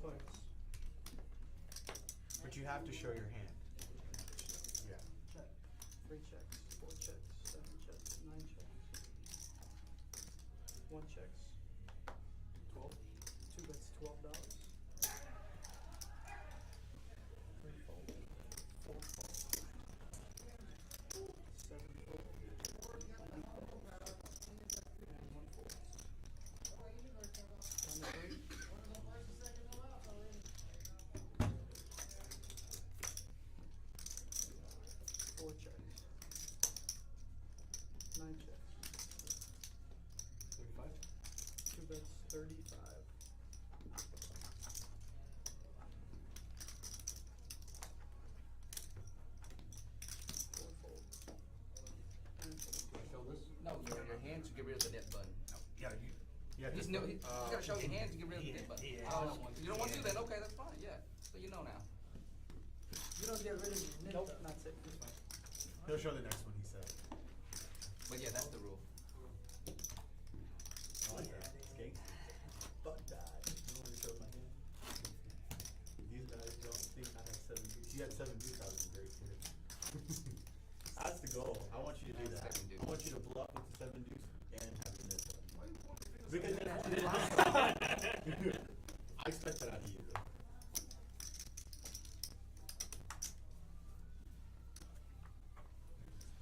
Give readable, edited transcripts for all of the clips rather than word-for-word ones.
players. But you have to show your hand. Yeah. Check. 3 checks, 4 checks, 7 checks, 9 checks. 1 checks. 12. 2 bets, $12. 3 fold. 4 fold. 7 fold. 8 fold. And 1 fold. Down to 3. 4 checks. 9 checks. 35. 2 bets, 35. 4 fold. 10 fold. Show this? No, your hands to get rid of the net button. Yeah, you. Yeah, He's no, you gotta show your hands to get rid of the net button. yeah. Oh, you don't want to do that? Okay, that's fine. Yeah, so you know now. You don't get rid of your nip. Nope, not it. He'll show the next one, he said. But yeah, that's the rule. I like that. Skate. Fuck that. You want to show my hand? These guys don't think I have 7 deuce. You had 7 deuce, I was very good. That's the goal. I want you to do that. I want you to bluff with the 7 deuce and have the net button. Because I expect that out of you, though.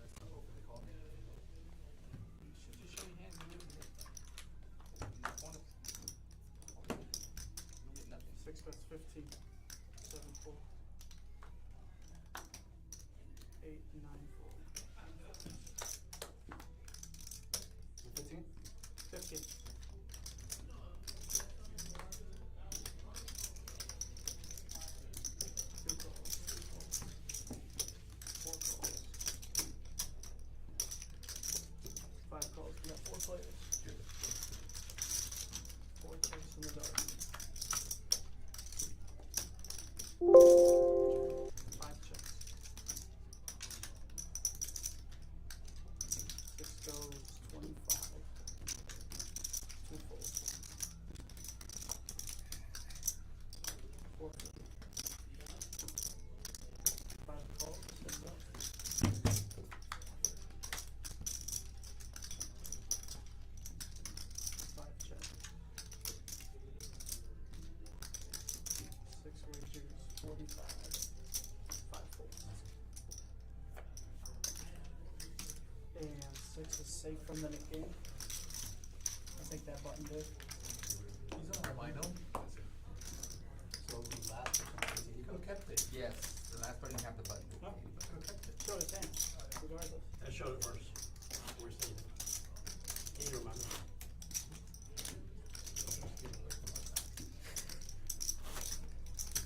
That's not what they call me. You should just show your hands and get rid of the net button. You don't want it. You'll get nothing. 6 bets, 15. 7 fold. 8, 9 fold. 15? 15. 2 calls. 4 calls. 5 calls. We got 4 players. 4 checks in the dark. 5 checks. 6 goes 25. 2 folds. 4 folds. 5 calls. 6 up. 5 checks. 6 wagers. 45. 5 folds. And 6 is safe from the net game. I think that button did. He's on albino. So the last person, he could have kept it. Yes, the last person have the button. No, he could have kept it. Show his hand, regardless. I showed it first. We're seeing it. Can you remember?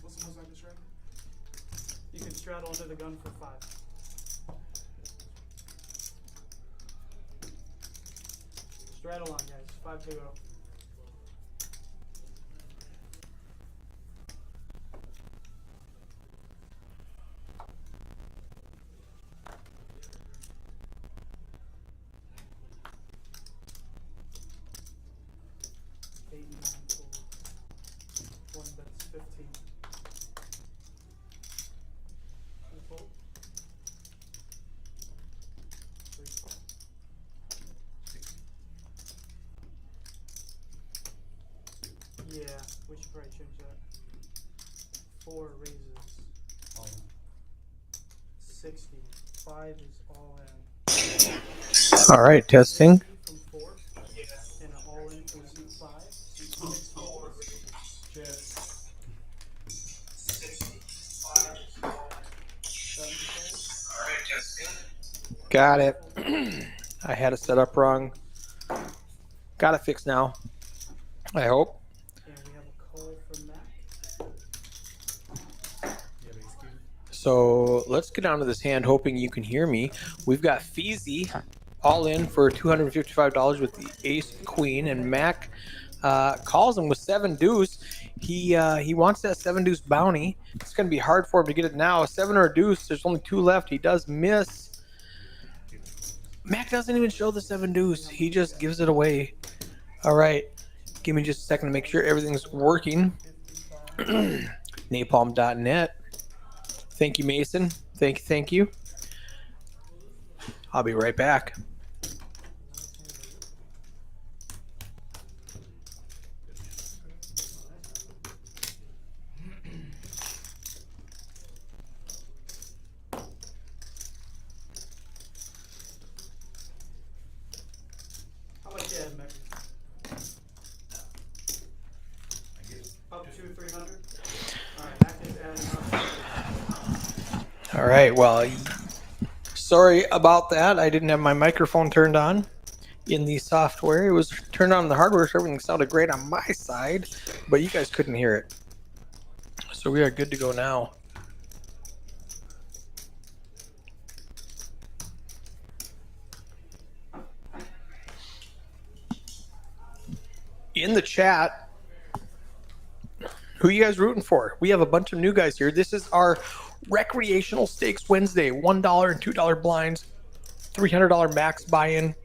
What's the most I can straddle? You can straddle under the gun for 5. Straddle on, guys. 5 to go. Eight and 9 fold. 1 bet's 15. 2 fold. 3 fold. 60. Yeah, we should probably change that. 4 raises. 60. 5 is all in. All right, testing. From 4. And an all in for suit 5. Suit 6 fold. Cheers. 7 fold. Got it. I had it set up wrong. Got it fixed now. I hope. And we have a call from Mac. Yeah, ace king. So let's get onto this hand, hoping you can hear me. We've got Feezy all in for $255 with the ace queen, and Mac calls him with 7 deuce. He wants that 7 deuce bounty. It's going to be hard for him to get it now. 7 or a deuce. There's only 2 left. He does miss. Mac doesn't even show the 7 deuce. He just gives it away. All right. Give me just a second to make sure everything's working. Napalm.net. Thank you, Mason. Thank you. I'll be right back. How much you have, Mick? Up to 300? Alright, Mac is adding up. All right. Well, sorry about that. I didn't have my microphone turned on in the software. It was turned on in the hardware, so everything sounded great on my side, but you guys couldn't hear it. So we are good to go now. In the chat, who you guys rooting for? We have a bunch of new guys here. This is our Recreational Stakes Wednesday. $1 and $2 blinds, $300 max buy-in. Nine's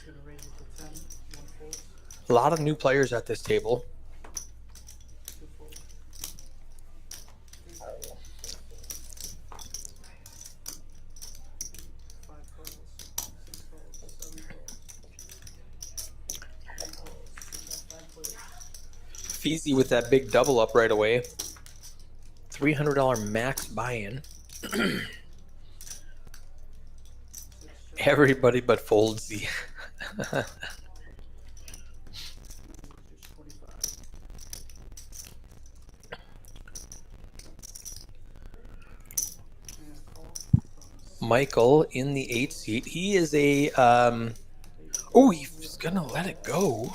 gonna raise it to 10. One fold, A lot of new players at this table. two fold. Five calls, 6 calls, 7 calls. 8 calls. We got 5 players. Feezy with that big double up right away. $300 max buy-in. Everybody but Foldsy. Just 25. And a call from Michael in the 8 seat. He is a oh, he's gonna let it go.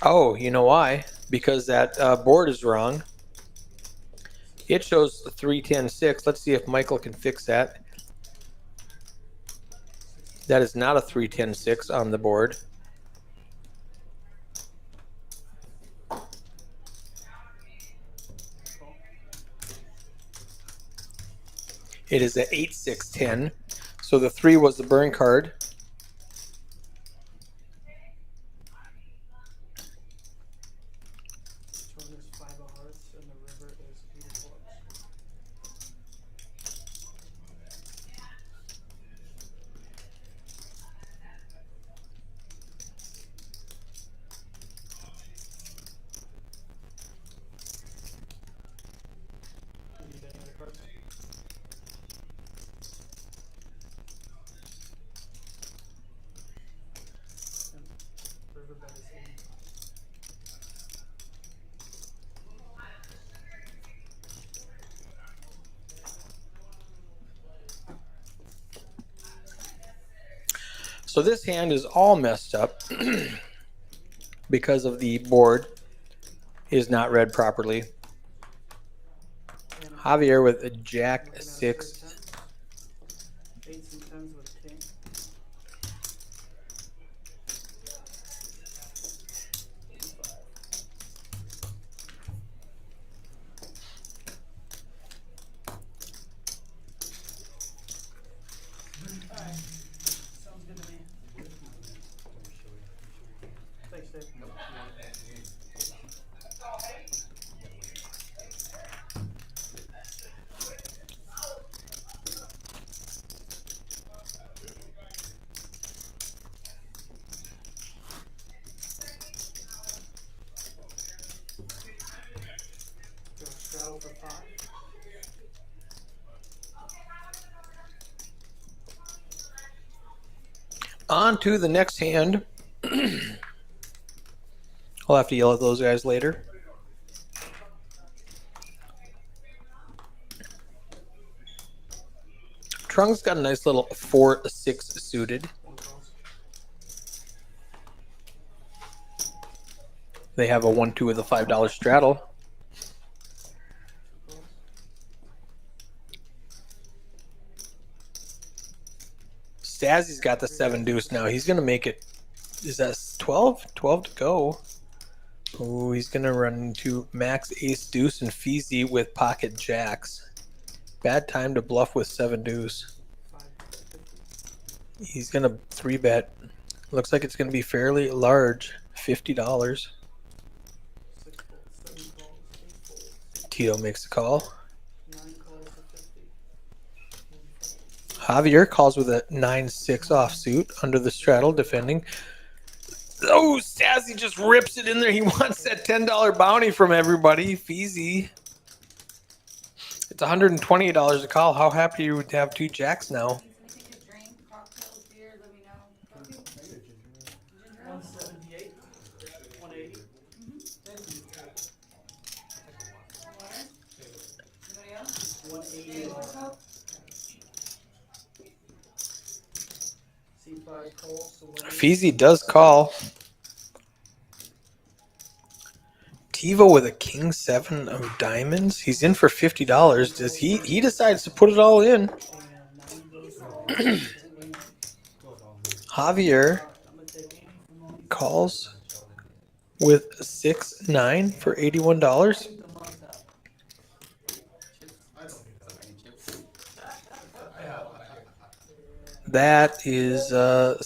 Oh, you know why? Because that board is wrong. It shows 3-10-6. Let's see if Michael can fix that. That is not a 3-10-6 on the board. It is a 8-6-10. So the 3 was the burn card. Throne is 5 of hearts and the river is 8 of clubs. You need any other cards? And river bet is 8. So this hand is all messed up because of the board is not read properly. And Javier with a jack looking at 6. straight 10s. 8s and 10s with a king. Alright, sounds good to me. Thanks, Dave. Go straddle for 5. On to the next hand. I'll have to yell at those guys later. Trung's got a nice little 4-6 suited. 1 calls. They have a 1-2 with a $5 straddle. 2 calls. Stazzy's got the 7 deuce now. He's going to make it. Is that 12? 12 to go. Oh, he's going to run into max ace deuce and Feezy with pocket jacks. Bad time to bluff with 7 deuce. 550. He's going to 3-bet. Looks like it's going to be fairly large. $50. Tito makes the call. 9 calls to 50. Javier calls with a 9-6 offsuit under the straddle, defending. Oh, Stazzy just rips it in there. He wants that $10 bounty from everybody. Feezy. It's $128 a call. How happy you would have 2 jacks now? Take a drink, cocktails, beer, let me know. 178. 180. Anybody else? 180. C5 calls to 180. Feezy does call. Tivo with a king 7 of diamonds. He's in for $50. Does he decides to put it all in? And 9 goes to Javier I'm going to take 80 from all these. calls with 6-9 for $81. That is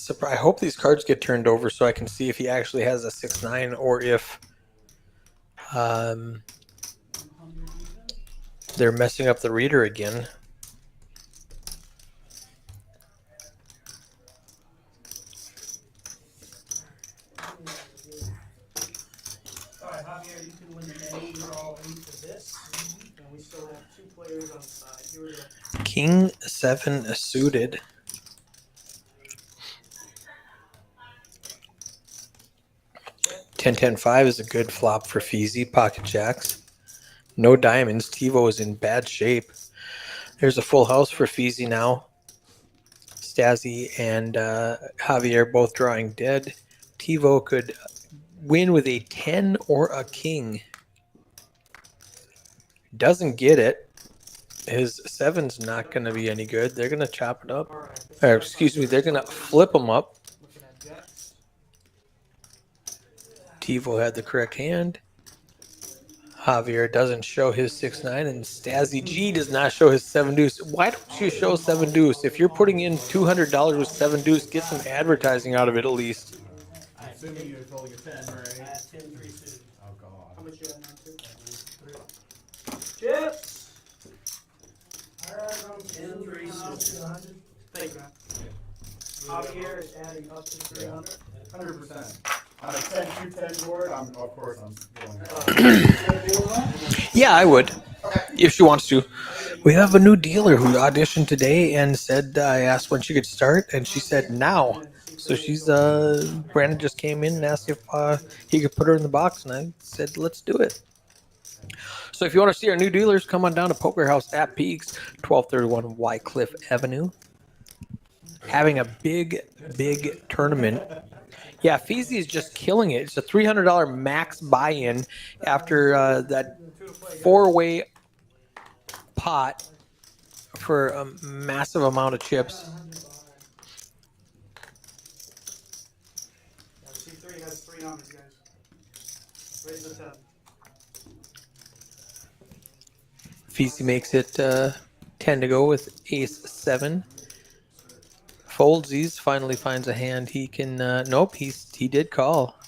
surprise. I hope these cards get turned over so I can see if he actually has a 6-9 or if they're messing up the reader again. Alright, Javier, you can win the main draw for this. And we still have 2 players on the side. Here we go. King 7 suited. Ten 10-5 is a good flop for Feezy. Pocket jacks. No diamonds. Tivo is in bad shape. There's a full house for Feezy now. Stazzy and Javier both drawing dead. Tivo could win with a 10 or a king. Doesn't get it. His 7's not going to be any good. They're going to chop it up. Alright. Or, excuse me, they're going to flip them up. Looking at jacks. Tivo had the correct hand. Javier doesn't show his 6-9, and Stazzy G does not show his 7 deuce. Why don't you show 7 deuce? If you're putting in $200 with 7 deuce, get some advertising out of it at least. I'm assuming you're rolling a 10, right? 10-3 suited. Oh, God. How much you have now, too? Chips! Alright, I'm 10-3 suited. Thank you, man. Javier is adding up to 300. 100%. On a 10-2-10 board, of course I'm going. Yeah, I would, if she wants to. We have a new dealer who auditioned today and said, I asked when she could start, and she said now. So she's, Brandon just came in and asked if he could put her in the box, and I said, let's do it. So if you want to see our new dealers, come on down to Poker House at Peaks, 1231 Wycliffe Avenue. Having a big, big tournament. Yeah, Feezy is just killing it. It's a $300 max buy-in after that 4-way pot for a massive amount of chips. C3 has 3 numbers, guys. Raise the 10. Feezy makes it 10 to go with ace 7. Foldsies finally finds a hand he can. Nope, he did call.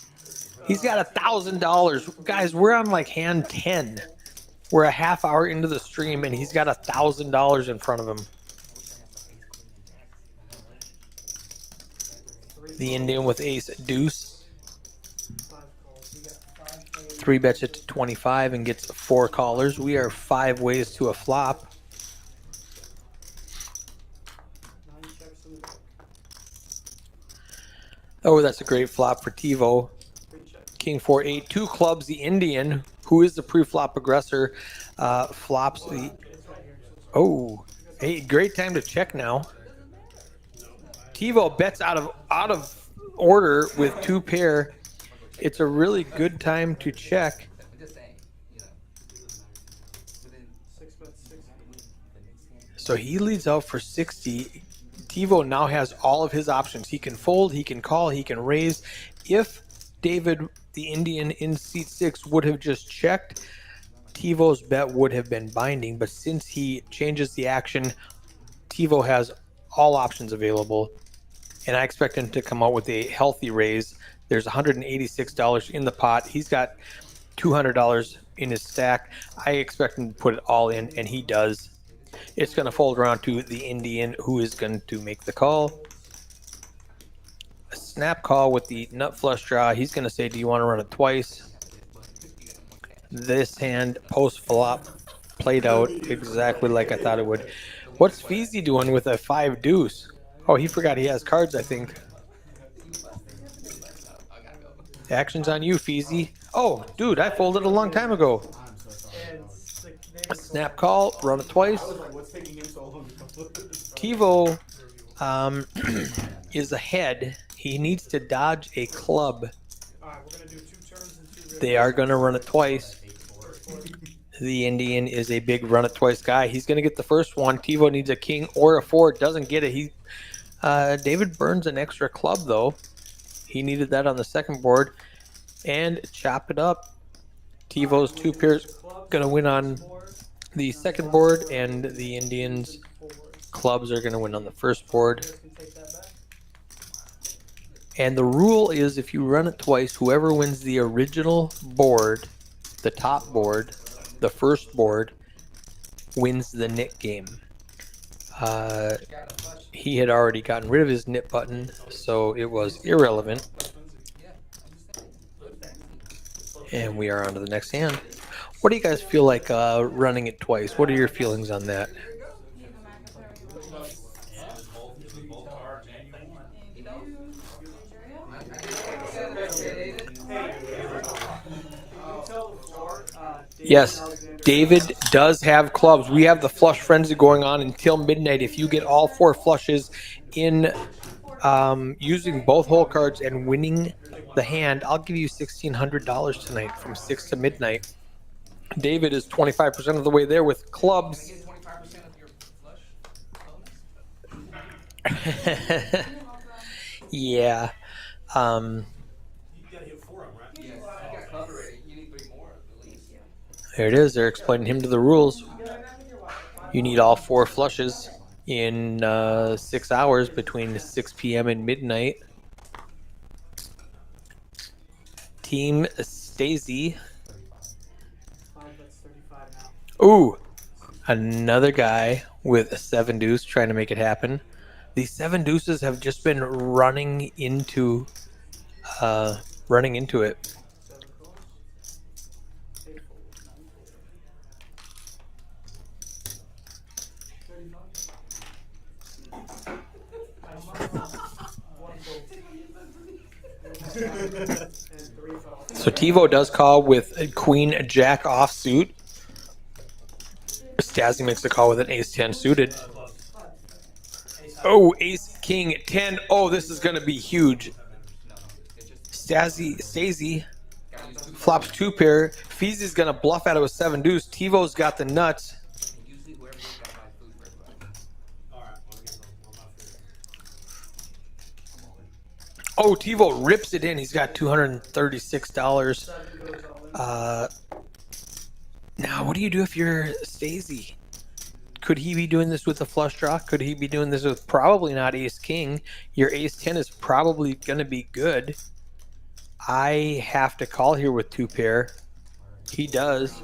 He's got $1,000, guys. We're on like hand 10. We're a half hour into the stream, and he's got $1,000 in front of him. The Indian with ace deuce. 5 calls. We got 5 players. 3 bets it to 25 and gets 4 callers. We are 5 ways to a flop. 9 checks in the deck. Oh, that's a great flop for Tivo. 3 checks. King 4-8, 2 clubs. The Indian, who is the pre-flop aggressor, flops the. It's right here. Oh, hey, great time to check now. Tivo bets out of order with 2 pair. It's a really good time to check. Just saying, you know. Within 6 bets, 60. So he leads out for 60. Tivo now has all of his options. He can fold, he can call, he can raise. If David, the Indian in seat 6, would have just checked, Tivo's bet would have been binding. But since he changes the action, Tivo has all options available. And I expect him to come out with a healthy raise. There's $186 in the pot. He's got $200 in his stack. I expect him to put it all in, and he does. It's going to fold around to the Indian, who is going to make the call. A snap call with the nut flush draw. He's going to say, do you want to run it twice? This hand, post flop, played out exactly like I thought it would. What's Feezy doing with a 5 deuce? Oh, he forgot he has cards, I think. Action's on you, Feezy. Oh, dude, I folded a long time ago. I'm so sorry. And dog. Snap call, run it twice. I was like, what's taking him so long to come up with this? TiVo is ahead. He needs to dodge a club. Alright, we're gonna do 2 turns and 2 rivers. They are going to run it twice. The Indian is a big run it twice guy. He's going to get the first one. TiVo needs a king or a 4. Doesn't get it. David burns an extra club, though. He needed that on the second board. And chop it up. TiVo's 2 pairs going to win on the second board, and the Indians' clubs are going to win on the first board. And the rule is if you run it twice, whoever wins the original board, the top board, the first board, wins the knit game. He had already gotten rid of his knit button, so it was irrelevant. And we are on to the next hand. What do you guys feel like running it twice? What are your feelings on that? Yes, David does have clubs. We have the flush frenzy going on until midnight. If you get all 4 flushes in using both hole cards and winning the hand, I'll give you $1,600 tonight from 6 to midnight. David is 25% of the way there with clubs. Yeah. You gotta hit 4 of them, right? Yeah, you got cover it. You need 3 more at least. There it is. They're explaining him to the rules. You need all 4 flushes in 6 hours between 6 p.m. and midnight. Team Stacey. 5, that's 35 now. Ooh, another guy with a 7 deuce trying to make it happen. These 7 deuces have just been running into it. 7 calls. 8 fold, 9 fold. So TiVo does call with a queen jack offsuit. Stazzy makes the call with an ace 10 suited. Oh, ace king 10. Oh, this is going to be huge. Stacey flops 2 pair. Feezy's going to bluff out of a 7 deuce. TiVo's got the nuts. Usually whoever got my food for everybody. Alright, well, I guess I'm not fair. Oh, TiVo rips it in. He's got $236. Now, what do you do if you're Stacey? Could he be doing this with a flush draw? Could he be doing this with probably not ace king? Your ace 10 is probably going to be good. I have to call here with 2 pair. He does.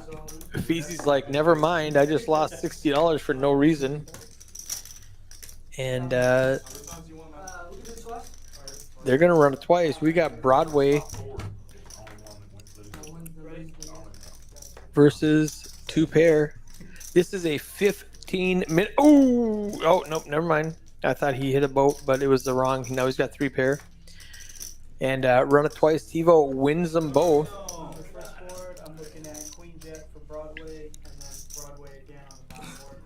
Feezy's like, never mind. I just lost $60 for no reason. And they're going to run it twice. We got Broadway versus 2 pair. This is a 15-minute. Oh, nope, never mind. I thought he hit a boat, but it was the wrong. Now he's got 3 pair. And run it twice. TiVo wins them both. On the first board, I'm looking at Queen Jet for Broadway, and then Broadway again on the bottom board.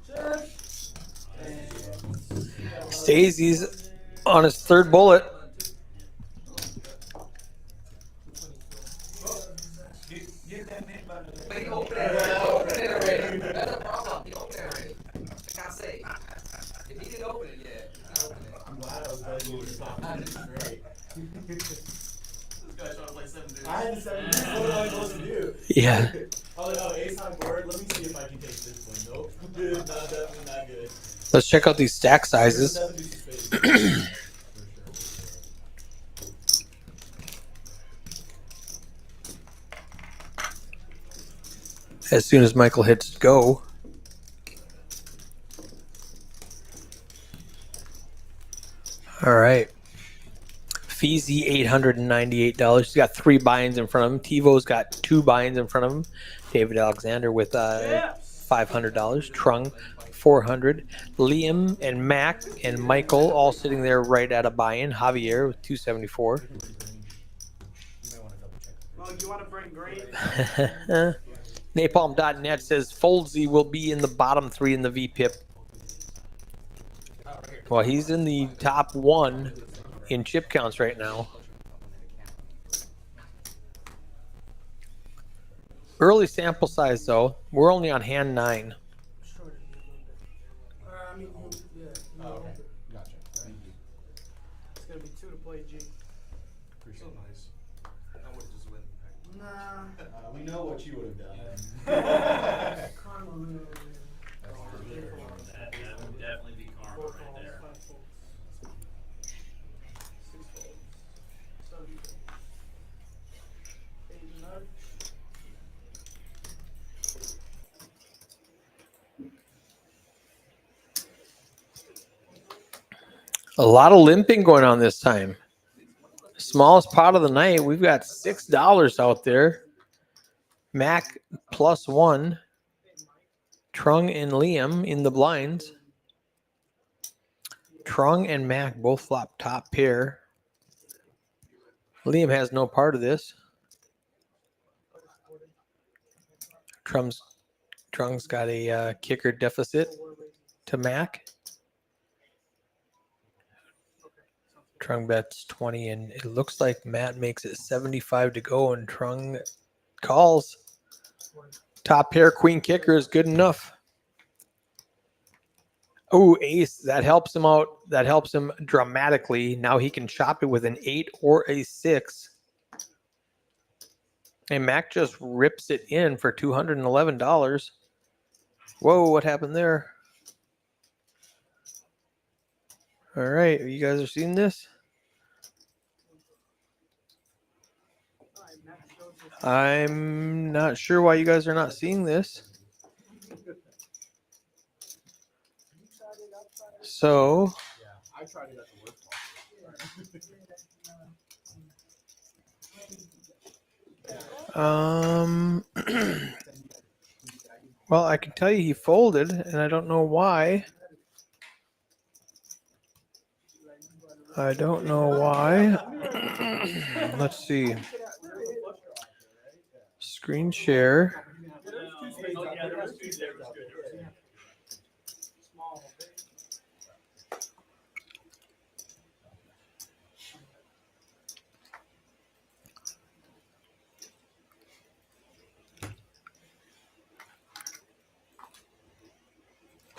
And Stacey's on his 3rd bullet. But he opened it already. That's the problem. He opened it already. I can't say. If he didn't open it yet, he opened it. I'm glad I was betting you were talking. This is great. This guy's trying to play 7 dudes. I had the 7 deuce. What am I supposed to do? Yeah. I was like, oh, ace high board. Let me see if I can take this one. Nope. Not definitely not good. Let's check out these stack sizes. 7 deuce is faded. as soon as Michael hits go. All right. Feezy, $898. He's got 3 buy-ins in front of him. TiVo's got 2 buy-ins in front of him. David Alexander with $500. Trung, $400. Liam and Mac and Michael all sitting there right at a buy-in. Javier with $274. You might want to double check. Well, you want to bring green? Napalm.net says Foldsy will be in the bottom 3 in the VPIP. Well, he's in the top 1 in chip counts right now. Early sample size, though. We're only on hand 9. Shorter me a little bit. I mean, yeah. Oh, okay. Gotcha. Thank you. It's gonna be 2 to play, G. Appreciate it. Nice. I would just win. Nah. We know what you would have done. Karma a little bit. That would definitely be karma 4 right calls, there. 5 folds. 6 folds. 7 folds. 8 nudge. A lot of limping going on this time. Smallest pot of the night. We've got $6 out there. Mac +1. Trung and Liam in the blinds. Trung and Mac both flop top pair. Liam has no part of this. Trung's got a kicker deficit to Mac. Trung bets 20, and it looks like Matt makes it 75 to go, and Trung calls. Top pair queen kicker is good enough. Oh, ace. That helps him out. That helps him dramatically. Now he can chop it with an 8 or a 6. And Mac just rips it in for $211. Whoa, what happened there? All right, you guys are seeing this? I'm not sure why you guys are not seeing this. So, Yeah, I tried it at the work well, I can tell you he folded, and I don't know why. I don't know why. Let's see. Screen share.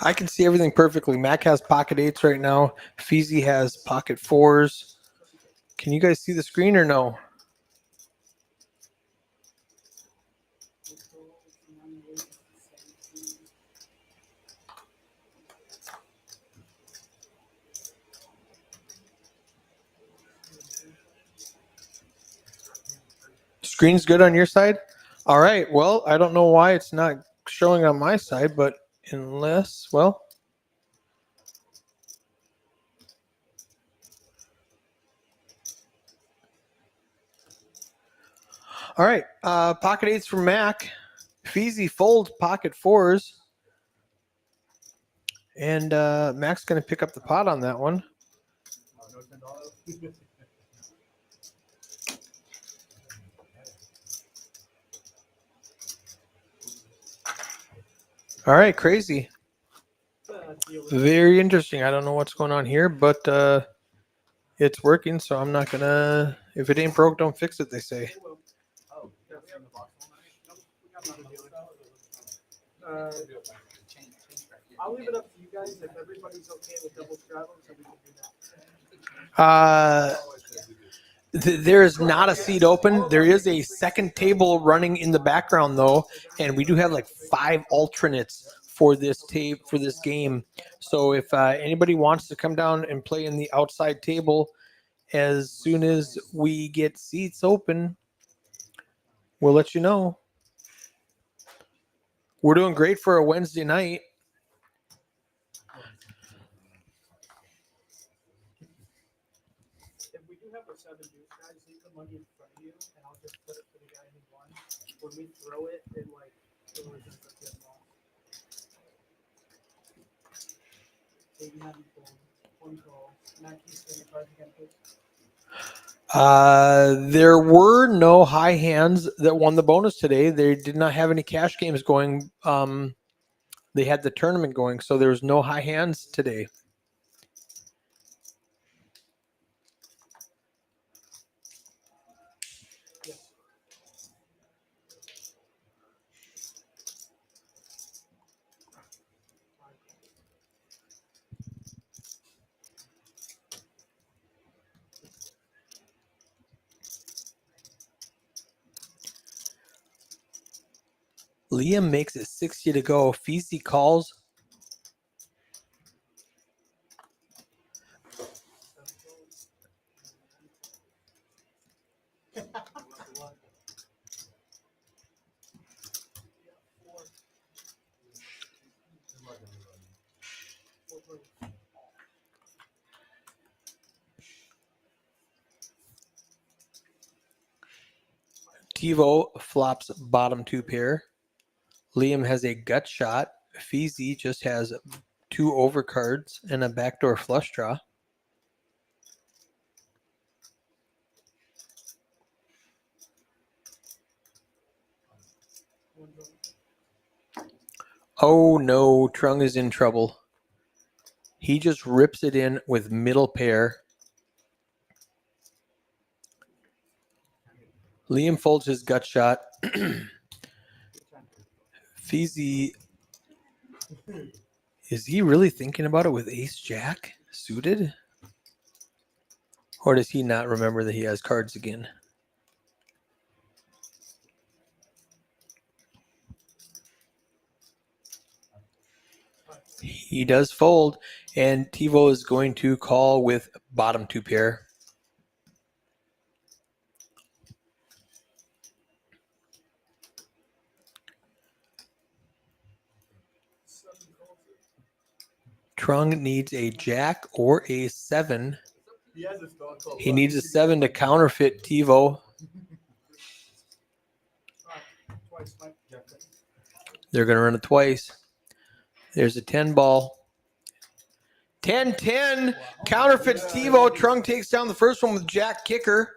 I can see everything perfectly. Mac has pocket 8s right now. Feezy has pocket 4s. Can you guys see the screen or no? Screen's good on your side? All right. Well, I don't know why it's not showing on my side, but unless, well. All right. Pocket 8s from Mac. Feezy folds pocket 4s. And Mac's going to pick up the pot on that one. No $10. All right, crazy. Very interesting. I don't know what's going on here, but it's working, so I'm not going to... If it ain't broke, don't fix it, they say. I'll leave it up to you guys if everybody's okay with double straddle, so we can do that. There is not a seat open. There is a second table running in the background, though, and we do have like 5 alternates for this game. So if anybody wants to come down and play in the outside table, as soon as we get seats open, we'll let you know. We're doing great for a Wednesday night. If we do have a 7 deuce, guys, leave the money in front of you, and I'll just put it for the guy who won. When we throw it, it represents the good ball. 89 fold, 1 call. Matt, can you spin the cards again, please? There were no high hands that won the bonus today. They did not have any cash games going. They had the tournament going, so there was no high hands today. Yes. Liam makes it 60 to go. Feezy calls. TiVo flops bottom 2 pair. Liam has a gut shot. Feezy just has 2 overcards and a backdoor flush draw. Oh no, Trung is in trouble. He just rips it in with middle pair. Liam folds his gut shot. Feezy, is he really thinking about it with ace jack suited? Or does he not remember that he has cards again? He does fold, and TiVo is going to call with bottom 2 pair. Trung needs a jack or a 7. He has a stone cold. He needs a 7 to counterfeit TiVo. Twice, Mike. They're going to run it twice. There's a 10 ball. 10-10. Counterfeits TiVo. Trung takes down the first one with jack kicker.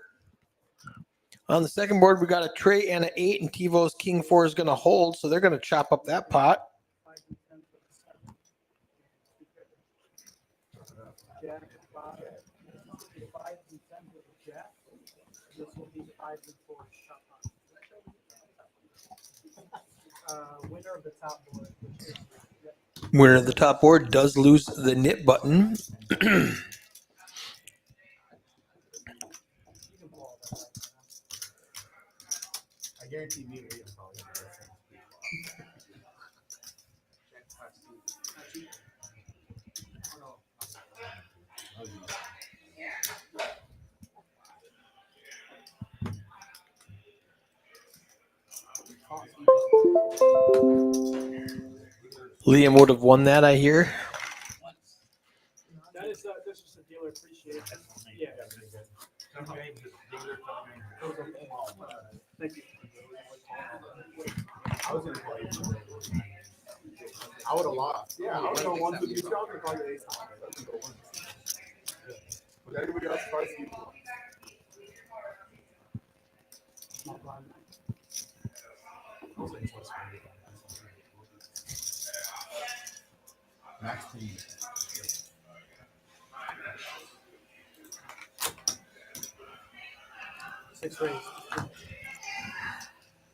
On the second board, we got a tray and an 8, and TiVo's king 4 is going to hold, so they're going to chop up that pot. Jack, 5, 5 and 10 with a jack. This will be 5 and 4 shot pot. Winner of the top board, which is Winner of the top board does lose the knit button. you can pull all that out. I guarantee me and Liam probably have the best Liam would have won that, I hear. That is that's just a dealer appreciation. Yeah. Thank you. I was gonna call you. I would have lost. Yeah, I would have won with you. I was gonna call you ace high. Was anybody else twice? Not blind. Max team. 6 raised.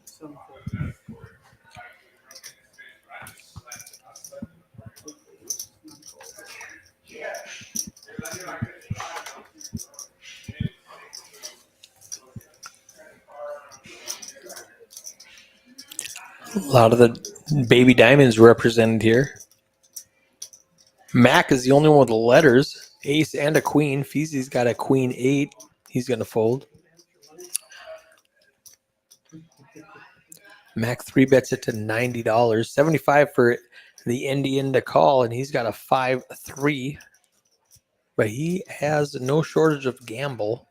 7 fold. A lot of the baby diamonds represented here. Mac is the only one with the letters. Ace and a queen. Feezy's got a queen 8. He's going to fold. Mac 3-bets it to $90. $75 for the Indian to call, and he's got a 5-3. But he has no shortage of gamble.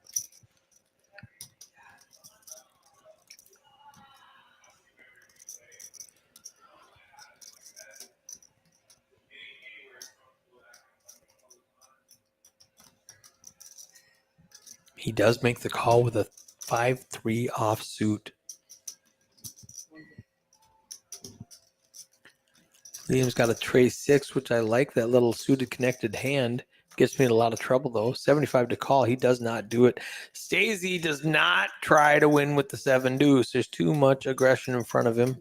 He does make the call with a 5-3 offsuit. Liam's got a tray 6, which I like. That little suited connected hand gets me in a lot of trouble, though. 75 to call. He does not do it. Stacey does not try to win with the 7 deuce. There's too much aggression in front of him.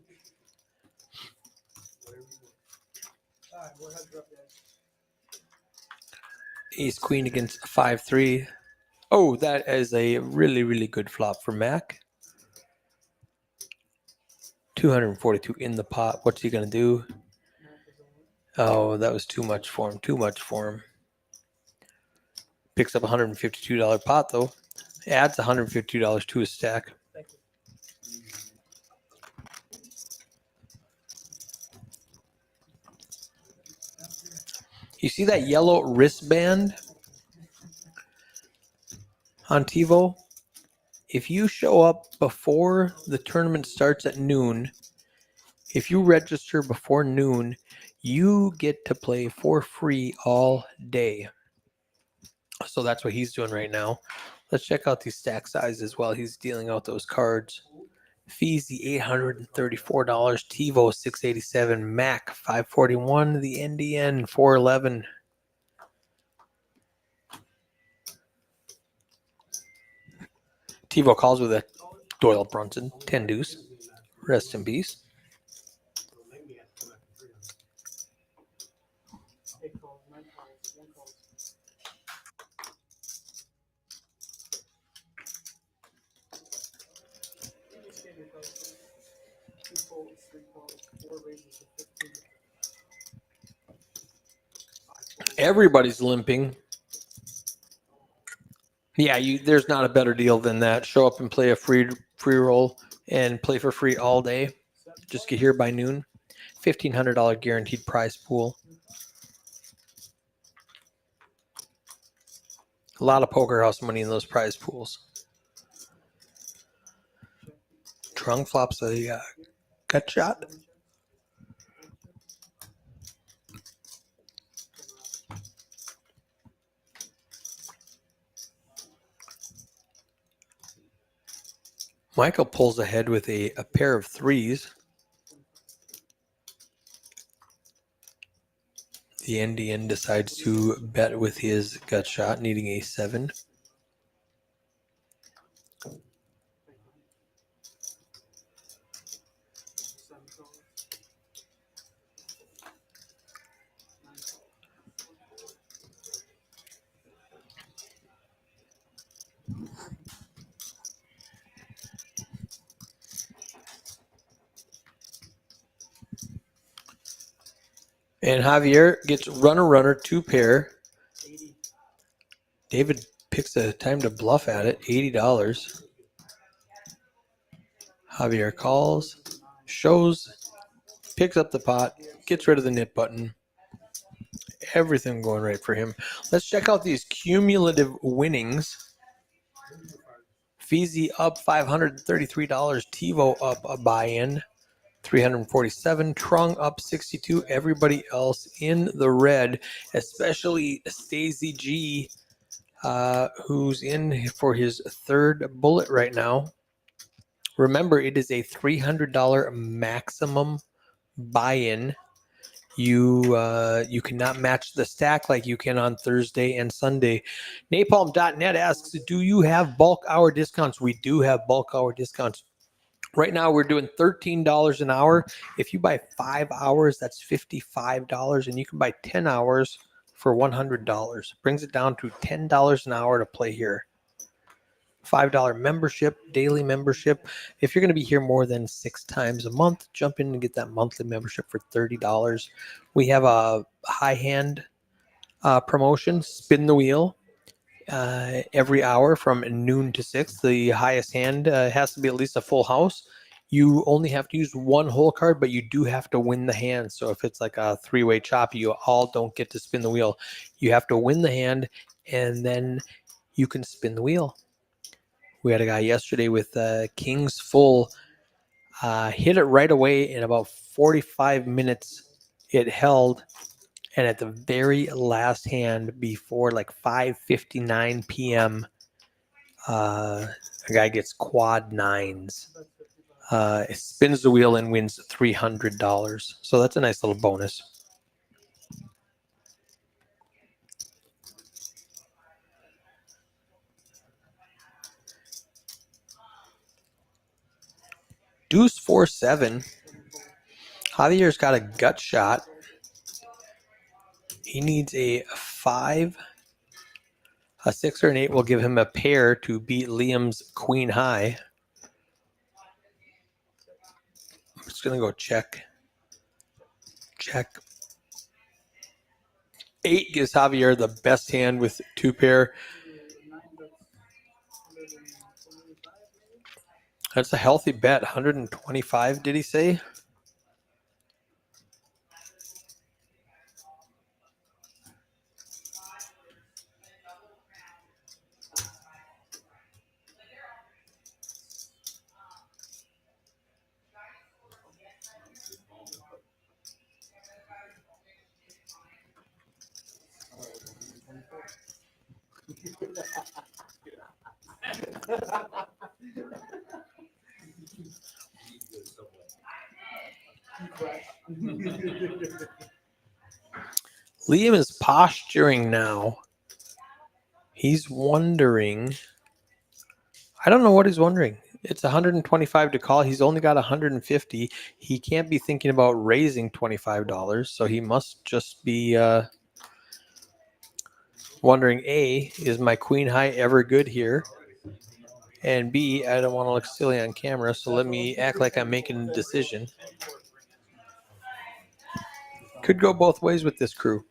Alright, we're heads up, guys. Ace queen against 5-3. Oh, that is a really, really good flop for Mac. 242 in the pot. What's he going to do? Oh, that was too much for him. Too much for him. Picks up a $152 pot, though. Adds $152 to his stack. Thank you. You see that yellow wristband on TiVo? If you show up before the tournament starts at noon, if you register before noon, you get to play for free all day. So that's what he's doing right now. Let's check out these stack sizes while he's dealing out those cards. Feezy $834, TiVo $687, Mac $541, the NDN $411. TiVo calls with a Doyle Brunson 10 deuce. Rest in peace. Eight calls, 9 calls, 1 calls. You just gave me a call. 2 folds, 3 calls, 4 raises of 15. 5 folds. Everybody's limping. Yeah, there's not a better deal than that. Show up and play a free roll and play for free all day. Just get here by noon. $1,500 guaranteed prize pool. A lot of poker house money in those prize pools. Trunk flops a gut shot. Michael pulls ahead with a pair of 3s. The NDN decides to bet with his gut shot, needing a 7. And Javier gets runner, 2 pair. 80. David picks a time to bluff at it, $80. Javier calls, shows, picks up the pot, gets rid of the nit button. Everything going right for him. Let's check out these cumulative winnings. Feezy up $533. TiVo up a buy-in, $347. Trung up $62. Everybody else in the red, especially Stacey G, who's in for his 3rd bullet right now. Remember, it is a $300 maximum buy-in. You cannot match the stack like you can on Thursday and Sunday. Napalm.net asks, do you have bulk hour discounts? We do have bulk hour discounts. Right now, we're doing $13 an hour. If you buy 5 hours, that's $55, and you can buy 10 hours for $100. Brings it down to $10 an hour to play here. $5 membership, daily membership. If you're going to be here more than 6 times a month, jump in and get that monthly membership for $30. We have a high hand promotion, spin the wheel. Every hour from noon to 6. The highest hand has to be at least a full house. You only have to use one hole card, but you do have to win the hand. So if it's like a three-way chop, you all don't get to spin the wheel. You have to win the hand, and then you can spin the wheel. We had a guy yesterday with Kings full, hit it right away in about 45 minutes. It held, and at the very last hand, before like 5:59 p.m., a guy gets quad nines. It spins the wheel and wins $300. So that's a nice little bonus. Deuce 4-7. Javier's got a gut shot. He needs a 5. A 6 or an 8 will give him a pair to beat Liam's queen high. I'm just going to go check. Check. 8 gives Javier the best hand with 2 pair. 9 bets 125 maybe? That's a healthy bet. 125, did he say? Liam is posturing now. He's wondering. I don't know what he's wondering. It's 125 to call. He's only got 150. He can't be thinking about raising $25, so he must just be wondering, A, is my queen high ever good here? And B, I don't want to look silly on camera, so let me act like I'm making a decision. Could go both ways with this crew.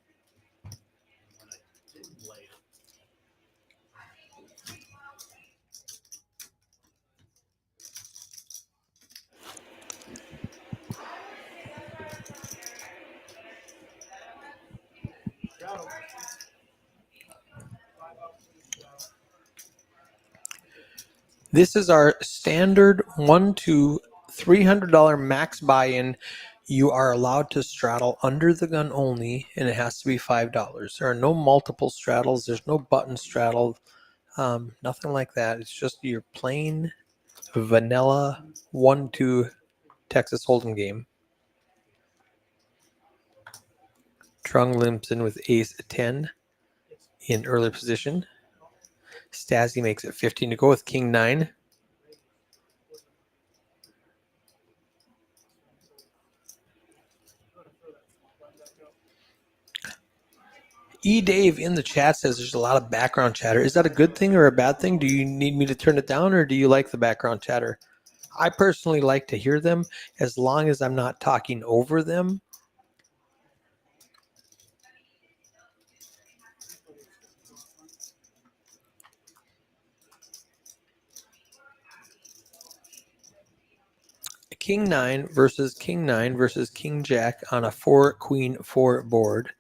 This is our standard $1 to $300 max buy-in. You are allowed to straddle under the gun only, and it has to be $5. There are no multiple straddles. There's no button straddle. Nothing like that. It's just your plain vanilla 1-2 Texas Hold'em game. Trung limps in with ace 10 in early position. Stasi makes it 15 to go with king 9. Dave in the chat says there's a lot of background chatter. Is that a good thing or a bad thing? Do you need me to turn it down, or do you like the background chatter? I personally like to hear them as long as I'm not talking over them. King 9 versus King 9 versus King Jack on a 4 Queen 4 board.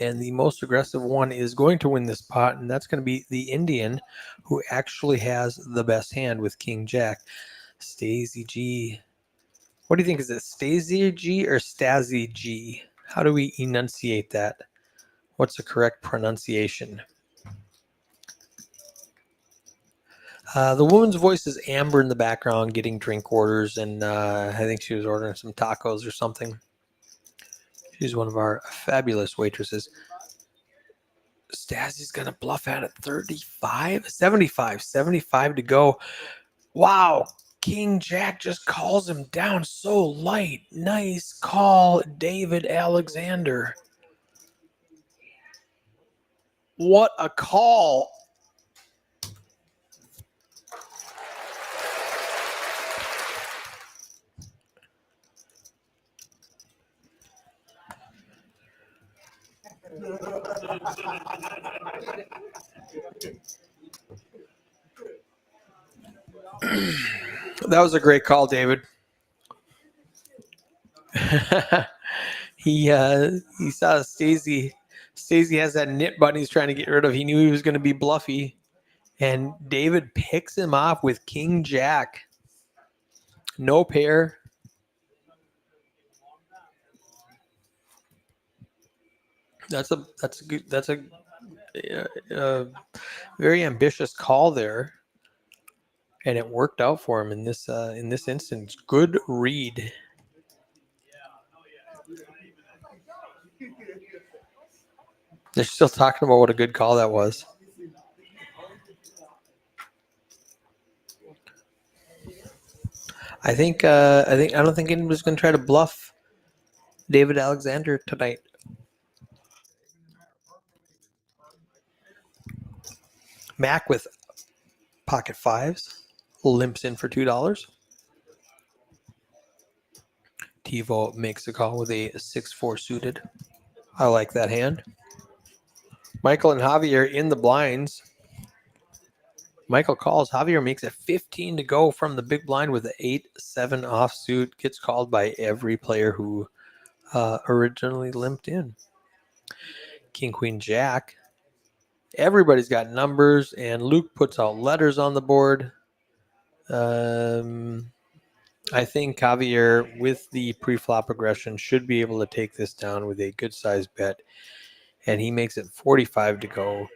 And the most aggressive one is going to win this pot, and that's going to be the Indian, who actually has the best hand with King Jack. Stasi G. What do you think? Is it Stasi G or Stasi G? How do we enunciate that? What's the correct pronunciation? The woman's voice is Amber in the background getting drink orders, and I think she was ordering some tacos or something. She's one of our fabulous waitresses. Stasi's going to bluff at 35? 75 to go. Wow. King Jack just calls him down so light. Nice call, David Alexander. What a call. That was a great call, David. he saw Stacey. Stacey has that knit button he's trying to get rid of. He knew he was going to be bluffy, and David picks him off with King Jack. No pair. That's a very ambitious call there, and it worked out for him in this instance. Good read. They're still talking about what a good call that was. I don't think anybody's going to try to bluff David Alexander tonight. Mac with pocket fives limps in for $2. TiVo makes a call with a 6-4 suited. I like that hand. Michael and Javier in the blinds. Michael calls. Javier makes it 15 to go from the big blind with the 8-7 offsuit. Gets called by every player who originally limped in. King, Queen, Jack. Everybody's got numbers, and Luke puts out letters on the board. I think Javier, with the pre-flop aggression, should be able to take this down with a good-sized bet, and he makes it 45 to go.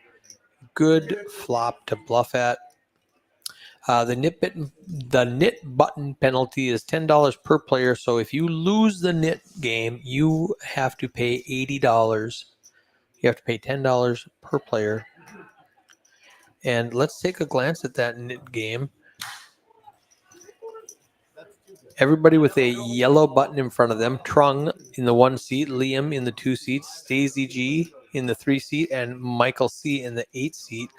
Good flop to bluff at. The knit button penalty is $10 per player. So if you lose the knit game, you have to pay $80. You have to pay $10 per player. And let's take a glance at that knit game. Everybody with a yellow button in front of them. Trung in the 1 seat, Liam in the 2 seats, Stacey G in the 3 seat, and Michael C in the 8 seat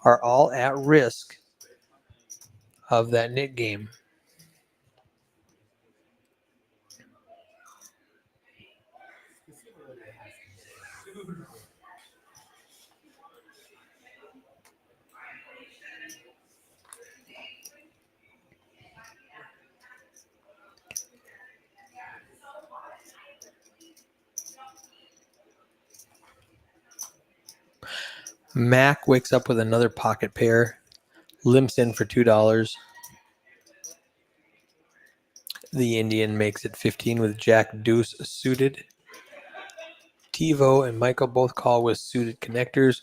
are all at risk of that knit game. Mac wakes up with another pocket pair, limps in for $2. The Indian makes it 15 with Jack Deuce suited. TiVo and Michael both call with suited connectors.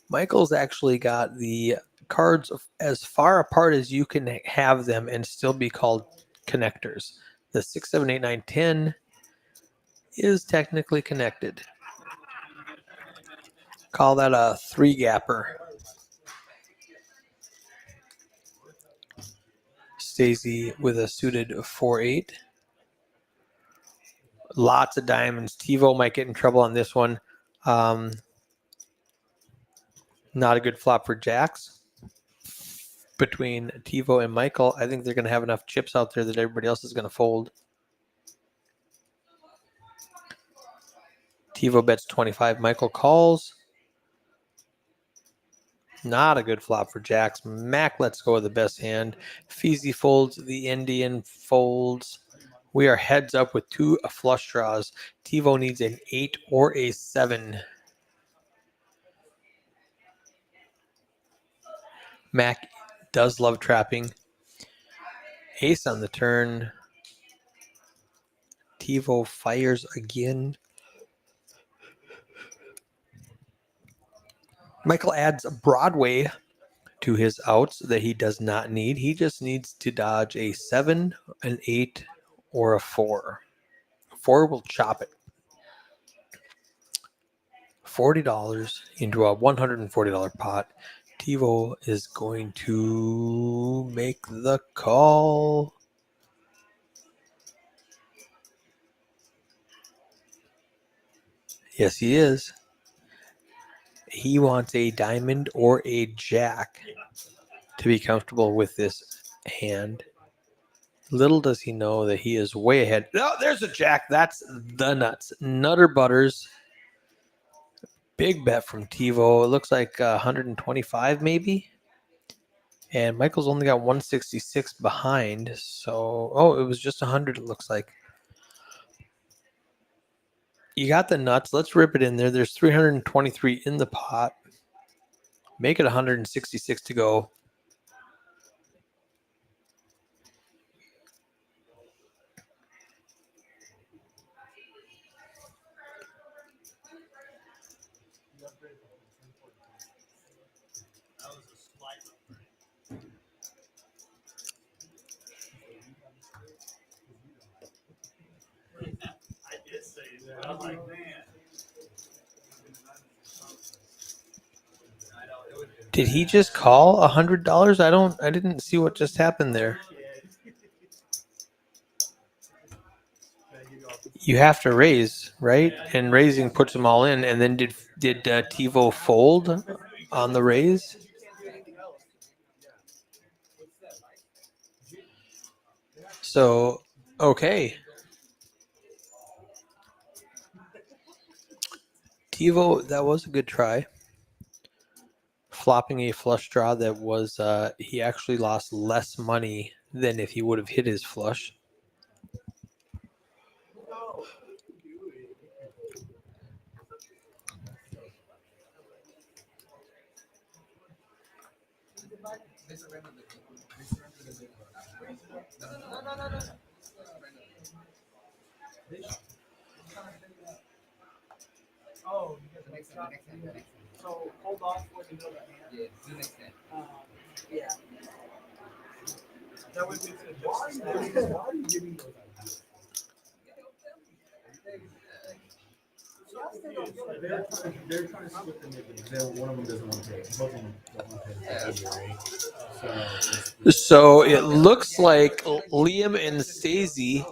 Michael's actually got the cards as far apart as you can have them and still be called connectors. The 6, 7, 8, 9, 10 is technically connected. Call that a 3-gapper. Stacey with a suited 4-8. Lots of diamonds. TiVo might get in trouble on this one. Not a good flop for Jacks. Between TiVo and Michael, I think they're going to have enough chips out there that everybody else is going to fold. TiVo bets 25. Michael calls. Not a good flop for Jacks. Mac lets go of the best hand. Feezy folds. The Indian folds. We are heads up with 2 flush draws. TiVo needs an 8 or a 7. Mac does love trapping. Ace on the turn. TiVo fires again. Michael adds Broadway to his outs that he does not need. He just needs to dodge a 7, an 8, or a 4. 4 will chop it. $40 into a $140 pot. TiVo is going to make the call. Yes, he is. He wants a diamond or a jack to be comfortable with this hand. Little does he know that he is way ahead. Oh, there's a jack. That's the nuts. Nutter Butters. Big bet from TiVo. It looks like 125 maybe. And Michael's only got 166 behind. So, oh, it was just 100, it looks like. You got the nuts. Let's rip it in there. There's 323 in the pot. Make it 166 to go. I did say that. I was like, man. Did he just call $100? I didn't see what just happened there. You have to raise, right? And raising puts them all in. And then did TiVo fold on the raise? So, okay. TiVo, that was a good try. Flopping a flush draw that was, he actually lost less money than if he would have hit his flush. Oh, The next hand. so hold off when you know that hand. Yeah, do the next hand. Yeah. That would be good. Why are you giving those ideas? They're trying to split the niggas. One of them doesn't want to pay. Both of them don't want to pay. So it looks like Liam and Stacey.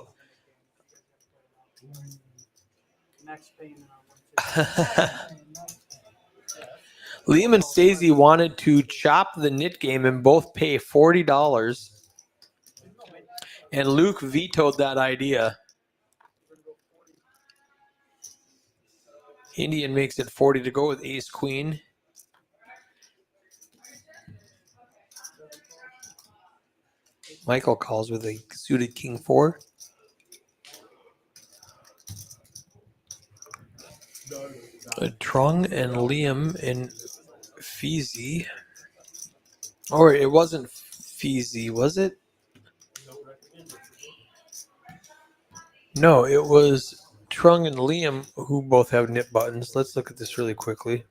Max payment on 150. Liam and Stacey wanted to chop the knit game and both pay $40. And Luke vetoed that idea. Indian makes it 40 to go with ace queen. Michael calls with a suited king 4. Trung and Liam and Feezy. Or it wasn't Feezy, was it? No, it was Trung and Liam who both have knit buttons. Let's look at this really quickly.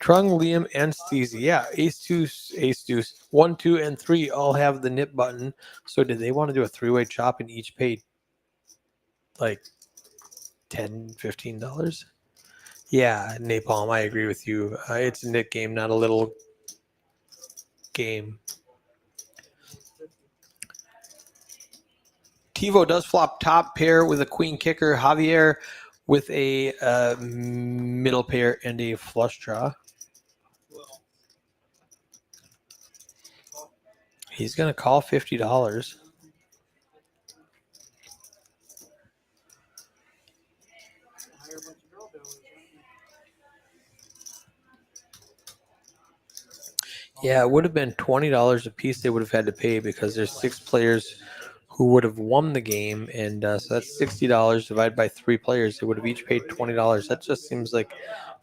Trung, Liam, and Steezy. Yeah, ace deuce. 1, 2, and 3 all have the knit button. So did they want to do a three-way chop and each pay like $10, $15? Yeah, Napalm, I agree with you. It's a knit game, not a little game. TiVo does flop top pair with a queen kicker. Javier with a middle pair and a flush draw. He's going to call $50. Yeah, it would have been $20 a piece they would have had to pay because there's 6 players who would have won the game. And so that's $60 divided by 3 players. They would have each paid $20. That just seems like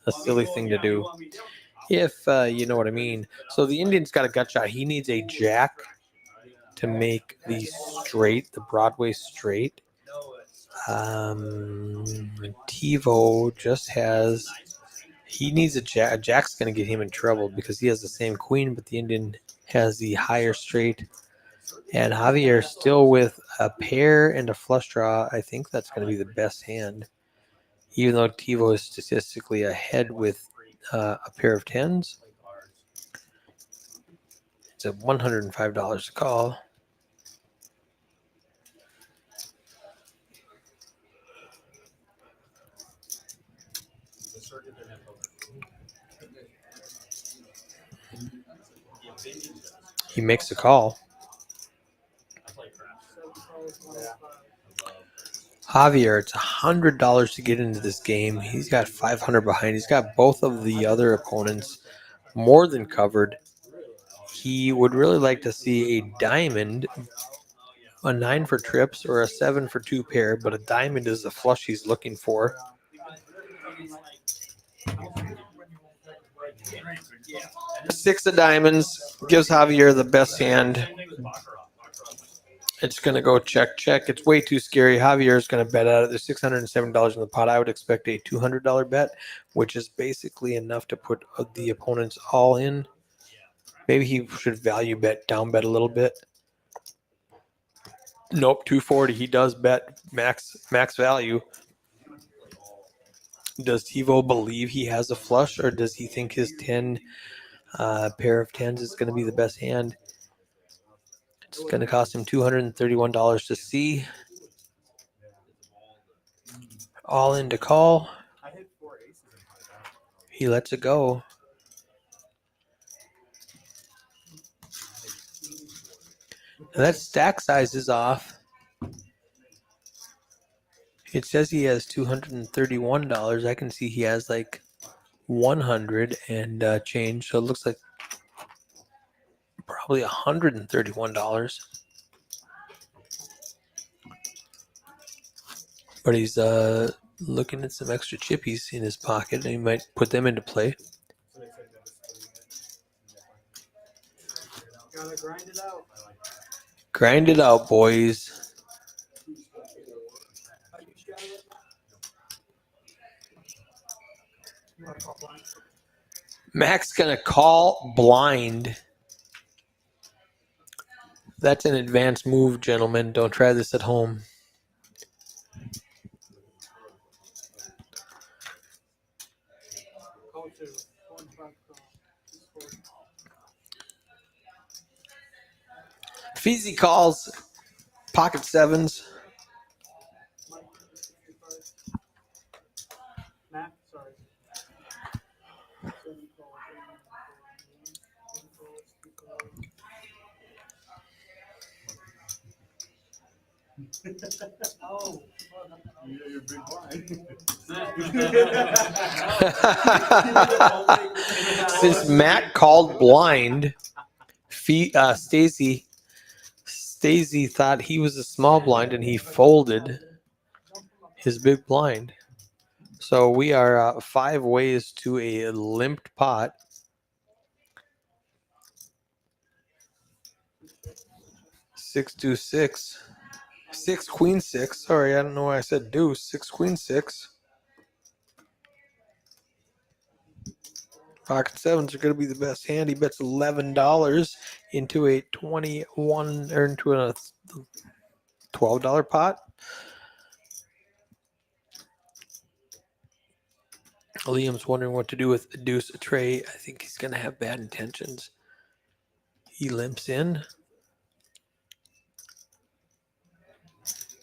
a silly thing to do. If you know what I mean. So the Indian's got a gut shot. He needs a jack to make the straight, the Broadway straight. TiVo just has... He needs a jack. Jack's going to get him in trouble because he has the same queen, but the Indian has the higher straight. And Javier still with a pair and a flush draw. I think that's going to be the best hand, even though TiVo is statistically ahead with a pair of tens. It's a $105 to call. He makes a call. Javier, it's $100 to get into this game. He's got 500 behind. He's got both of the other opponents more than covered. he would really like to see a diamond, a 9 for trips, or a 7 for 2 pair, but a diamond is the flush he's looking for. 6 of diamonds gives Javier the best hand. It's going to go check, check. It's way too scary. Javier is going to bet out it. There's $607 in the pot. I would expect a $200 bet, which is basically enough to put the opponents all in. Maybe he should value bet, down bet a little bit. Nope, 240. He does bet max value. Does TiVo believe he has a flush, or does he think his 10 pair of 10s is going to be the best hand? It's going to cost him $231 to see. All in to call. He lets it go. Now that stack size is off. It says he has $231. I can see he has like 100 and change. So it looks like probably $131. But he's looking at some extra chippies in his pocket, and he might put them into play. Gotta grind it out. Grind it out, boys. Mac's gonna call blind. That's an advanced move, gentlemen. Don't try this at home. Feezy calls pocket 7s. Matt, sorry. Oh, You're big blind. Since Matt called blind, Stacey thought he was a small blind, and he folded his big blind. So we are 5 ways to a limped pot. Six deuce six. 6 queen 6. Sorry, I don't know why I said deuce. 6 queen 6. Pocket 7s are going to be the best hand. He bets $11 into a 21 or into a $12 pot. Liam's wondering what to do with a deuce a tray. I think he's going to have bad intentions. He limps in.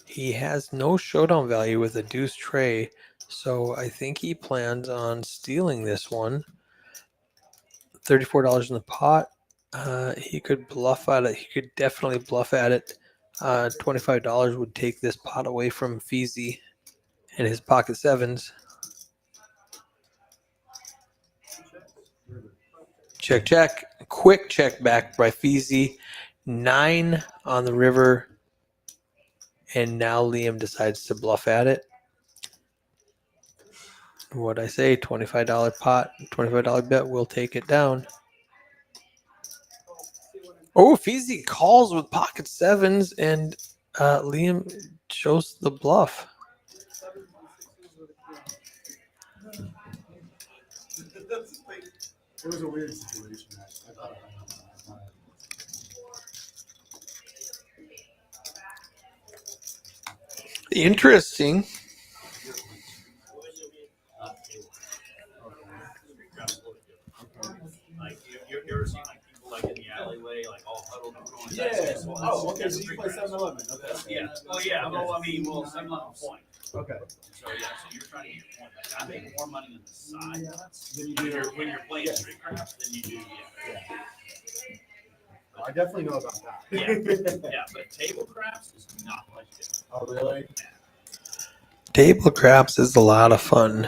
He has no showdown value with a deuce tray, so I think he plans on stealing this one. $34 in the pot. He could bluff at it. He could definitely bluff at it. $25 would take this pot away from Feezy and his pocket 7s. Check, check. Quick check back by Feezy. 9 on the river. And now Liam decides to bluff at it. What'd I say? $25 pot, $25 bet. We'll take it down. Oh, Feezy calls with pocket 7s, and Liam shows the bluff. It was a weird situation. I thought Interesting. Like you ever seen like people like in the alleyway, like all huddled up going. Yeah. Oh, okay. So you play 7-Eleven. Okay. Yeah. Oh yeah. Well, I mean, well, 7-Eleven point. Okay. So yeah. So you're trying to get your point. Like I make more money on the side Then you do. when you're playing street craps than you do. Yeah. I definitely know about that. Yeah. But table craps is not much different. Oh, really? Table craps is a lot of fun.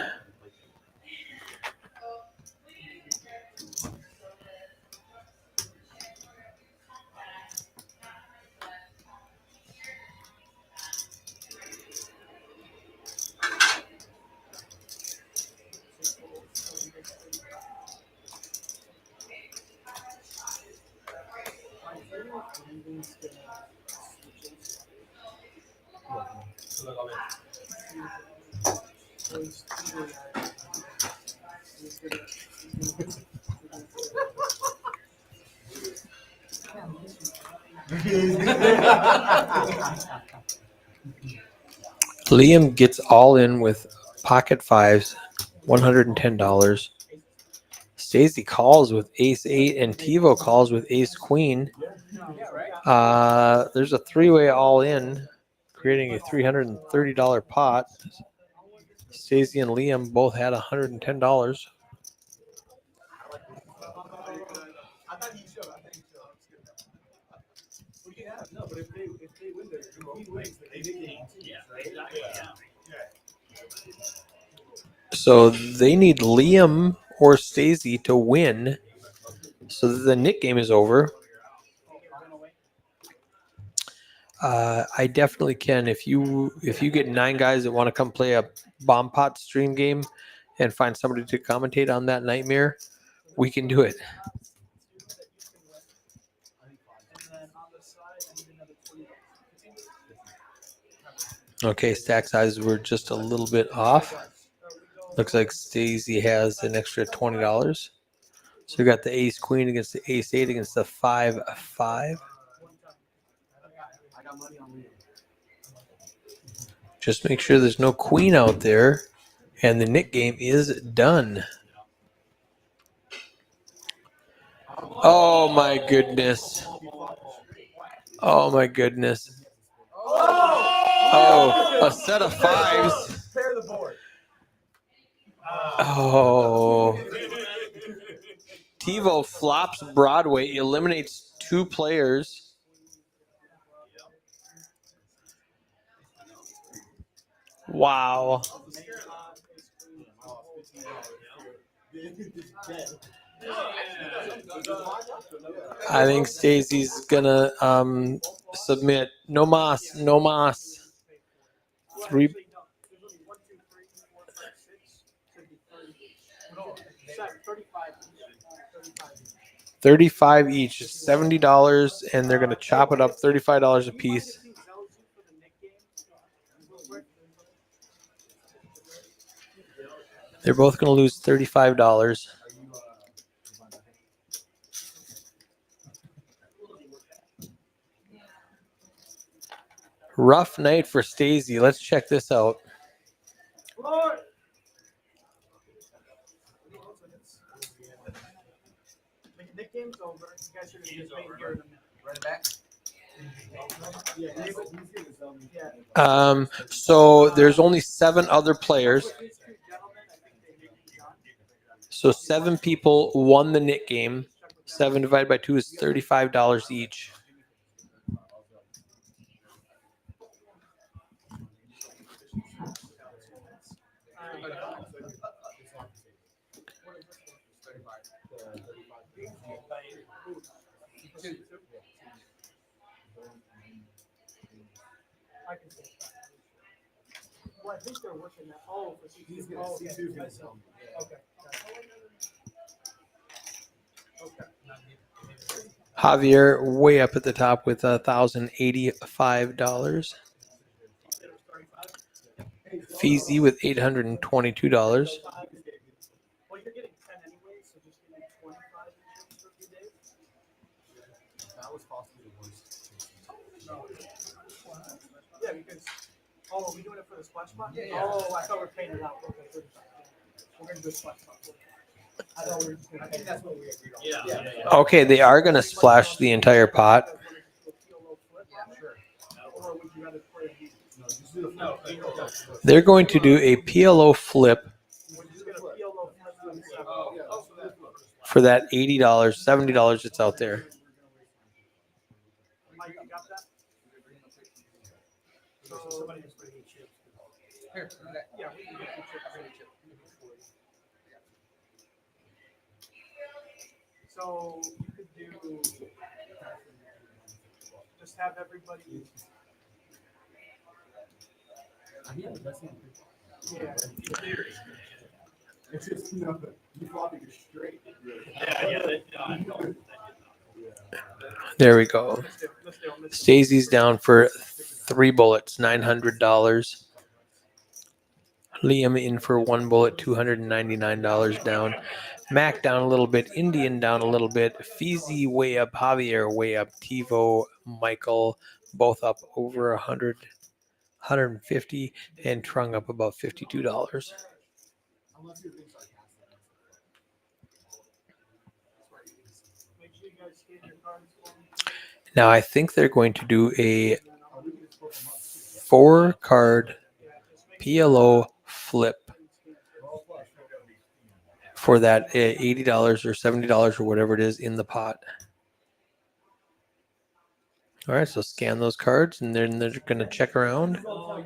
Queen's gonna switch ace. So he's two he's gonna Liam gets all in with pocket fives, $110. Stacey calls with ace eight, and Tivo calls with ace queen. There's a three-way all in, creating a $330 pot. Stacey and Liam both had $110. I thought he showed. I think he showed. We can have no, but if they win their he wins, they gain teams, right? Yeah. So they need Liam or Stacey to win, so that the Nick game is over. I definitely can. If you get 9 guys that want to come play a bomb pot stream game, and find somebody to commentate on that nightmare, we can do it. Okay, stack sizes were just a little bit off. Looks like Stacey has an extra $20. So we got the ace queen against the ace eight against the 5-5. I got money on Liam. Just make sure there's no queen out there, and the Nick game is done. Oh my goodness. Oh my goodness. Oh, a set of fives. Pair the board. Oh. Tivo flops Broadway, eliminates 2 players. Wow. I think Stacey's gonna submit. No mas, no mas. 3. 35 each, $70, and they're gonna chop it up $35 a piece. They're both gonna lose $35. Rough night for Stacey. Let's check this out. Nick game's over. You guys are gonna just wait here in a minute. Run it back. So there's only 7 other players. So 7 people won the Nick game. 7 divided by 2 is $35 each. Well, I think they're working that. Oh, for He's gonna C2's gonna sell me. Okay. Okay. Javier way up at the top with $1,085. Feezy with $822. Well, you're getting 10 anyway, so just give me 25 inches for a few days. That was possibly the worst. Yeah, because. Oh, are we doing it for the splash spot? Yeah. Oh, I thought we were paying it out. Okay, 35. We're gonna do a splash spot. I thought we were just gonna. I think that's what we agreed on. Yeah. Okay, they are going to splash the entire pot. Or would you rather play a hand? No, just do the flip. They're going to do a PLO flip We're just gonna PLO flip them. for that $80, $70 that's out there. Mike, you got that? So somebody just bring me chips. Here, run it back. Yeah, we can get you chips. So you could do, just have everybody, yeah, It's just, you flopping it straight. There we go. let's do it. Stacey's down for 3 bullets, $900. Liam in for 1 bullet, $299 down. Mac down a little bit. Indian down a little bit. Feezy way up. Javier way up. Tivo, Michael, both up over 100, 150, and Trung up about $52. Now I think they're going to do a 4-card PLO flip for that $80 or $70 or whatever it is in the pot. All right, so scan those cards, and then they're going to check around. All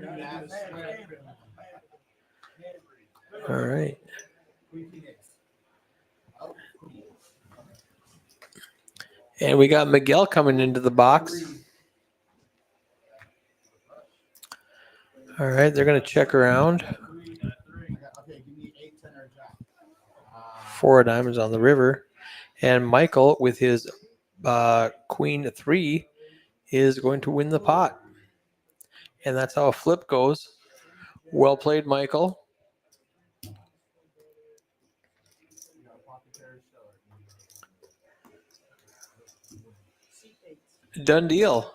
right. And we got Miguel coming into the box. All right, they're going to check around. 4 of diamonds on the river. And Michael, with his queen 3, is going to win the pot. And that's how a flip goes. Well played, Michael. Done deal.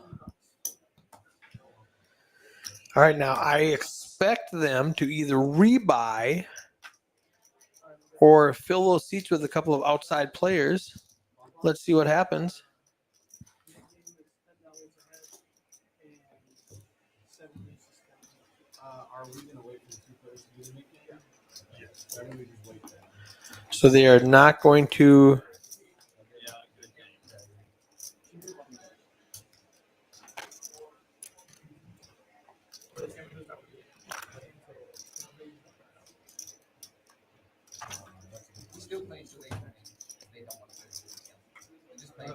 All right, now I expect them to either rebuy or fill those seats with a couple of outside players. Let's see what happens. Are we going to wait for the 2 players to do the make it? Yes. Why don't we just wait then? So they are not going to.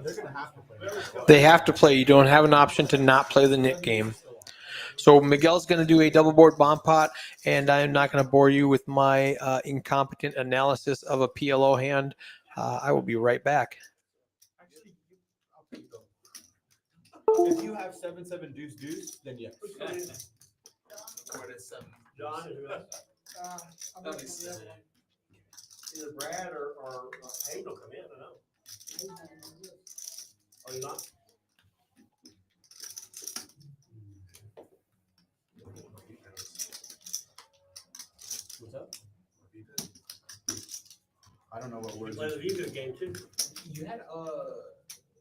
They're going to have to play. They have to play. You don't have an option to not play the knit game. So Miguel's going to do a double board bomb pot, and I'm not going to bore you with my incompetent analysis of a PLO hand. I will be right back. Actually, I'll take it though. If you have 7-7 deuce deuce, then yes. What is 7? John, who else? That'd be 7. Either Brad or Hayden will come in, I don't know. Oh, you not? What's up? I don't know what We words. play the V-Good game too. You had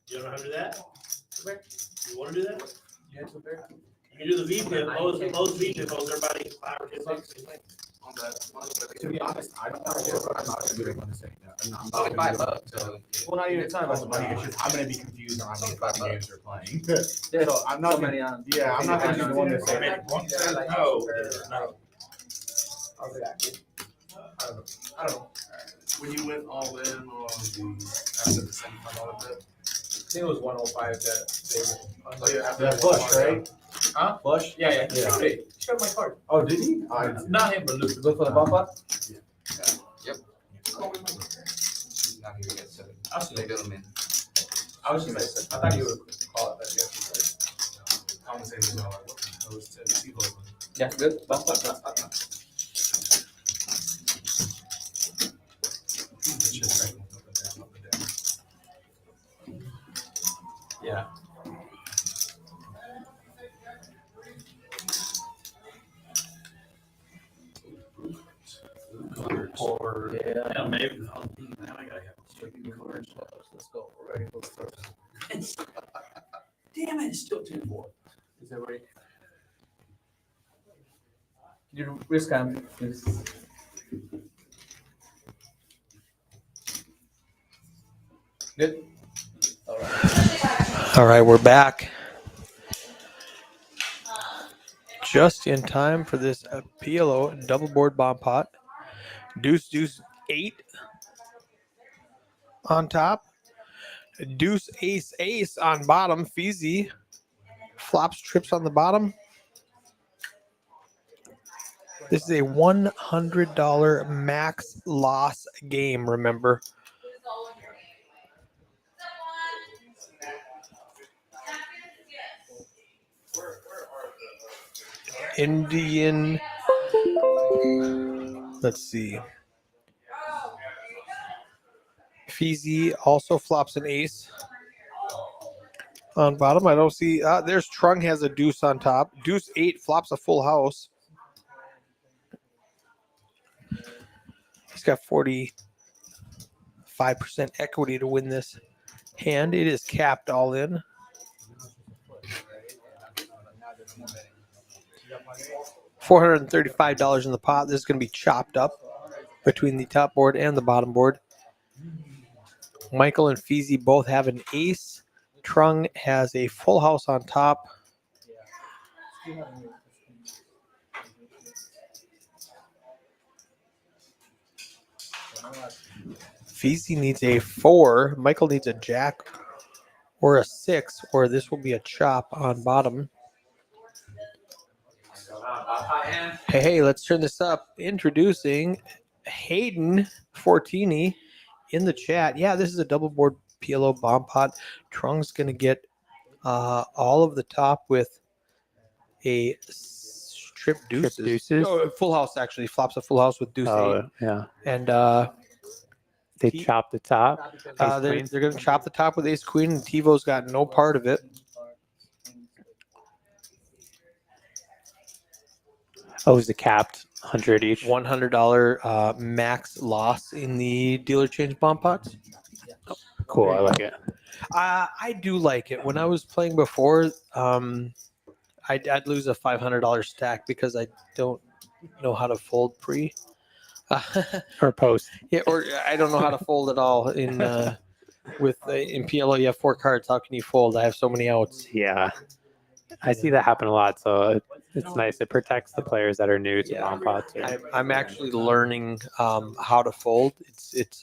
You don't know how to do that? You want to do that? you had to prepare. You can do the V-Pip, most V-Pip, everybody 5 or 10 bucks. To be honest, I don't want to do it, but I'm not going to do it on the same. I'm not Only gonna do $5. it. So Well, not even, it's not about the money, it's just I'm going to be confused on how many fucking games they're playing. there's So I'm not so gonna, many on. yeah, I'm not going to be the one that's saying. No. How's it acting? I don't know. When you went all in on the after the $75 bet. I think it was 105 that Oh yeah, after Yeah, that Bush, right? Huh? Bush? Yeah. Yeah. He showed it. He showed my card. Oh, did he? Not him, but Luke. Look for the bump up? Yep. Not here yet, so I'll see. they do them in. I was just say, I thought you would call it that. Yes. Conversations now, like, what the hell is 10 people? Yeah, good. Bump up. It's just like up and down, up and down. Yeah. Or yeah, maybe. now I gotta have Cards. Let's go. We're ready for the first. Damn it, it's still 2-4. Is that right? You risk cam, please. Good. All right. All right, we're back. Just in time for this PLO double board bomb pot. Deuce, deuce, 8 on top. Deuce, ace, ace on bottom. Feezy flops, trips on the bottom. This is a $100 max loss game, remember. Indian. Let's see. Feezy also flops an ace on bottom. I don't see. There's Trung has a deuce on top. Deuce 8 flops a full house. He's got 45% equity to win this hand. It is capped all in. $435 in the pot. This is going to be chopped up between the top board and the bottom board. Michael and Feezy both have an ace. Trung has a full house on top. Feezy needs a 4. Michael needs a jack or a 6, or this will be a chop on bottom. Hey, let's turn this up. Introducing Hayden Fortini in the chat. Yeah, this is a double board PLO bomb pot. Trung's going to get all of the top with a strip deuces. Oh, full house, actually. Flops a full house with deuce 8. Yeah. And they chop the top. They're going to chop the top with ace queen, and TiVo's got no part of it. Oh, is it capped? 100 each? $100 max loss in the dealer change bomb pots. Cool, I like it. I do like it. When I was playing before, I'd lose a $500 stack because I don't know how to fold pre. Or post. Yeah, or I don't know how to fold at all in in PLO. You have 4 cards. How can you fold? I have so many outs. Yeah, I see that happen a lot. So it's nice. It protects the players that are new to bomb pots. I'm actually learning how to fold. It's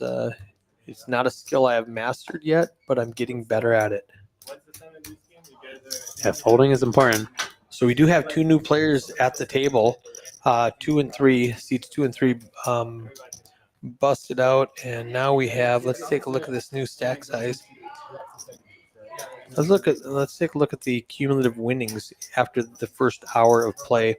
not a skill I have mastered yet, but I'm getting better at it. Yeah, folding is important. So we do have 2 new players at the table. 2 and 3 seats. 2 and 3 busted out, and now we have. Let's take a look at this new stack size. Let's take a look at the cumulative winnings after the first hour of play.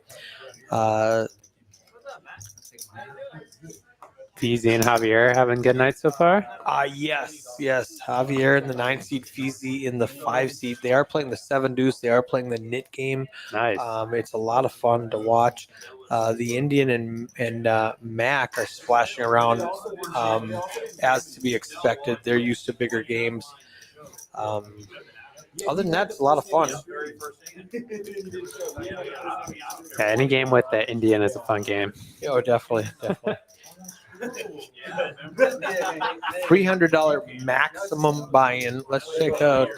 Feezy and Javier having good nights so far? Yes. Javier in the 9 seed, Feezy in the 5 seed. They are playing the 7 deuce. They are playing the knit game. Nice. It's a lot of fun to watch. The Indian and Mac are splashing around as to be expected. They're used to bigger games. Other than that, it's a lot of fun. Yeah, any game with the Indian is a fun game. Oh, definitely. $300 maximum buy-in. Let's check out.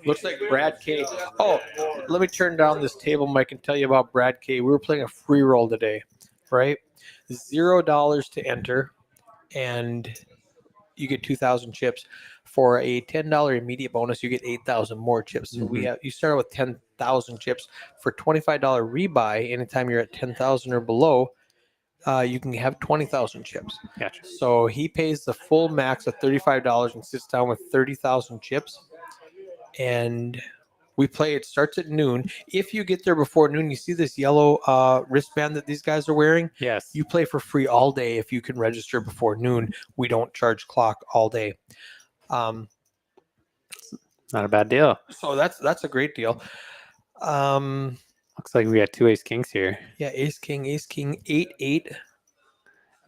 Looks like Brad K. Oh, let me turn down this table mic and tell you about Brad K. We were playing a free roll today, right? $0 to enter, and you get 2,000 chips. For a $10 immediate bonus, you get 8,000 more chips. So you start with 10,000 chips. For $25 rebuy, anytime you're at 10,000 or below, you can have 20,000 chips. Gotcha. So he pays the full max of $35 and sits down with 30,000 chips. And we play. It starts at noon. If you get there before noon, you see this yellow wristband that these guys are wearing? Yes. You play for free all day if you can register before noon. We don't charge clock all day. Not a bad deal. So that's a great deal. Looks like we got 2 ace kings here. Yeah, ace king, 8-8.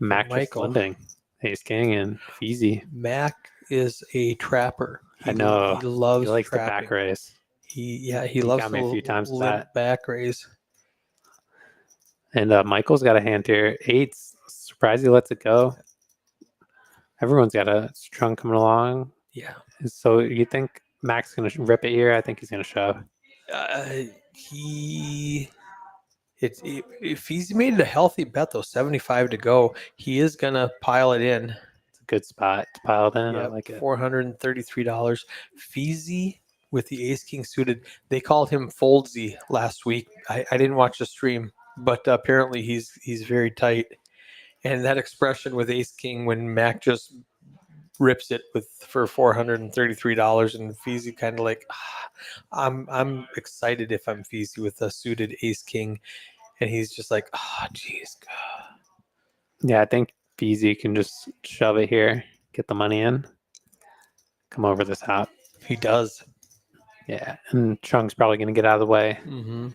Mac just Michael. blending. Ace king and Feezy. Mac is a trapper. I know. He loves He likes trapping. the back raise. He loves got me a few times with limp that. back raise. And Michael's got a hand here. 8's surprised he lets it go. Everyone's got a trunk coming along. Yeah. So you think Mac's going to rip it here? I think he's going to shove. If he's made it a healthy bet though, 75 to go, he is gonna pile it in. It's a good spot to pile it in. I Yep, like it. $433. Feezy with the ace king suited. They called him Foldsy last week. I didn't watch the stream, but apparently he's very tight. And that expression with ace king when Mac just rips it for $433, and Feezy kind of like, I'm excited if I'm Feezy with a suited ace king, and he's just like, jeez. Yeah, I think BZ can just shove it here, get the money in, come over the top. He does. Yeah, and Chunk's probably going to get out of the way. Mm-hmm.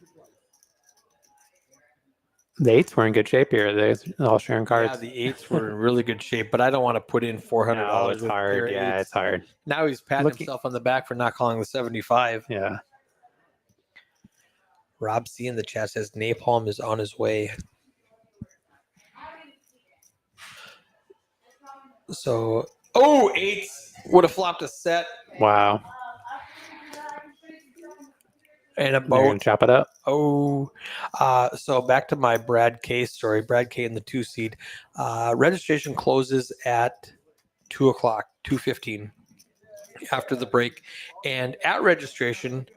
The eights were in good shape here. They're all sharing cards. Yeah, the eights were in really good shape, but I don't want to put in $400 No, it's with a pair hard. of Yeah, eights. it's hard. Now he's patting Looking- himself on the back for not calling the 75. Yeah. Rob C in the chat says Napalm is on his way. So, eights would have flopped a set Wow. and a They're going boat. to chop it up. So back to my Brad K story. Brad K in the 2 seed. Registration closes at 2 o'clock, 2:15 after the break. And at registration,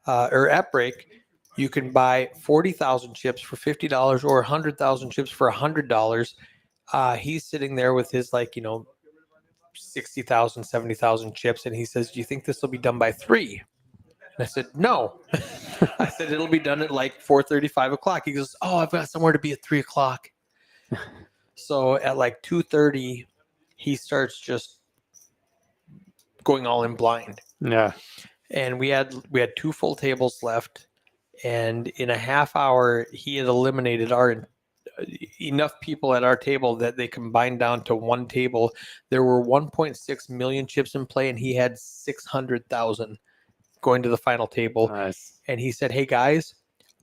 or at break, you can buy 40,000 chips for $50 or 100,000 chips for $100. He's sitting there with his 60,000, 70,000 chips, and he says, "Do you think this will be done by 3?" And I said, "No." I said, "It'll be done at like 4:30, 5 o'clock." He goes, "Oh, I've got somewhere to be at 3 o'clock." So at like 2:30, he starts just going all in blind. Yeah. And we had 2 full tables left, and in a half hour he had eliminated enough people at our table that they combined down to one table. There were 1.6 million chips in play, and he had 600,000 going to the final table. Nice. And he said, "Hey guys,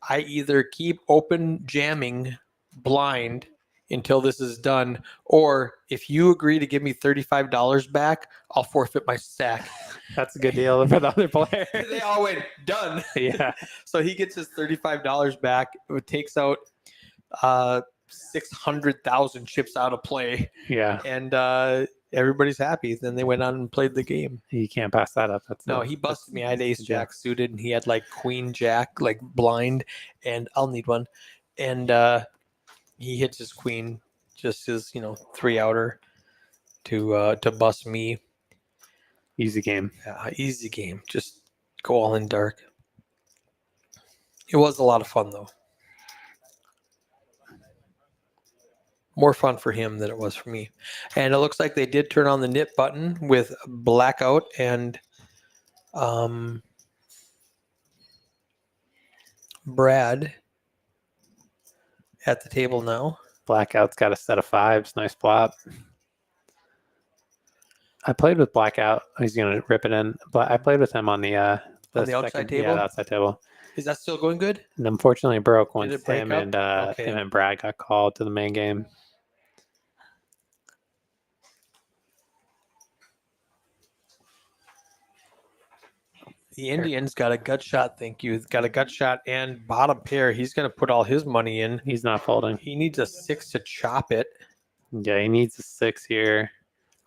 I either keep open jamming blind until this is done, or if you agree to give me $35 back, I'll forfeit my stack." That's a good deal for the other player. They all went, "Done." Yeah. So he gets his $35 back. It takes out 600,000 chips out of play, Yeah. and everybody's happy. Then they went on and played the game. You can't pass that up. He busted me. I had ace yeah. jack suited, and he had like queen jack, like blind, and I'll need one. And he hits his queen, just his 3 outer to bust me. Easy game. Yeah, easy game. Just go all in dark. It was a lot of fun though. More fun for him than it was for me. And it looks like they did turn on the knit button with blackout and Brad at the table now. Blackout's got a set of 5s. Nice flop. I played with Blackout. He's going to rip it in. But I played with him on the outside table? Yeah, the outside table. Is that still going good? And unfortunately, it broke once it break him up? and Okay. him and Brad got called to the main game. The Indian's got a gut shot. Thank you. He's got a gut shot and bottom pair. He's going to put all his money in. He's not folding. He needs a 6 to chop it. Yeah, he needs a 6 here.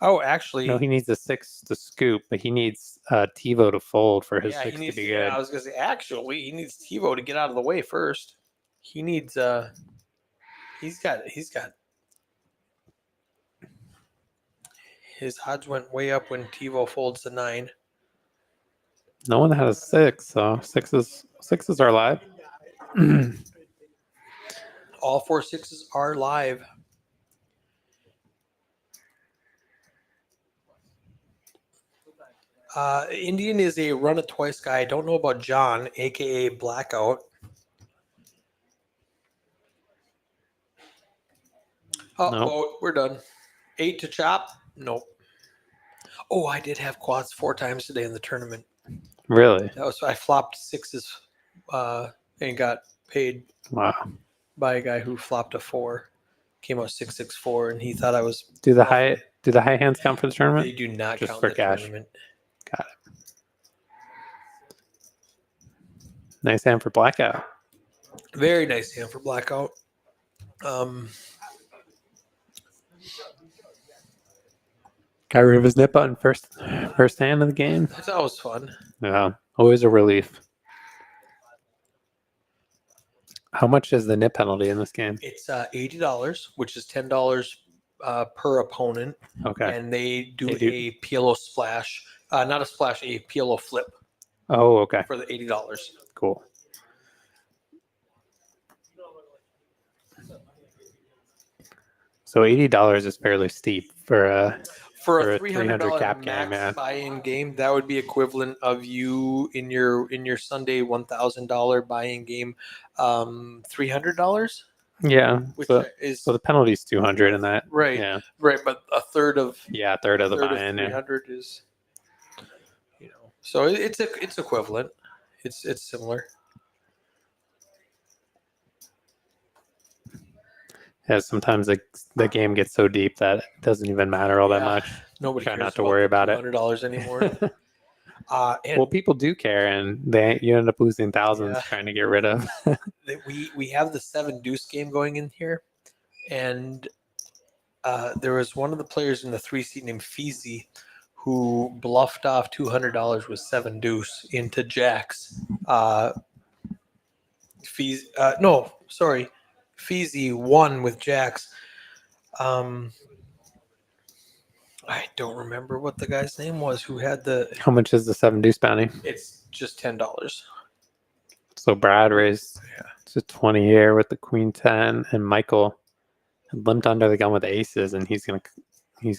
Oh, actually, No, he needs a 6 to scoop, but he needs TiVo to fold for his yeah, 6 he needs to be good. I was going to say, actually, he needs TiVo to get out of the way first. He needs he's got his odds went way up when TiVo folds the 9. No one has a 6, so sixes are live. All 4 6s are live. Indian is a run it twice guy. I don't know about John, aka Blackout. Oh, we're done. 8 to chop? Nope. Oh, I did have quads 4 times today in the tournament. Really? I flopped 6s and got paid Wow. by a guy who flopped a 4. Came out 6-6-4, and he thought I was. Do the high hands count for the tournament? They do not Just count for the cash. tournament. Got it. Nice hand for Blackout. Very nice hand for Blackout. Got rid of his nip button first hand of the game. That's always fun. Yeah, always a relief. How much is the nip penalty in this game? It's $80, which is $10 per opponent, Okay. and they do They do- a PLO splash, not a splash, a PLO flip Oh, okay. for the $80. Cool. So $80 is fairly steep for a For For a a $300 $300 cap game, max yeah. buy-in game, that would be equivalent of you in your Sunday $1,000 buy-in game, $300, yeah. which So, is so the penalty's 200 in that. right, Yeah. right. But a third of Yeah, a third of the third of buy-in. Yeah. 300 is, so it's equivalent. It's similar. Yeah, sometimes the game gets so deep that it doesn't even matter all that Yeah, much. Nobody Try cares not to worry about it. $200 anymore. And Well, people do care, and you end up losing thousands Yeah. trying to get rid of. we have the 7 deuce game going in here, and there was one of the players in the 3 seat named Feezy who bluffed off $200 with 7 deuce into jacks. Feezy won with jacks. I don't remember what the guy's name was who had How much is the 7 deuce bounty? it's just $10. So Brad raised Yeah. to 20 here with the queen 10, and Michael had limped under the gun with aces, and he's gonna oh, he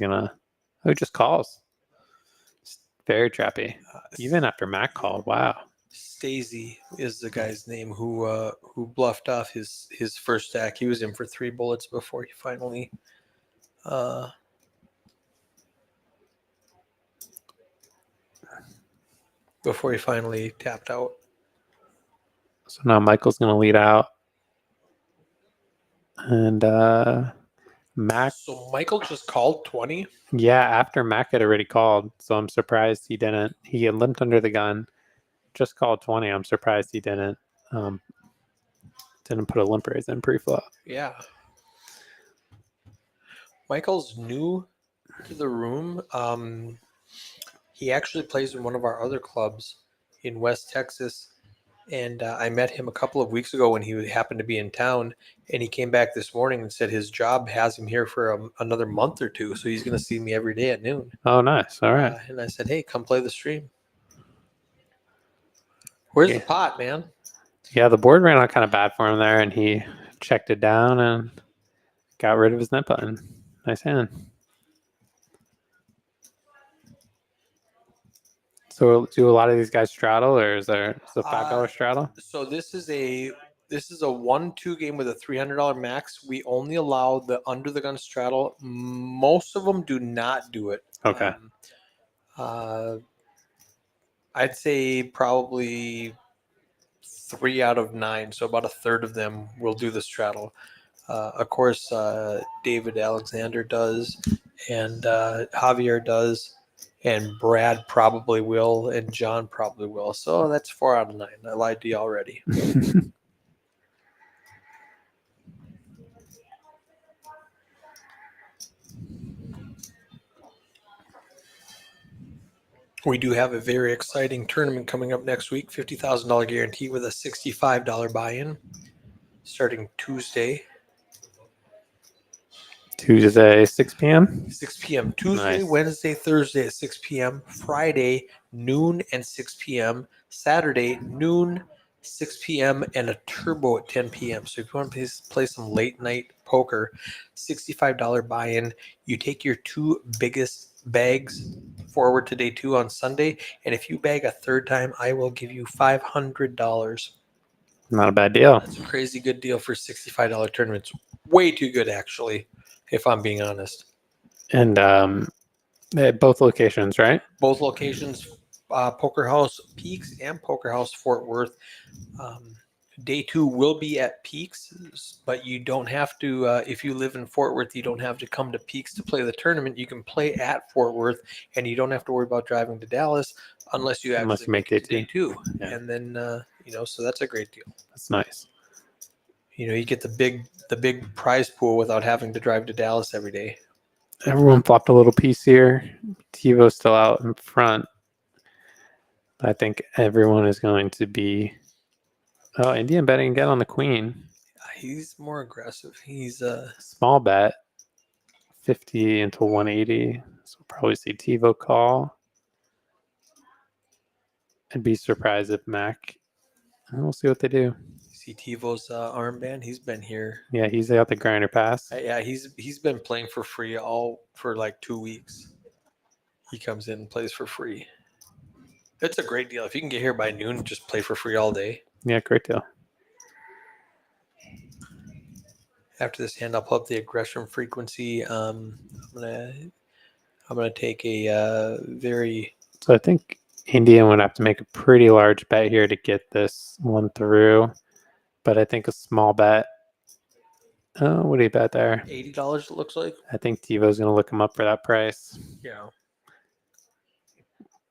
just calls. It's very trappy. Even after Mac called, wow. Stacey is the guy's name who bluffed off his first stack. He was in for 3 bullets before he finally tapped out. So now Michael's gonna lead out, and Mac. So Michael just called 20. Yeah, after Mac had already called, so I'm surprised he didn't. He had limped under the gun, just called 20. I'm surprised he didn't put a limp raise in pre-flop. Yeah. Michael's new to the room. He actually plays in one of our other clubs in West Texas. And I met him a couple of weeks ago when he happened to be in town. And he came back this morning and said his job has him here for another month or 2. So he's going to see me every day at noon. Oh, nice. All right. And I said, hey, come play the stream. Where's Yeah. the pot, man? Yeah, the board ran out kind of bad for him there, and he checked it down and got rid of his net button. Nice hand. So do a lot of these guys straddle, or is there a $5 straddle? So this is a 1-2 game with a $300 max. We only allow the under the gun straddle. Most of them do not do it. Okay. I'd say probably 3 out of 9, so about a third of them will do the straddle. Of course, David Alexander does, and Javier does, and Brad probably will, and John probably will. So that's 4 out of 9. I lied to you already. We do have a very exciting tournament coming up next week, $50,000 guarantee with a $65 buy-in, starting Tuesday. Tuesday, 6 p.m. 6 p.m. Tuesday, Nice. Wednesday, Thursday at 6 p.m. Friday, noon and 6 p.m. Saturday, noon, 6 p.m. and a turbo at 10 p.m. So if you want to play some late night poker, $65 buy-in. You take your 2 biggest bags forward to day 2 on Sunday, and if you bag a third time, I will give you $500. Not a bad deal. That's a crazy good deal for $65 tournaments. Way too good, actually, if I'm being honest. And at both locations, right? Both locations, Poker House Peaks and Poker House Fort Worth. Day 2 will be at Peaks, but you don't have to, if you live in Fort Worth, you don't have to come to Peaks to play the tournament. You can play at Fort Worth, and you don't have to worry about driving to Dallas unless you actually make it to day day 2. Yeah. And then, so that's a great deal. That's nice. You get the big prize pool without having to drive to Dallas every day. Everyone flopped a little piece here. TiVo's still out in front. I think everyone is going to be. Oh, Indian betting again on the queen. He's more aggressive. He's Small bet. 50 into 180. So we'll probably see TiVo call. I'd be surprised if Mac. We'll see what they do. See TiVo's armband. He's been here. Yeah, he's got the grinder pass. Yeah, he's been playing for free for like 2 weeks. He comes in and plays for free. It's a great deal. If you can get here by noon, just play for free all day. Yeah, great deal. After this hand, I'll pull up the aggression frequency. I'm gonna take a very. So I think Indian would have to make a pretty large bet here to get this one through. But I think a small bet. Oh, what do you bet there? $80 it looks like. I think TiVo's going to look him up for that price. Yeah.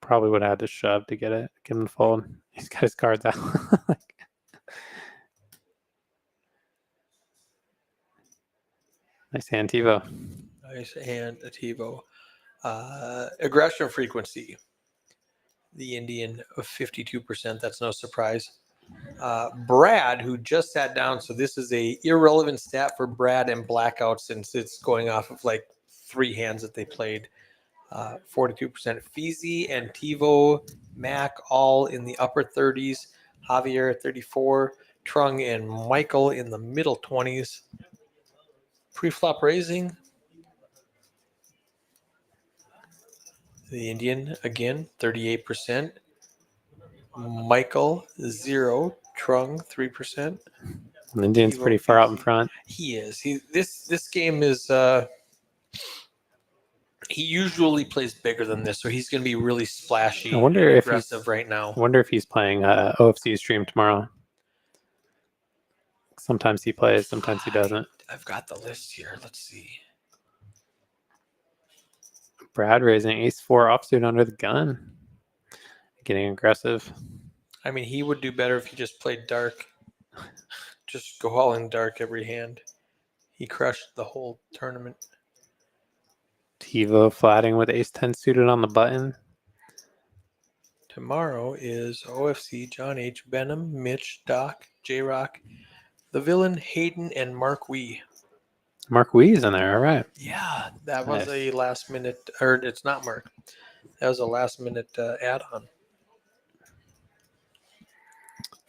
Probably would have had to shove to get him to fold. He's got his cards out. Nice hand, TiVo. Nice hand, TiVo. Aggression frequency. The Indian of 52%. That's no surprise. Brad, who just sat down, so this is a irrelevant stat for Brad and Blackout since it's going off of like 3 hands that they played. 42%. Feezy and TiVo, Mac, all in the upper 30s. Javier at 34. Trung and Michael in the middle 20s. Pre-flop raising. The Indian, again, 38%. Michael, 0. Trung, 3%. The Indian's pretty far out in front. He is. This game is... he usually plays bigger than this, so he's going to be really splashy and aggressive right now. I wonder if he's playing OFC stream tomorrow. Sometimes he plays, sometimes he doesn't. I've got the list here. Let's see. Brad raising ace-4 offsuit under the gun. Getting aggressive. I mean, he would do better if he just played dark. Just go all in dark every hand. He crushed the whole tournament. TiVo flatting with ace-10 suited on the button. Tomorrow is OFC, John H., Benham, Mitch, Doc, J-Rock, the Villain, Hayden, and Mark Wee. Mark Wee's in there, all right. Yeah, that was a last minute, or it's not Mark. That was a last minute add-on.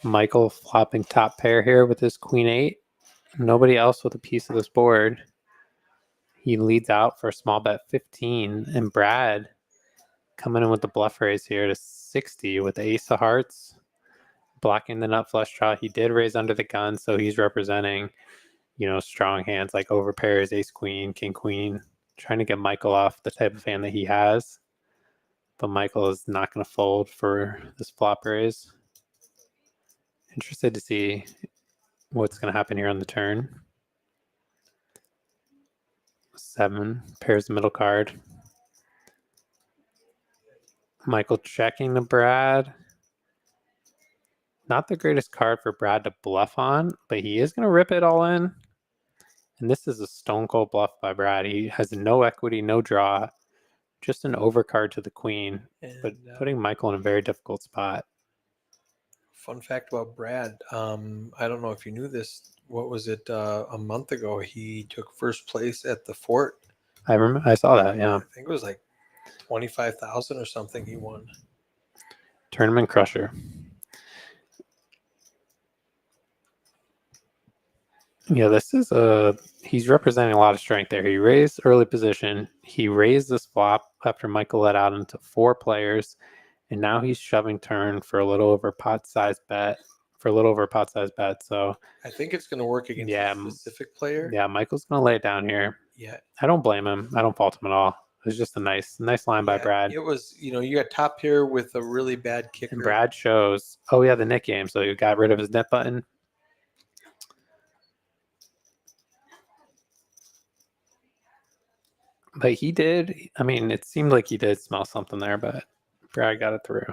Michael flopping top pair here with his queen 8. Nobody else with a piece of this board. He leads out for a small bet 15, and Brad coming in with the bluff raise here to 60 with the ace of hearts, blocking the nut flush draw. He did raise under the gun, so he's representing, strong hands like overpairs, ace queen, king queen, trying to get Michael off the type of hand that he has. But Michael is not going to fold for this flop raise. Interested to see what's going to happen here on the turn. 7 pairs the middle card. Michael checking the Brad. Not the greatest card for Brad to bluff on, but he is going to rip it all in. And this is a stone cold bluff by Brad. He has no equity, no draw, just an overcard to the queen, but putting Michael in a very difficult spot. Fun fact about Brad. I don't know if you knew this. What was it? A month ago, he took first place at the Fort. I remember. I saw that. Yeah. I think it was like 25,000 or something he won. Tournament crusher. Yeah, this is he's representing a lot of strength there. He raised early position. He raised this flop after Michael let out into 4 players, and now he's shoving turn for a little over pot size bet. So I think it's going to work against a specific player. Yeah, Michael's going to lay it down here. Yeah, I don't blame him. I don't fault him at all. It was just a nice line by Brad. It was, you got top here with a really bad kicker. And Brad shows, the net game. So he got rid of his net button. But he did. I mean, it seemed like he did smell something there, but Brad got it through.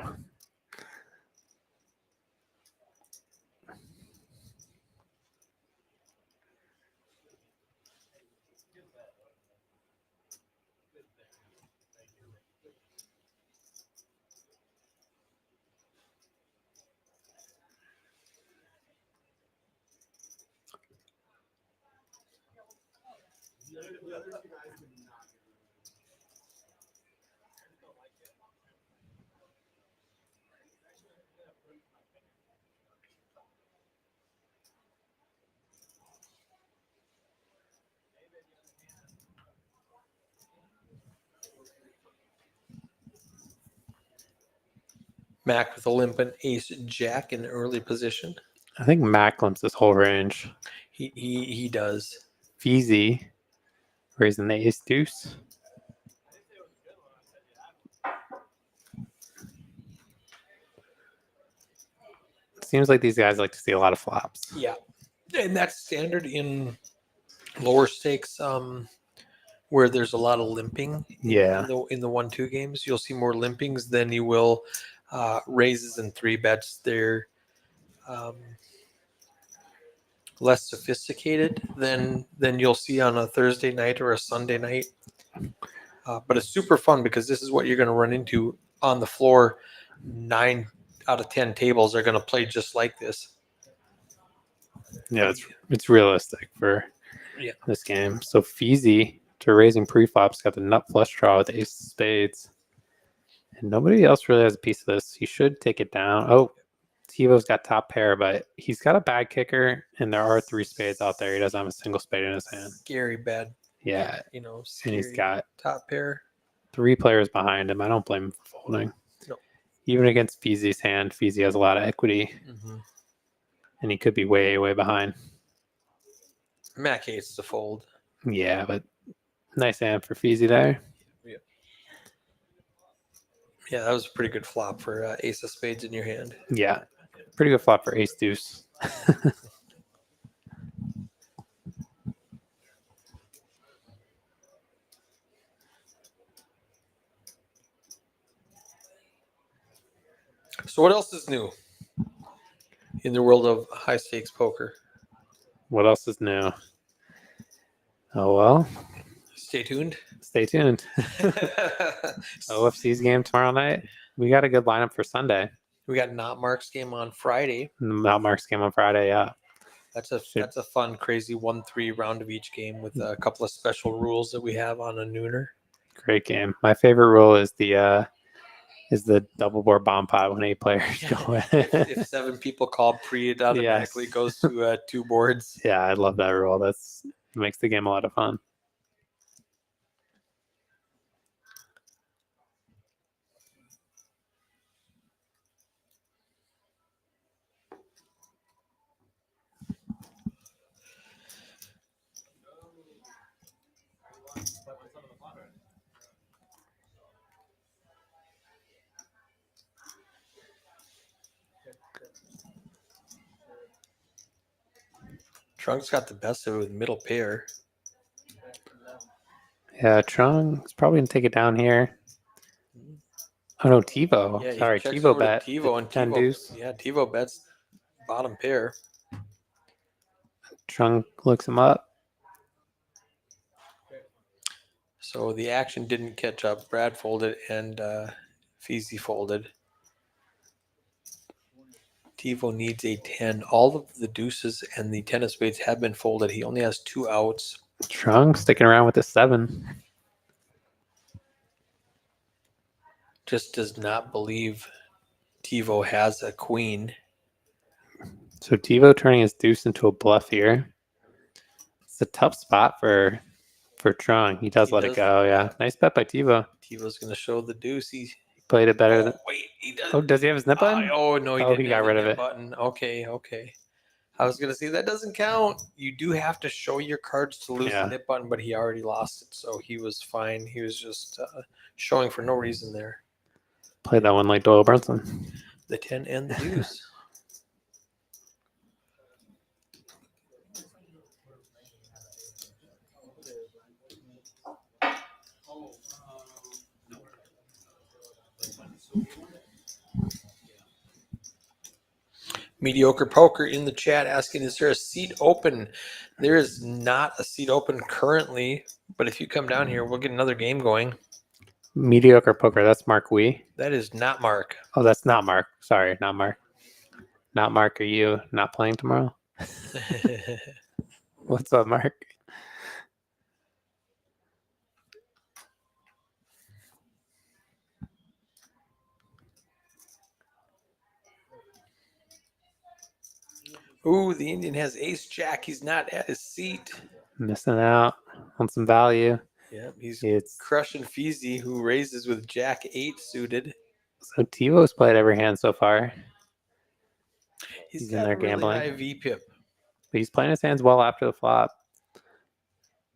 Mac with a limp and ace jack in early position. I think Mac limps this whole range. He does. Feezy raising the ace deuce. Seems like these guys like to see a lot of flops. Yeah, and that's standard in lower stakes. Where there's a lot of limping. Yeah. In the 1-2 games, you'll see more limpings than you will raises and 3-bets. They're less sophisticated than you'll see on a Thursday night or a Sunday night. But it's super fun because this is what you're going to run into on the floor. 9 out of 10 tables are going to play just like this. Yeah, it's realistic for this game. So Feezy to raising preflops got the nut flush draw with ace of spades. And nobody else really has a piece of this. He should take it down. Oh, Tivo's got top pair, but he's got a bad kicker, and there are 3 spades out there. He doesn't have a single spade in his hand. Scary bad. Yeah. You know, And he's got top pair. 3 players behind him. I don't blame him for folding. No. Even against Feezy's hand, Feezy has a lot of equity. Mm-hmm. And he could be way, way behind. Mac hates to fold. Yeah, but nice hand for Feezy there. Yeah, that was a pretty good flop for ace of spades in your hand. Yeah, pretty good flop for ace deuce. So what else is new in the world of high stakes poker? What else is new? Oh, well. Stay tuned. Stay tuned. OFC's game tomorrow night. We got a good lineup for Sunday. We got Not Mark's game on Friday. Not Mark's game on Friday, yeah. That's a fun, crazy 1-3 round of each game with a couple of special rules that we have on a nooner. Great game. My favorite rule is the double board bomb pot when 8 players go in. If 7 people call pre, it automatically goes to 2 boards. Yeah, I love that rule. It makes the game a lot of fun. Trunk's got the best of it with middle pair. Yeah, Trung is probably going to take it down here. Oh, no, TiVo. Yeah, Sorry, checks TiVo over to bet. TiVo and 10 TiVo. deuce. Yeah, TiVo bets bottom pair. Trung looks him up. So the action didn't catch up. Brad folded and Feezy folded. TiVo needs a 10. All of the deuces and the 10 of spades have been folded. He only has 2 outs. Trung sticking around with the 7. Just does not believe TiVo has a queen. So TiVo turning his deuce into a bluff here. It's a tough spot for Trung. He does let it go. Yeah, nice bet by TiVo. TiVo's going to show the deuce. He played it better than. wait, he does. Oh, does he have his nip button? Oh no, he Oh, didn't he got have rid the of nip it. button. Okay. I was gonna say that doesn't count. You do have to show your cards to lose the nip button, but he already lost it, so he was fine. He was just showing for no reason there. Played that one like Doyle Brunson. The 10 and the deuce. Mediocre Poker in the chat asking, is there a seat open? There is not a seat open currently, but if you come down here, we'll get another game going. Mediocre Poker. That's Mark Wee. That is not Mark. Oh, that's not Mark. Sorry, not Mark. Not Mark. Are you not playing tomorrow? What's up, Mark? Ooh, the Indian has ace jack. He's not at his seat. Missing out on some value. Yeah, he's It's crushing Feezy, who raises with jack 8 suited. So Tivo's played every hand so far. He's in got there a really gambling. high VPIP. But he's playing his hands well after the flop.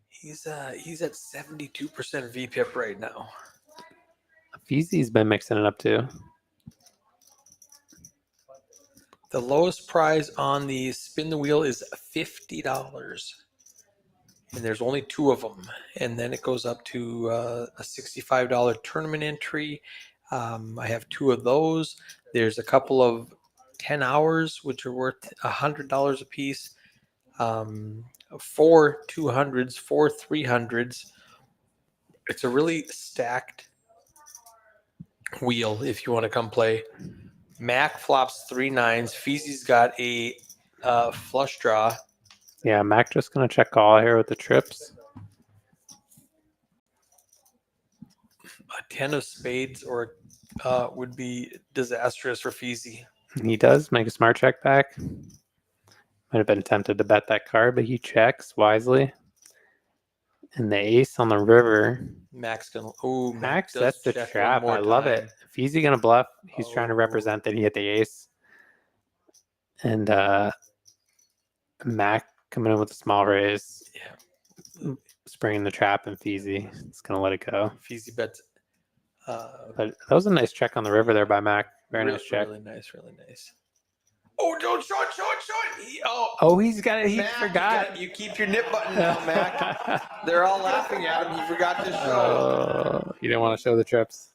He's at 72% VPIP right now. Feezy's been mixing it up too. The lowest prize on the spin the wheel is $50. And there's only 2 of them. And then it goes up to a $65 tournament entry. I have 2 of those. There's a couple of 10 hours, which are worth $100 a piece. 4 200s, 4 300s. It's a really stacked wheel if you want to come play. Mac flops 3 9s. Feezy's got a flush draw. Yeah, Mac just going to check call here with the trips. A 10 of spades or would be disastrous for Feezy. He does make a smart check back. Might have been tempted to bet that card, but he checks wisely. And the ace on the river. Mac's gonna. Oh, Max, does that's the check one trap. more I love time. it. If Feezy going to bluff, he's trying to Oh. represent that he hit the ace. And Mac coming in with a small raise. Yeah. Springing the trap, and Feezy is going to let it go. Feezy bets. But that was a nice check on the river there by Mac. Very nice check. Really nice, really nice. Oh, don't show it. Oh, he's got it. He Mac, forgot. You keep your nip button down, Mac. They're all laughing at him. He forgot to show. Oh, you didn't want to show the trips.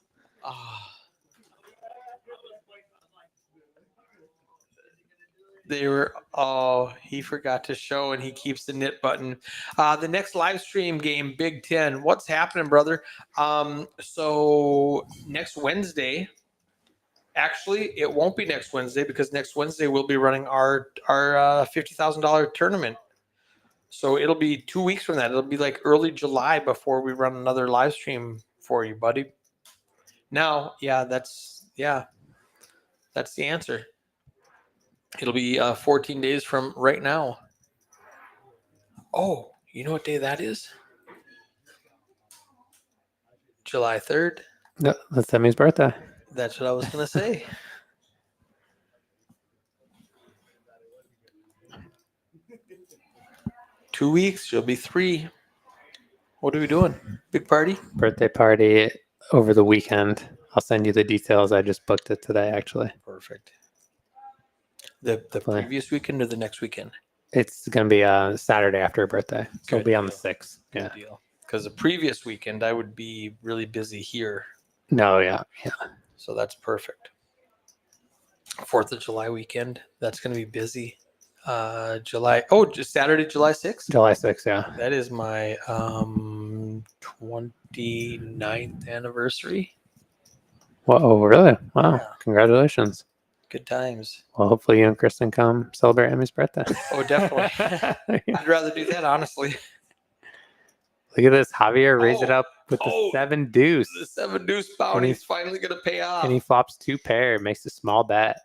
He forgot to show, and he keeps the knit button. The next live stream game, Big Ten. What's happening, brother? So next Wednesday, actually, it won't be next Wednesday because next Wednesday we'll be running our $50,000 tournament. So it'll be 2 weeks from that. It'll be like early July before we run another live stream for you, buddy. Now, that's the answer. It'll be 14 days from right now. Oh, you know what day that is? July 3rd. No, that's Emmy's birthday. That's what I was going to say. Two weeks, she'll be 3. What are we doing? Big party? Birthday party over the weekend. I'll send you the details. I just booked it today, actually. Perfect. The previous weekend or the next weekend? It's going to be Saturday after her birthday. So it'll be on the 6th. Good Yeah. deal. Because the previous weekend, I would be really busy here. No, yeah. So that's perfect. 4th of July weekend, that's going to be busy. Just Saturday, July 6th? July 6th, yeah. That is my 29th anniversary. Whoa, really? Wow. Yeah. Congratulations. Good times. Well, hopefully you and Kristen come celebrate Emmy's birthday. Oh, definitely. I'd rather do that, honestly. Look at this. Javier raised it up with the 7 deuce. The 7 deuce bounty is finally going to pay off. And he flops 2 pair, makes a small bet.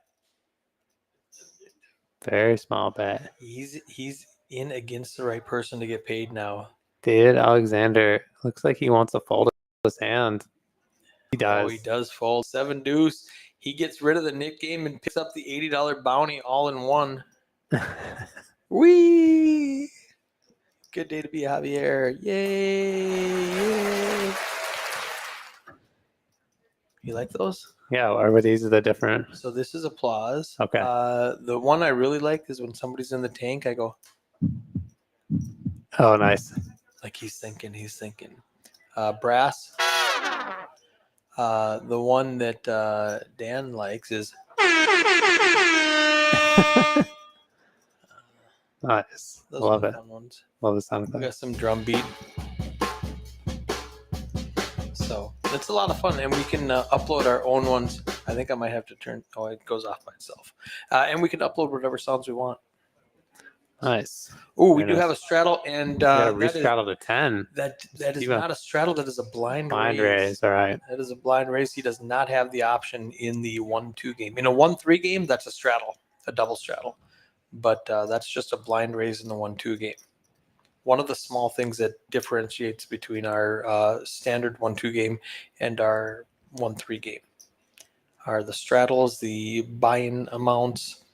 Very small bet. He's in against the right person to get paid now. David Alexander looks like he wants to fold his hand. He does. Oh, he does fold 7 deuce. He gets rid of the Nick game and picks up the $80 bounty all in one. Whee! Good day to be Javier. Yay! You like those? Yeah, or these are the different. So this is applause. Okay. The one I really like is when somebody's in the tank, I go, Oh, nice. like he's thinking. Brass. The one that Dan likes is Nice. those Love are it. fun ones. Love the sound We effect. got some drum beat. So it's a lot of fun, and we can upload our own ones. I think I might have to turn. Oh, it goes off by itself. And we can upload whatever sounds we want. Nice. Oh, we Very do nice. have a straddle, and Yeah, that is restraddle to 10. that is Steven. not a straddle. That is a blind Blind raise. raise. All right. That is a blind raise. He does not have the option in the 1-2 game. In a 1-3 game, that's a straddle, a double straddle. But that's just a blind raise in the 1-2 game. One of the small things that differentiates between our standard 1-2 game and our 1-3 game. are the straddles, the buy-in amounts,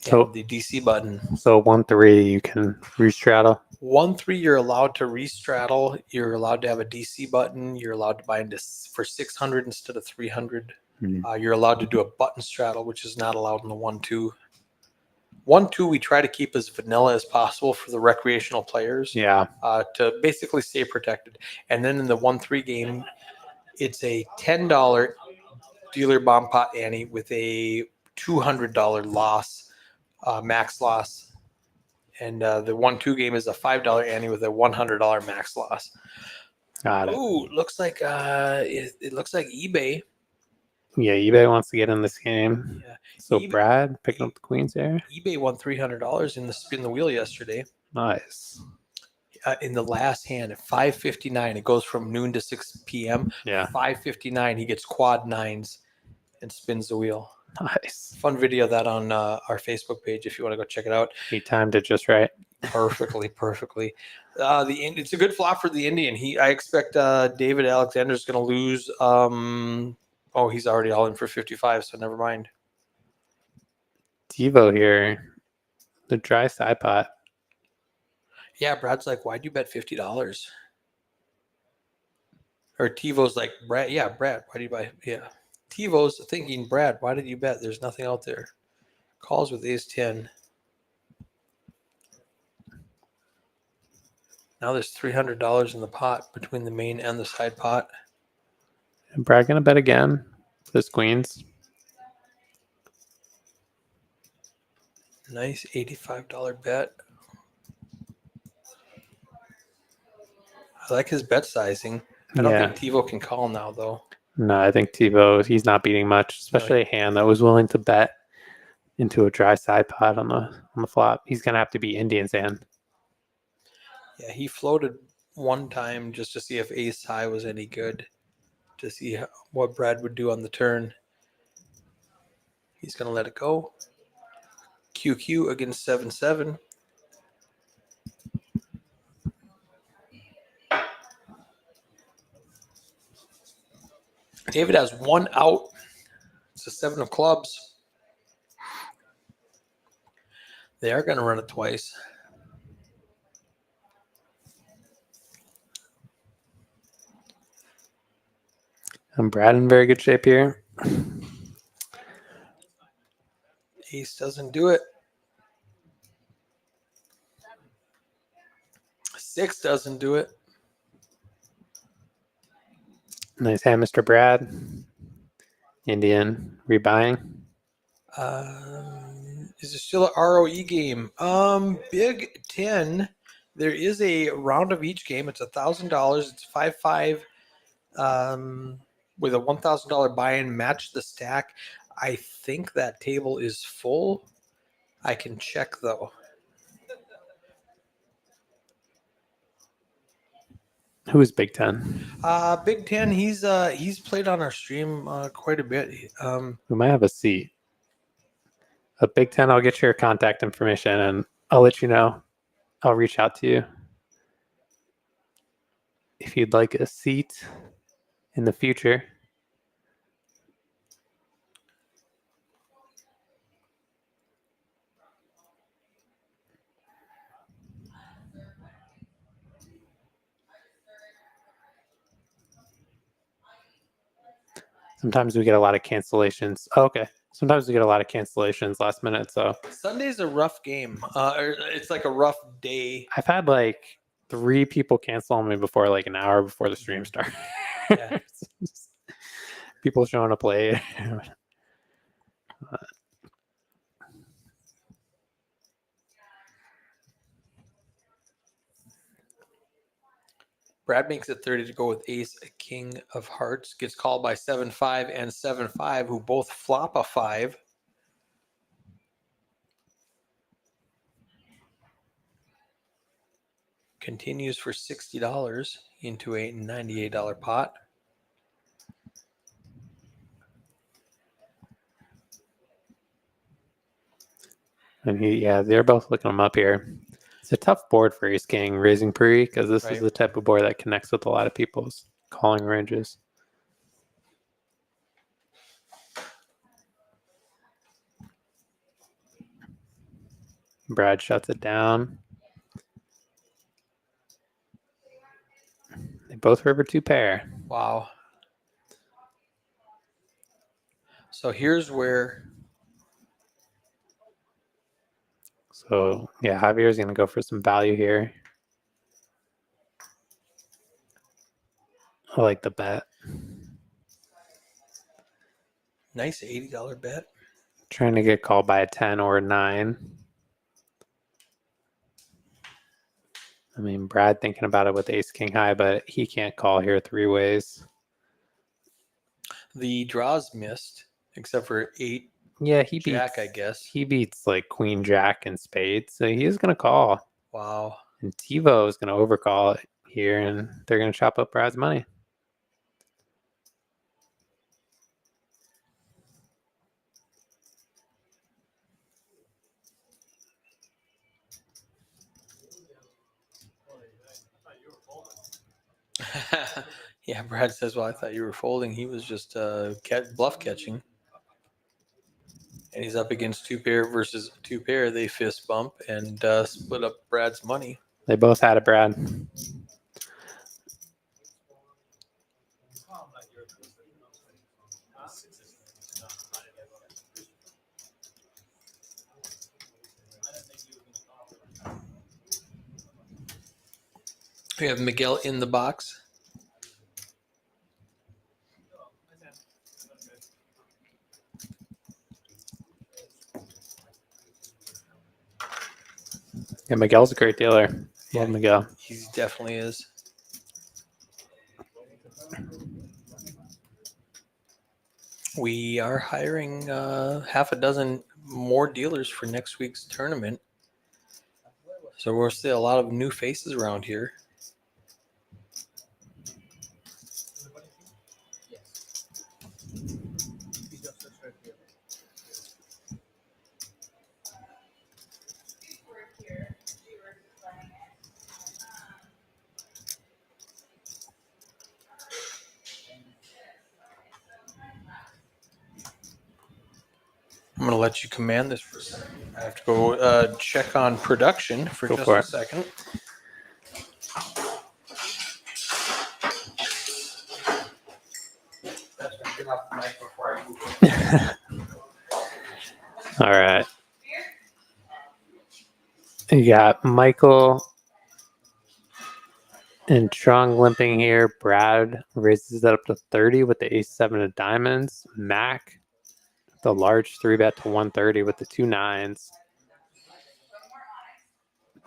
and So- the DC button. So 1-3, you can restraddle. 1-3, you're allowed to restraddle. You're allowed to have a DC button. You're allowed to buy into for 600 instead of 300. You're allowed to do a button straddle, which is not allowed in the 1-2. 1-2, we try to keep as vanilla as possible for the recreational players. Yeah. To basically stay protected. And then in the 1-3 game, it's a $10 dealer bomb pot ante with a $200 loss, max loss. And the 1-2 game is a $5 ante with a $100 max loss. Got it. Ooh, looks like it looks like eBay. Yeah, eBay wants to get in this game. Yeah. So eBay- Brad picking up the queens here. eBay won $300 in the spin the wheel yesterday. Nice. In the last hand at 5:59, it goes from noon to 6 p.m. Yeah. 5:59, he gets quad nines and spins the wheel. Nice. Fun video of that on our Facebook page if you want to go check it out. He timed it just right. Perfectly. It's a good flop for the Indian. I expect David Alexander's going to lose. He's already all in for 55, so never mind. Devo here. The dry side pot. Yeah, Brad's like, why'd you bet $50? Or TiVo's like, Brad, why did you buy? Yeah. TiVo's thinking, Brad, why did you bet? There's nothing out there. Calls with ace 10. Now there's $300 in the pot between the main and the side pot. And Brad gonna bet again. This queens. Nice $85 bet. I like his bet sizing. I don't think TiVo can call now, though. No, I think Devo, he's not beating much, especially a hand that was willing to bet into a dry side pot on the flop. He's gonna have to be Indian's hand. Yeah, he floated one time just to see if ace high was any good, to see what Brad would do on the turn. He's going to let it go. QQ against 7-7. David has one out. It's a 7 of clubs. They are going to run it twice. And Brad in very good shape here. Ace doesn't do it. 6 doesn't do it. Nice hand, Mr. Brad. Indian rebuying. Is it still an ROE game? Big 10. There is a round of each game. It's $1,000. It's 5-5. With a $1,000 buy-in, match the stack. I think that table is full. I can check though. Who is Big Ten? Big 10. He's played on our stream quite a bit. We might have a seat. A Big Ten, I'll get your contact information and I'll let you know. I'll reach out to you if you'd like a seat in the future. Sometimes we get a lot of cancellations. Oh, okay. Sometimes we get a lot of cancellations last minute. So Sunday's a rough game. It's like a rough day. I've had like 3 people cancel on me before like an hour before the stream started. Yeah. People showing up late. Brad makes it 30 to go with ace, king of hearts. Gets called by 7-5 and 7-5, who both flop a 5. Continues for $60 into a $98 pot. And they're both looking them up here. It's a tough board for Ace King raising pre because this is the type of board that connects with a lot of people's calling ranges. Brad shuts it down. They both river 2 pair. Wow. So here's where So yeah, Javier's gonna go for some value here. I like the bet. nice $80 bet. Trying to get called by a 10 or a 9. I mean, Brad thinking about it with ace king high, but he can't call here 3 ways. The draws missed, except for 8 Yeah, he Jack, beats. I guess. He beats like queen jack and spades, so he is gonna call. Wow. And TiVo is gonna overcall it here, and they're gonna chop up Brad's money. Yeah, Brad says, well, I thought you were folding. He was just bluff catching. And he's up against 2 pair versus 2 pair. They fist bump and split up Brad's money. They both had it, Brad. We have Miguel in the box. Yeah, Miguel's a great dealer. Love Miguel. He definitely is. We are hiring half a dozen more dealers for next week's tournament. So we'll see a lot of new faces around here. I'm going to let you command this for a second. I have to go check on production for Go just for a it. second. All right. You got Michael and Trung limping here. Brad raises it up to 30 with the ace-7 of diamonds. Mac, the large 3-bet to 130 with the 2 9s.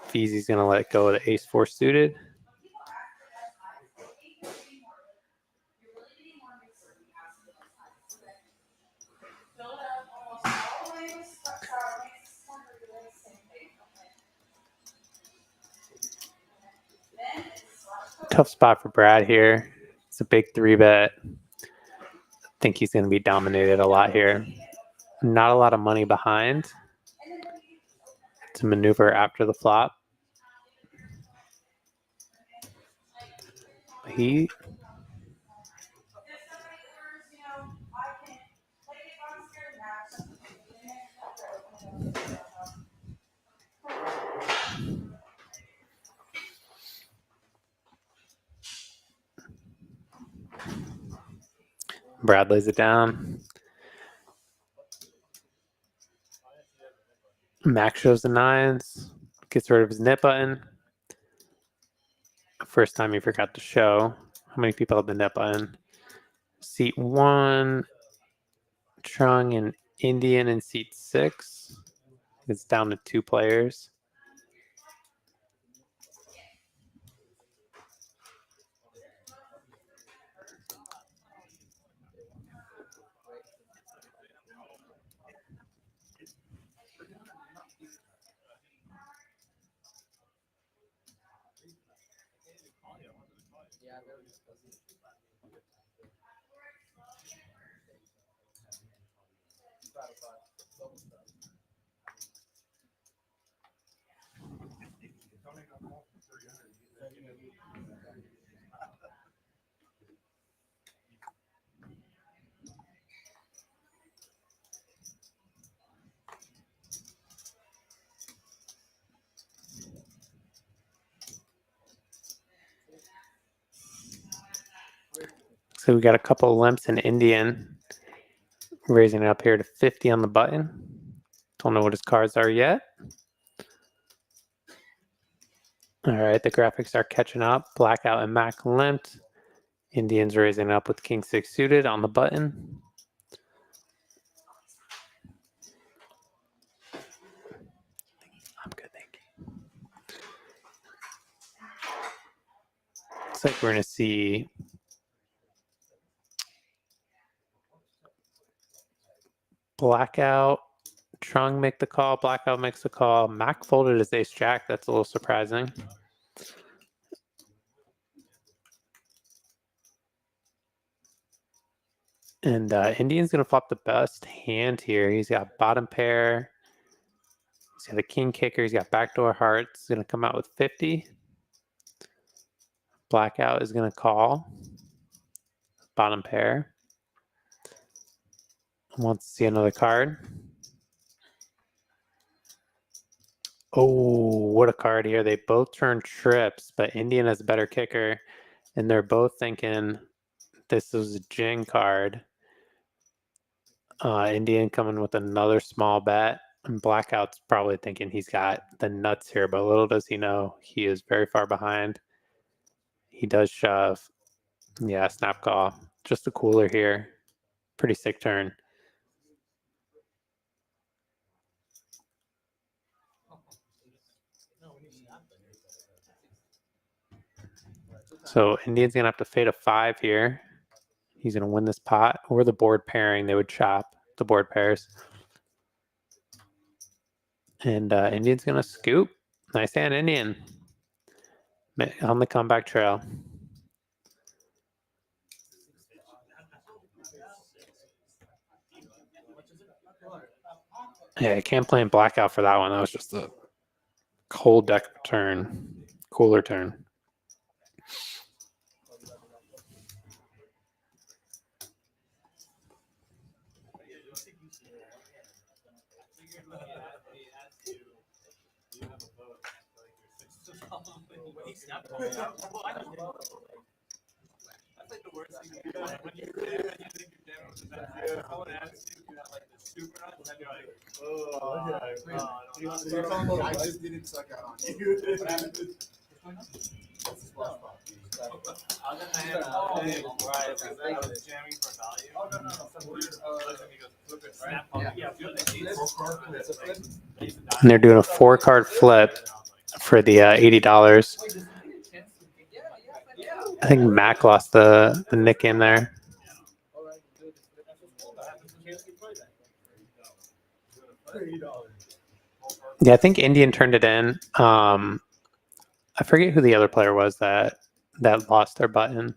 Feezy's going to let go of the ace-4 suited. Tough spot for Brad here. It's a big 3-bet. I think he's going to be dominated a lot here. Not a lot of money behind to maneuver after the flop. He Brad lays it down. Max shows the 9s. Gets rid of his net button. First time he forgot to show. How many people have the net button? Seat 1. Trung and Indian in seat 6. It's down to 2 players. So we got a couple of limps in Indian, raising it up here to 50 on the button. Don't know what his cards are yet. All right, the graphics are catching up. Blackout and Mac limped. Indians raising up with King 6 suited on the button. I'm good, thank you. Looks like we're going to see Blackout, Trung make the call, Blackout makes the call. Mac folded his ace jack. That's a little surprising. And Indian's going to flop the best hand here. He's got bottom pair. He's got a king kicker. He's got backdoor hearts. He's going to come out with 50. Blackout is going to call. Bottom pair. Wants to see another card. Oh, what a card here. They both turn trips, but Indian has a better kicker. And they're both thinking this is a Jing card. Indian coming with another small bet. And Blackout's probably thinking he's got the nuts here, but little does he know he is very far behind. He does shove. Yeah, snap call. Just a cooler here. Pretty sick turn. So Indian's going to have to fade a 5 here. He's going to win this pot. Or the board pairing, they would chop the board pairs. And Indian's going to scoop. Nice hand, Indian. On the comeback trail. Yeah, I can't blame Blackout for that one. That was just a cold deck turn. Cooler turn. That's like the worst thing you do. Like, when you really think you're down with the benefit, I would ask you if you have like the super nuts, and you're like, I just didn't suck out on you. And they're doing a 4-card flip for the $80. I think Mac lost the nick in there. Yeah, I think Indian turned it in. I forget who the other player was that lost their button.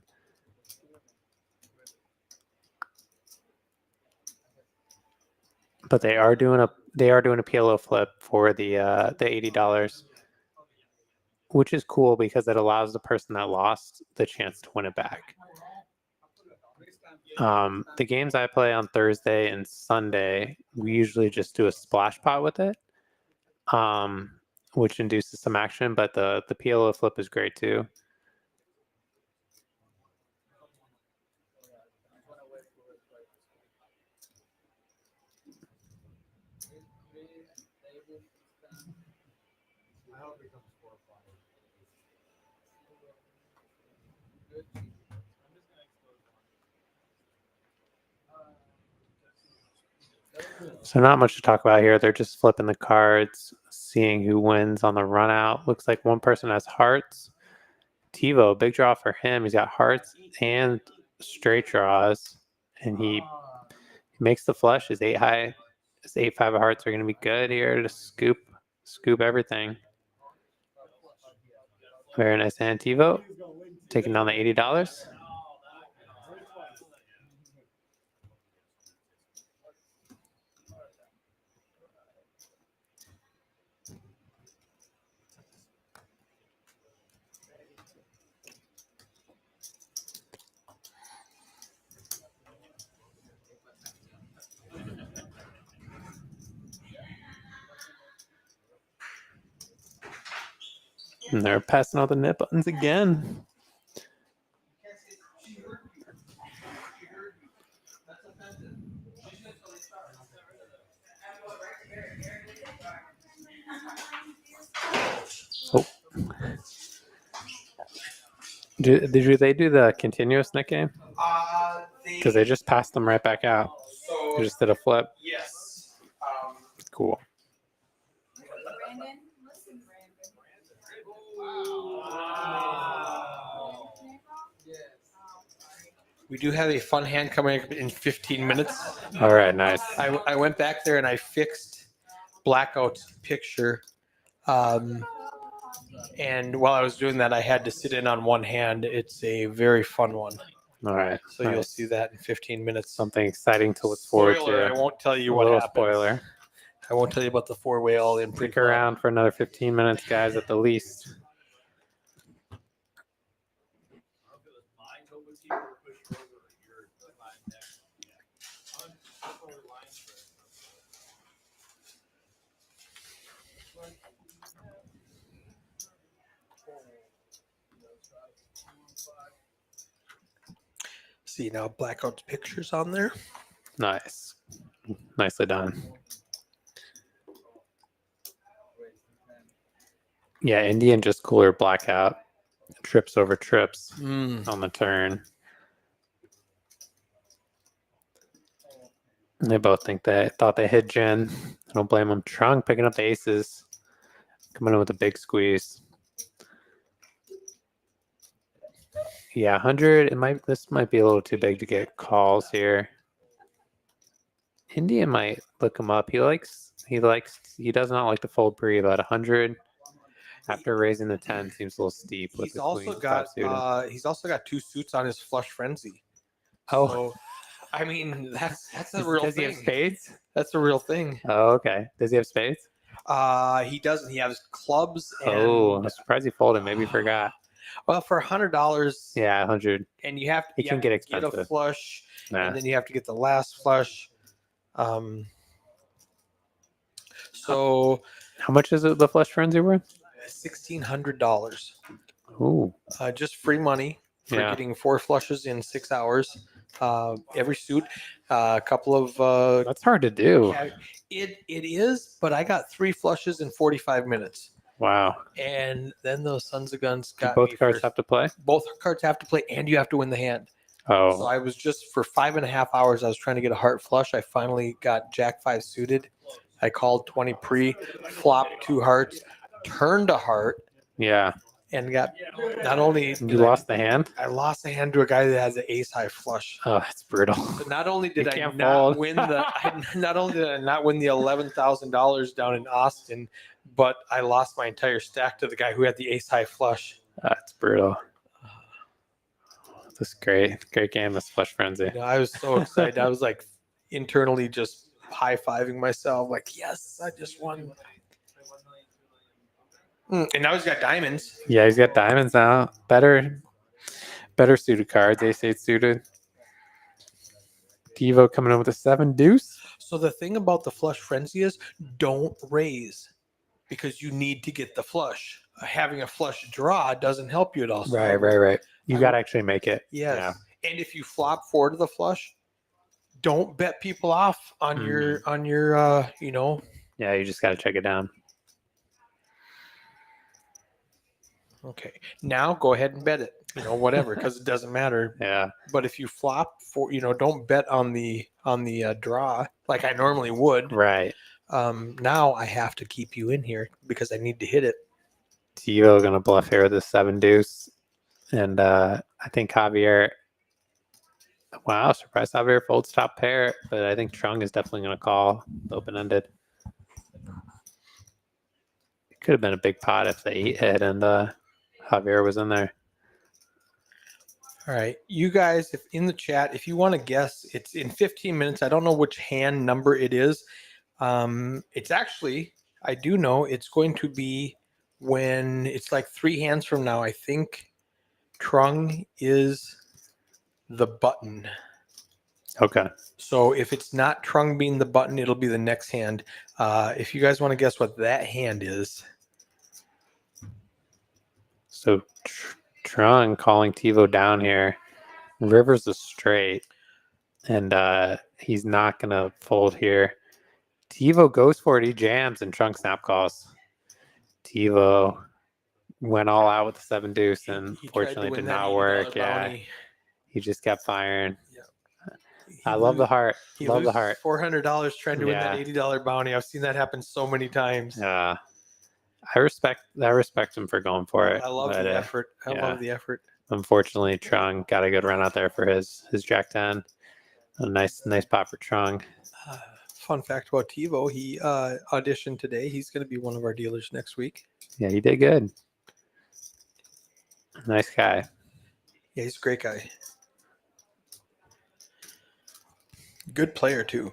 But they are doing a PLO flip for the $80, which is cool because it allows the person that lost the chance to win it back. The games I play on Thursday and Sunday, we usually just do a splash pot with it, which induces some action. But the PLO flip is great too. So not much to talk about here. They're just flipping the cards, seeing who wins on the run out. Looks like one person has hearts. TiVo, big draw for him. He's got hearts and straight draws, and he makes the flush. His 8-5 of hearts are going to be good here to scoop everything. Very nice hand, TiVo. Taking down the $80. And they're passing all the net buttons again. Oh. Did they do the continuous Nick game? Because they just passed them right back out. So They just did a flip. yes. Cool. Brandon, listen, Brandon. We do have a fun hand coming up in 15 minutes. All right, nice. I went back there and I fixed Blackout's picture. And while I was doing that, I had to sit in on one hand. It's a very fun one. All right. So you'll see that in 15 minutes. Something exciting to look forward Spoiler, I to. won't tell you A what little happens. spoiler. I won't tell you about the four-way all-in. Stick around for another 15 minutes, guys, at the least. See now Blackout's pictures on there. Nice. Nicely done. Yeah, Indian just cooler blackout. Trips over trips on the turn. And they both thought they hit Jen. I don't blame them. Trung picking up the aces. Coming in with a big squeeze. Yeah, 100. This might be a little too big to get calls here. Indian might look him up. He does not like to fold pre, but 100 after raising the 10 seems a little steep. With He's the also queen got suited. he's also got two suits on his flush frenzy. Oh. So, I mean that's a real Does he thing. have spades? That's a real thing. Oh, okay. Does he have spades? He doesn't. He has clubs. And, Oh, I'm surprised he folded. Maybe he forgot. Well, for $100. Yeah, 100. And you have to. It can get expensive. Get a flush, Nah. and then you have to get the last flush. So How much is it? The flush frenzy worth? $1,600. Ooh. Just free money for Yeah. getting 4 flushes in 6 hours. Every suit, a couple of. That's hard to do. It is, but I got 3 flushes in 45 minutes. Wow. And then those sons of guns Do got both me cards for- have to play? Both cards have to play, and you have to win the hand. So Oh, I was just for 5.5 hours. I was trying to get a heart flush. I finally got Jack 5 suited. I called 20 pre, flopped 2 hearts, turned a heart, yeah. and got not only You lost the hand? I lost the hand to a guy that has an ace high flush. Oh, that's brutal. But not only did You I can't not fold. win not only did I not win the $11,000 down in Austin, but I lost my entire stack to the guy who had the ace high flush. That's brutal. This is great. Great game, this flush frenzy. You know, I was so excited. I was like internally just high-fiving myself, like, yes, I just won. And now he's got diamonds. Yeah, he's got diamonds now. Better suited cards. Ace-8 suited. Devo coming in with a 7 deuce. So the thing about the flush frenzy is don't raise because you need to get the flush. Having a flush draw doesn't help you at all. So Right. You got to actually make it. Yes. Yeah. And if you flop 4 to the flush, don't bet people off on your Yeah, you just got to check it down. Okay. Now go ahead and bet it. Whatever, because it doesn't matter. Yeah. But if you flop for, don't bet on the draw like I normally would. Right. Now I have to keep you in here because I need to hit it. Devo going to bluff here with a 7 deuce. And I think Javier. Wow, surprise Javier folds top pair, but I think Trung is definitely going to call open-ended. It could have been a big pot if the 8 hit and Javier was in there. All right, you guys, if in the chat, if you want to guess, it's in 15 minutes. I don't know which hand number it is. It's actually, I do know it's going to be when it's like 3 hands from now. I think Trung is the button. Okay. So if it's not Trung being the button, it'll be the next hand. If you guys want to guess what that hand is. So Trung calling Devo down here. River's a straight. And he's not going to fold here. Devo goes for it. He jams and Trung snap calls. TiVo went all out with the 7 deuce, and He tried to fortunately win did that not $80 work. Yeah, bounty. he just kept firing. He I love the heart. He Love the loses heart. $400 trying to win that Yeah. $80 bounty. I've seen that happen so many times. I respect him for going for it. I love but, the effort. I yeah. love the effort. Unfortunately, Trung got a good run out there for his Jack 10. A nice pot for Trung. Fun fact about TiVo, he auditioned today. He's going to be one of our dealers next week. Yeah, he did good. Nice guy. Yeah, he's a great guy. Good player, too.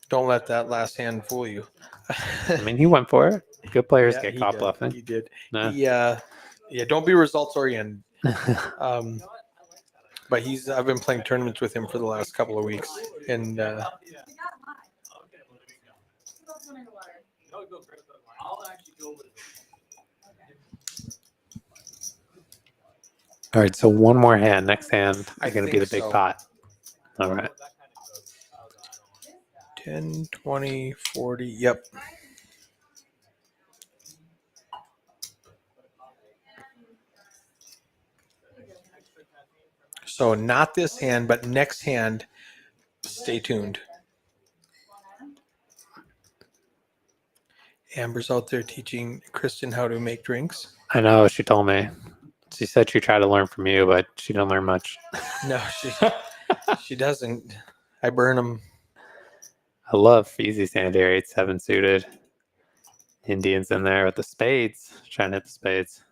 Don't let that last hand fool you. I mean, he went for it. Good players Yeah, get he caught did. bluffing. He did. No. Yeah, don't be results oriented. But I've been playing tournaments with him for the last couple of weeks, and All right, so one more hand. Next hand I is going to be the think big so. pot. All right. 10, 20, 40. Yep. So not this hand, but next hand. Stay tuned. Amber's out there teaching Kristen how to make drinks. I know, she told me. She said she tried to learn from you, but she didn't learn much. No, she doesn't. I burn them. I love easy sand here, 8-7 suited. Indians in there with the spades. Trying to hit the spades.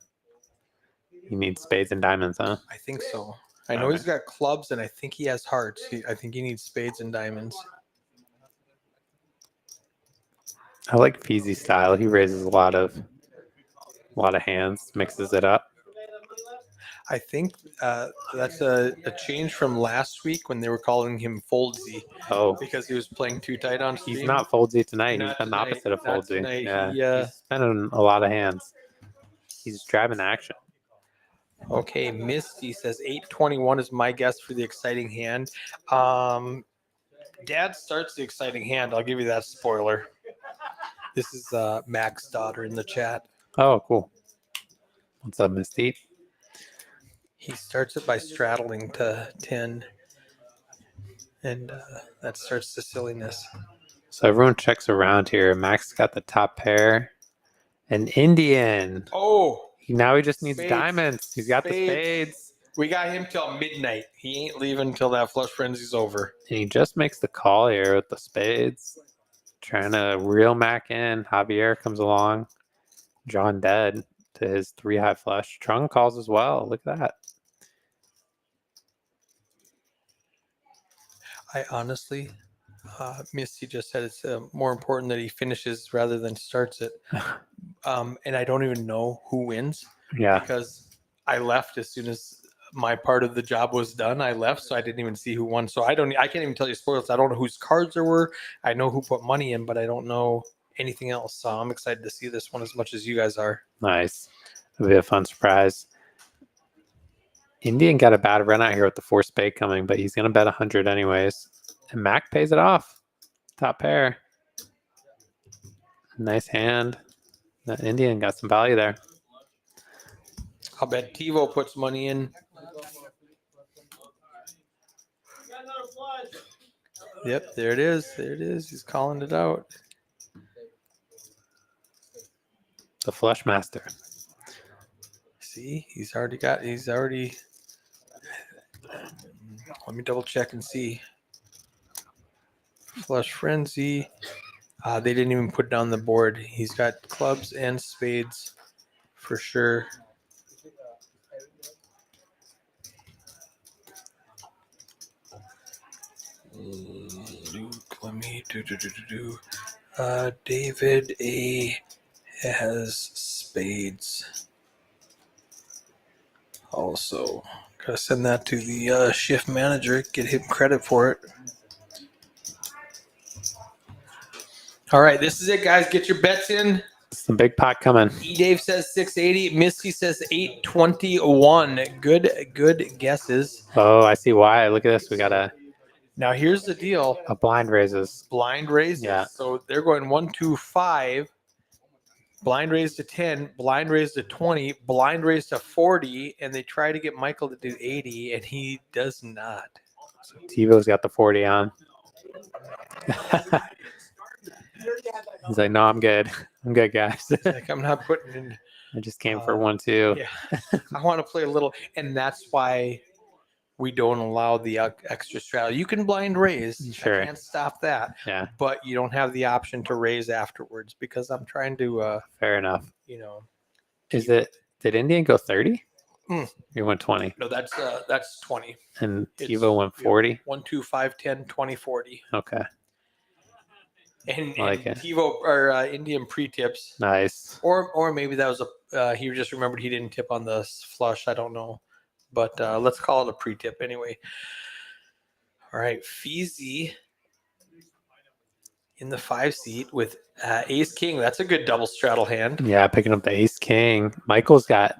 You need spades and diamonds, huh? I think so. I know he's got clubs, and I think he has hearts. I think he needs spades and diamonds. I like Feezy style. He raises a lot of hands, mixes it up. I think that's a change from last week when they were calling him Foldsy. Oh, because he was playing too tight on stream. he's not Foldsy tonight. Not He's been tonight. the opposite of Not Foldsy. tonight. Yeah, he's spending a lot of hands. He's driving action. Okay, Misty says 821 is my guess for the exciting hand. Dad starts the exciting hand. I'll give you that spoiler. This is Mac's daughter in the chat. Oh, cool. What's up, Misty? He starts it by straddling to 10. And that starts the silliness. So everyone checks around here. Max got the top pair. An Indian. Oh! Now he just needs Spades. diamonds. He's got Spades. the spades. We got him till midnight. He ain't leaving until that flush frenzy's over. And he just makes the call here with the spades. Trying to reel Mac in. Javier comes along. John dead to his 3 high flush. Trung calls as well. Look at that. I honestly, Misty just said it's more important that he finishes rather than starts it. And I don't even know who wins. Yeah. Because I left as soon as my part of the job was done. I left, so I didn't even see who won. So I can't even tell you spoilers. I don't know whose cards there were. I know who put money in, but I don't know anything else. So I'm excited to see this one as much as you guys are. Nice. It'll be a fun surprise. Indian got a bad run out here with the 4 spade coming, but he's going to bet 100 anyways. And Mac pays it off. Top pair. Nice hand. That Indian got some value there. I'll bet TiVo puts money in. Yep, there it is. There it is. He's calling it out. The flush master. See, he's already. Let me double check and see. Flush frenzy. They didn't even put it on the board. He's got clubs and spades for sure. Luke, let me do. David A has spades. Also, gotta send that to the shift manager. Get him credit for it. All right, this is it, guys. Get your bets in. Some big pot coming. E-Dave says 680. Misty says 821. Good guesses. Oh, I see why. Look at this. We got a Now, here's the deal. blind raises. Blind raises. Yeah. So they're going 1, 2, 5. blind raised to 10, blind raised to 20, blind raised to 40, and they try to get Michael to do 80, and he does not. So TiVo's got the 40 on. He's like, no, I'm good. I'm good, guys. Like, I'm not putting in. I just came for 1, 2. Yeah, I want to play a little, and that's why we don't allow the extra strategy. You can blind raise. Sure. I can't stop that. Yeah, But you don't have the option to raise afterwards because I'm trying to, fair enough. you know. Is it? Did Indian go 30? Mm. He went 20. No, that's 20. And It's- TiVo went 40. 1, 2, 5, 10, 20, 40. Okay, And, I like and it. TiVo or Indian pre-tips. nice. Or maybe that was he just remembered he didn't tip on the flush. I don't know. But let's call it a pre-tip anyway. All right, Feezy in the 5 seat with Ace King. That's a good double straddle hand. Yeah, picking up the Ace King. Michael's got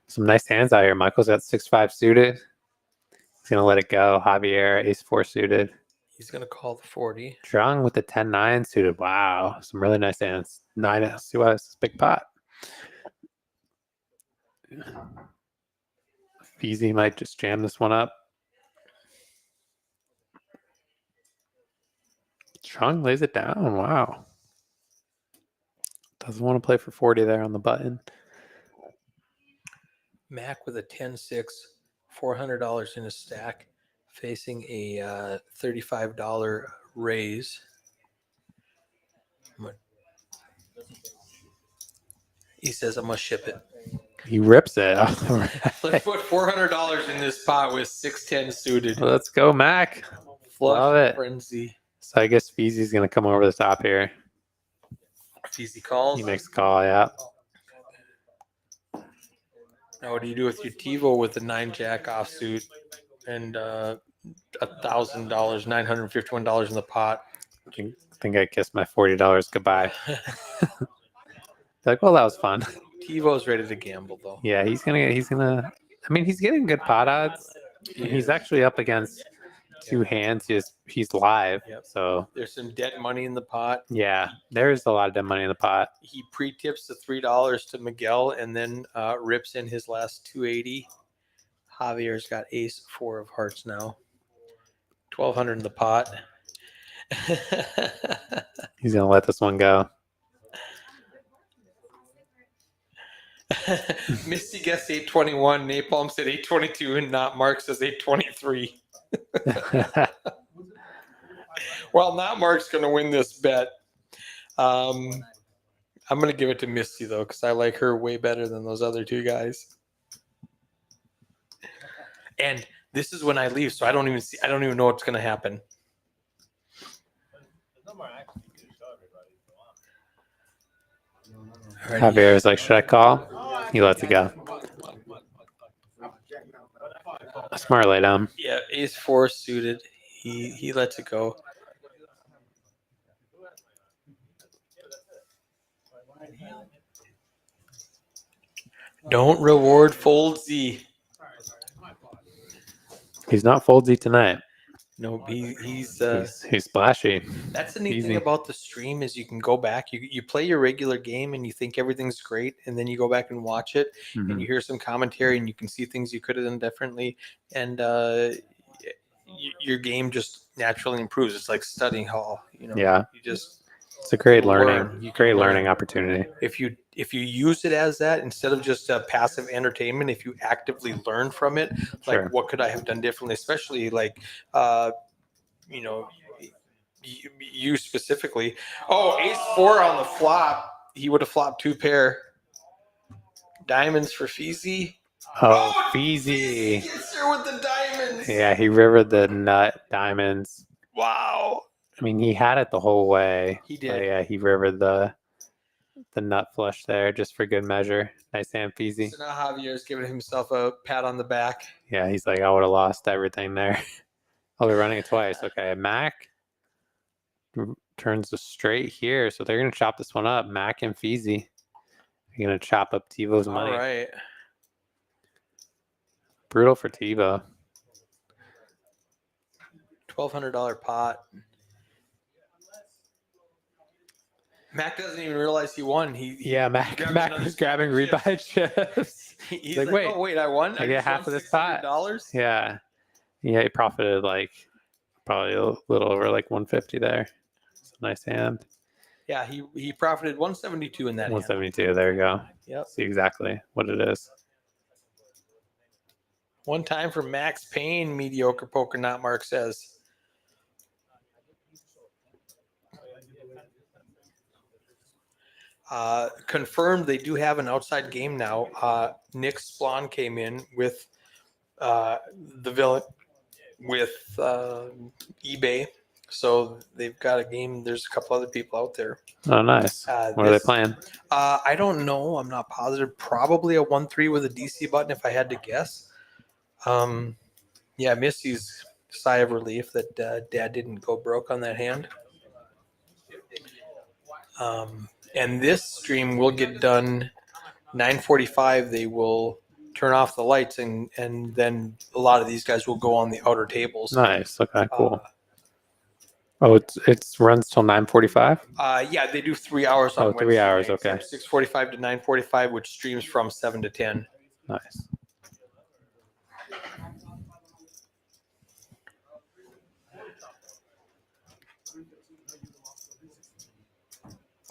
some nice hands out here. Michael's got 6-5 suited. He's gonna let it go. Javier, Ace 4 suited. He's gonna call the 40. Drung with the 10-9 suited. Wow, some really nice hands. 9 SUS, big pot. Feezy might just jam this one up. Chung lays it down. Wow. Doesn't want to play for 40 there on the button. Mac with a 10-6, $400 in his stack, facing a $35 raise. He says, I'm going to ship it. He rips it. Let's put $400 in this pot with 6-10 suited. Let's go, Mac. Flush Love it. frenzy. So I guess Feezy's going to come over the top here. Feezy calls. He makes a call, yeah. Now, what do you do with your TiVo with the 9-jack offsuit and $1,000, $951 in the pot? I think I kissed my $40 goodbye. Like, well, that was fun. TiVo's ready to gamble, though. Yeah, he's gonna. I mean, he's getting good pot odds. And he's actually up against 2 hands. He's live. Yep. So There's some dead money in the pot. yeah, there's a lot of dead money in the pot. He pre-tips the $3 to Miguel and then rips in his last 280. Javier's got Ace 4 of hearts now. 1,200 in the pot. He's gonna let this one go. Misty guessed 821. Napalm said 822, and Not Mark says 823. Well, Not Mark's going to win this bet. I'm going to give it to Misty though, because I like her way better than those other 2 guys. And this is when I leave, so I don't even know what's going to happen. Javier is like, should I call? He lets it go. A smart lay down. Yeah, Ace 4 suited. He lets it go. Don't reward Foldsy. He's not foldsy tonight. No, he's He's splashy. that's the neat Easy. thing about the stream is you can go back, you play your regular game and you think everything's great, and then you go back and watch it and you hear some commentary and you can see things you could have done differently, and your game just naturally improves. It's like studying hall, Yeah. You just It's a great learn. learning, You can great learn. learning opportunity. if you use it as that instead of just passive entertainment, if you actively learn from it, like Sure. what could I have done differently, especially like you specifically. Oh, Ace 4 on the flop. He would have flopped 2 pair. Diamonds for Feezy. Oh, Feezy. Gets there with the diamonds. Yeah, he rivered the nut diamonds. Wow. I mean, he had it the whole way. He But did. yeah, he rivered the nut flush there just for good measure. Nice hand, Feezy. So now Javier's giving himself a pat on the back. Yeah, he's like, I would have lost everything there. Oh, they're running it twice. Okay, Mac turns the straight here, so they're gonna chop this one up. Mac and Feezy. They're gonna chop up TiVo's All money. right. Brutal for TiVo. $1,200 pot. Mac doesn't even realize he won. Yeah, Mac was grabbing rebuy chips. He's like, like, wait, oh wait, I won. I get just half won of this pot. $600. Yeah, he profited like probably a little over like 150 there. It's a nice hand. Yeah, he profited 172 in that hand. 172. There you go. Yep. See exactly what it is. One time for Max Payne, mediocre poker, not Mark says. Confirmed they do have an outside game now. Nick Splon came in with the villain with eBay. So they've got a game. There's a couple other people out there. Oh, nice. What are they playing? I don't know. I'm not positive. Probably a 1-3 with a DC button if I had to guess. Yeah, Missy's sigh of relief that Dad didn't go broke on that hand. And this stream will get done 9:45. They will turn off the lights, and then a lot of these guys will go on the outer tables. Nice. Okay, cool. It runs till 9:45. Yeah, they do 3 hours on Wednesday. 3 hours. Nights, Okay. 6:45 to 9:45, which streams from 7 to 10. Nice.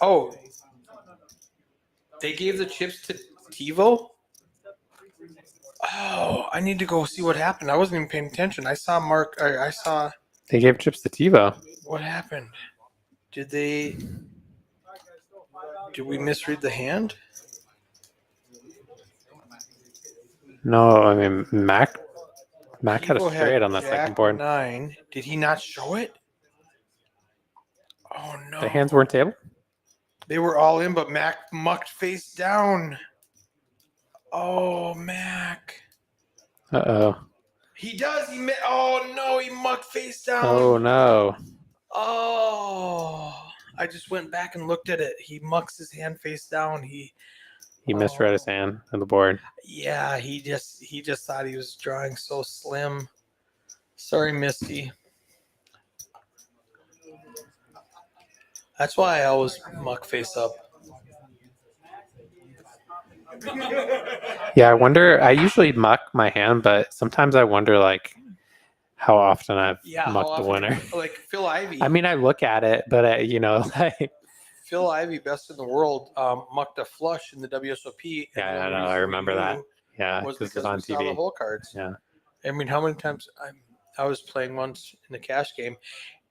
Oh, they gave the chips to TiVo? Oh, I need to go see what happened. I wasn't even paying attention. I saw Mark. I saw. They gave chips to TiVo. What happened? Did we misread the hand? No, I mean Mac had a TiVo straight on that Jack second board. 9. Did he not show it? Oh no. The hands weren't table. They were all in, but Mac mucked face down. Oh, Mac. Uh-oh. He does. Oh no, he mucked face down. Oh no. Oh, I just went back and looked at it. He mucks his hand face down. He misread his hand on the board. Yeah, he just thought he was drawing so slim. Sorry, Misty. That's why I always muck face up. Yeah, I wonder. I usually muck my hand, but sometimes I wonder like how often I've mucked the winner. Like Phil Ivey. I mean, I look at it, but like Phil Ivey, best in the world, mucked a flush in the WSOP. Yeah, I know. I remember that. Yeah, was because because it's on we saw TV. the hole cards. Yeah. I mean, how many times I was playing once in a cash game,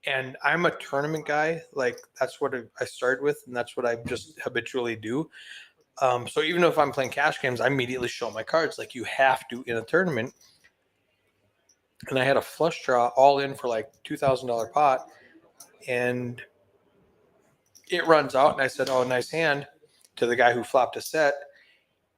and I'm a tournament guy. Like that's what I started with, and that's what I just habitually do. So even if I'm playing cash games, I immediately show my cards like you have to in a tournament. And I had a flush draw all in for like $2,000 pot, and it runs out, and I said, "Oh, nice hand," to the guy who flopped a set,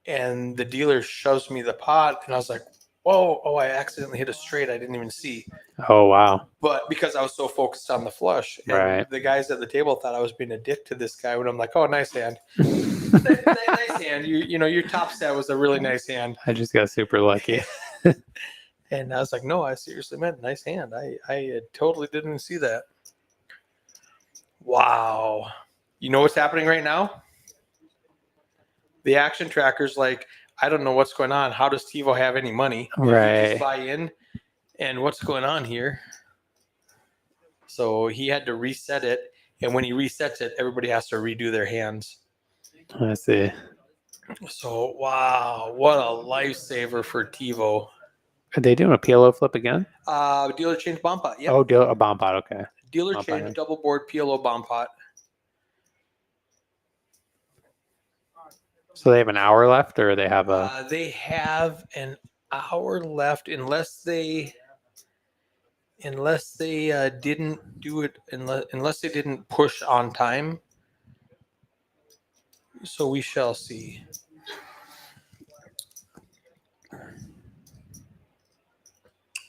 and the dealer shows me the pot, and I was like, "Whoa! Oh, I accidentally hit a straight. I didn't even see." Oh wow! But because I was so focused on the flush, and right, the guys at the table thought I was being a dick to this guy when I'm like, "Oh, nice hand." Nice hand. You know, your top set was a really nice hand. I just got super lucky. And I was like, no, I seriously meant nice hand. I totally didn't see that. Wow. You know what's happening right now? The action tracker's like, I don't know what's going on. How does TiVo have any money? Right. Did he just buy in? And what's going on here? So he had to reset it. And when he resets it, everybody has to redo their hands. I see. So, wow, what a lifesaver for TiVo. Are they doing a PLO flip again? Dealer change bomb pot. Yep. Oh, a bomb pot. Okay. Dealer Bomb change pot. double board PLO bomb pot. So they have an hour left, or they have a? They have an hour left, unless they didn't do it, unless they didn't push on time. So we shall see.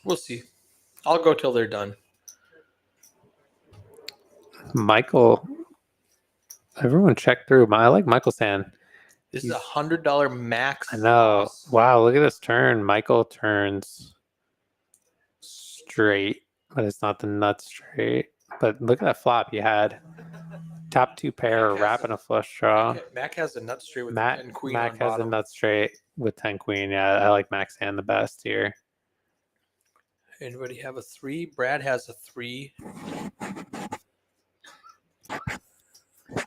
We'll see. I'll go till they're done. Michael. Everyone check through. I like Michael's hand. This is $100 max. I know. Wow, look at this turn. Michael turns straight, but it's not the nut straight. But look at that flop he had. top two pair, Mac has wrapping a flush draw. Mac has a nut straight with Mac, 10 queen Mac on has bottom. a nut straight with 10 queen. Yeah, I like Mac's hand the best here. Anybody have a 3? Brad has a 3.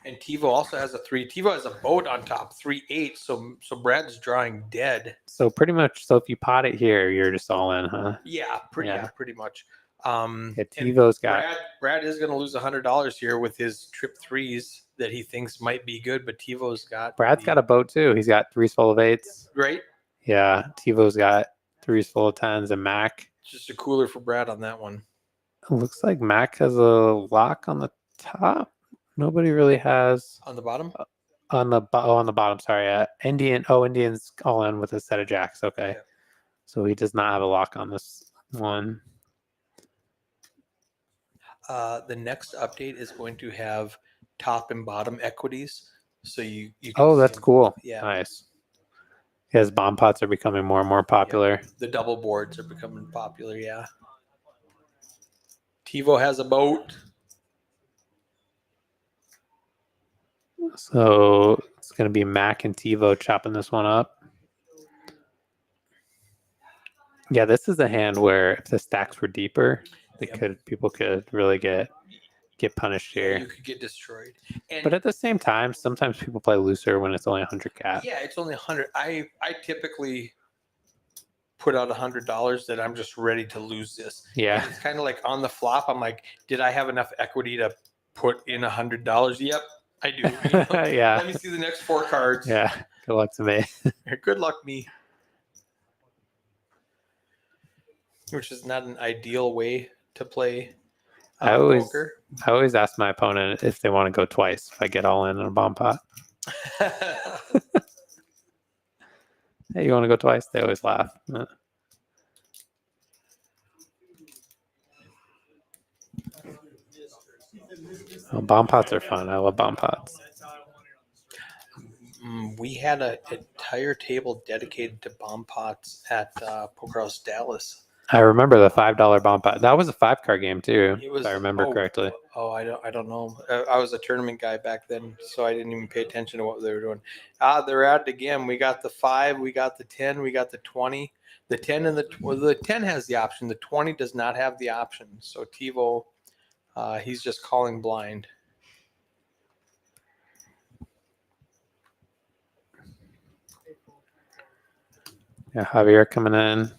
And TiVo also has a 3. TiVo has a boat on top, 3-8. So Brad's drawing dead. So pretty much, so if you pot it here, you're just all in, huh? Yeah, pretty much. Yeah, And TiVo's got. Brad is going to lose $100 here with his trip 3s that he thinks might be good, but TiVo's got. Brad's got a boat too. He's got 3s full of 8s. Right? Yeah, TiVo's got 3s full of 10s, and Mac. Just a cooler for Brad on that one. It looks like Mac has a lock on the top. Nobody really has On the bottom? on the bottom. Sorry, Indian's all in with a set of jacks. Okay, Yeah. so he does not have a lock on this one. The next update is going to have top and bottom equities. So you can Oh, see that's them. cool. Yeah. Nice. His bomb pots are becoming more and more popular. The double boards are becoming popular. Yeah. TiVo has a boat. So it's going to be Mac and TiVo chopping this one up. Yeah, this is a hand where if the stacks were deeper, people could really get punished here. You could get destroyed. And But at the same time, sometimes people play looser when it's only 100 cap. yeah, it's only 100. I typically put out $100 that I'm just ready to lose this. Yeah. And it's kind of like on the flop. I'm like, did I have enough equity to put in $100? Yep, I do. Yeah. Let me see the next 4 cards. Yeah. Good luck to me. Good luck, me. Which is not an ideal way to play I always poker. I always ask my opponent if they want to go twice if I get all in on a bomb pot. Hey, you want to go twice? They always laugh. Oh, bomb pots are fun. I love bomb pots. We had an entire table dedicated to bomb pots at Poker House Dallas. I remember the $5 bomb pot. That was a 5-card game too, It was, if I remember correctly. Oh, I don't know. I was a tournament guy back then, so I didn't even pay attention to what they were doing. They're at it again. We got the 5, we got the 10, we got the 20. The 10 and the 10 has the option. The 20 does not have the option. So TiVo, he's just calling blind. Yeah, Javier coming in.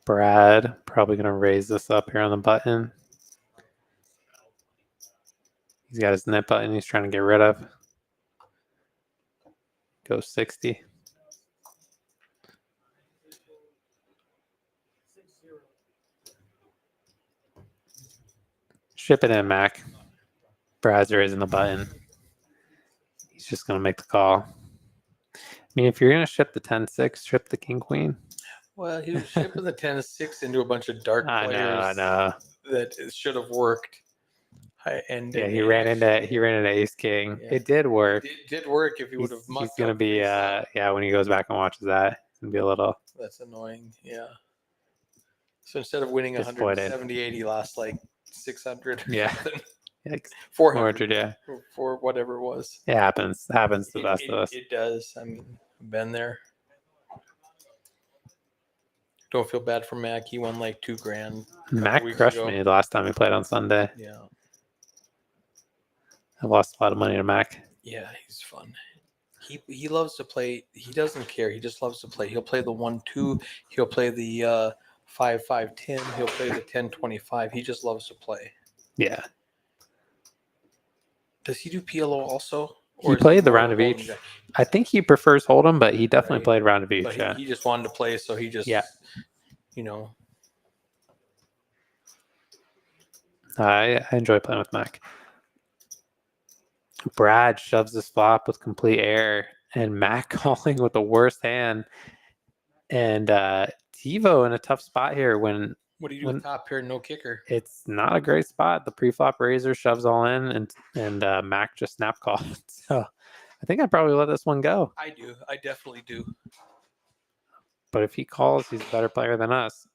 Brad probably going to raise this up here on the button. He's got his net button he's trying to get rid of. Go 60. Ship it in, Mac. Brad's raising the button. He's just going to make the call. I mean, if you're going to ship the 10-6, ship the king-queen. Well, he was shipping the 10-6 into a bunch of dark players. I know. That it should have worked. He ran into ace king. Yeah. It did work. It did work if he would have mucked He's gonna up be his, when he goes back and watches that, it's gonna be a little. That's annoying. Yeah. So instead of winning Disappointed. 178, he lost like 600. Yeah. Like 400. 400, yeah. For whatever it was. It happens. It happens to the best of us. It does. I mean, I've been there. Don't feel bad for Mac. He won like $2,000. Mac crushed me the last time he played on Sunday. Yeah. I lost a lot of money to Mac. Yeah, he's fun. He loves to play. He doesn't care. He just loves to play. He'll play the 1-2. He'll play the 5-5-10. He'll play the 10-25. He just loves to play. Yeah. Does he do PLO also? He played the round of each. I think he prefers Hold'em, but he definitely played round of each. But he just wanted to play, so he just, you know. I enjoy playing with Mac. Brad shoves this flop with complete air, and Mac calling with the worst hand. And TiVo in a tough spot here when. What do you do with top pair, no kicker? It's not a great spot. The pre-flop raiser shoves all in, and Mac just snap called. So I think I'd probably let this one go. I do. I definitely do. But if he calls, he's a better player than us.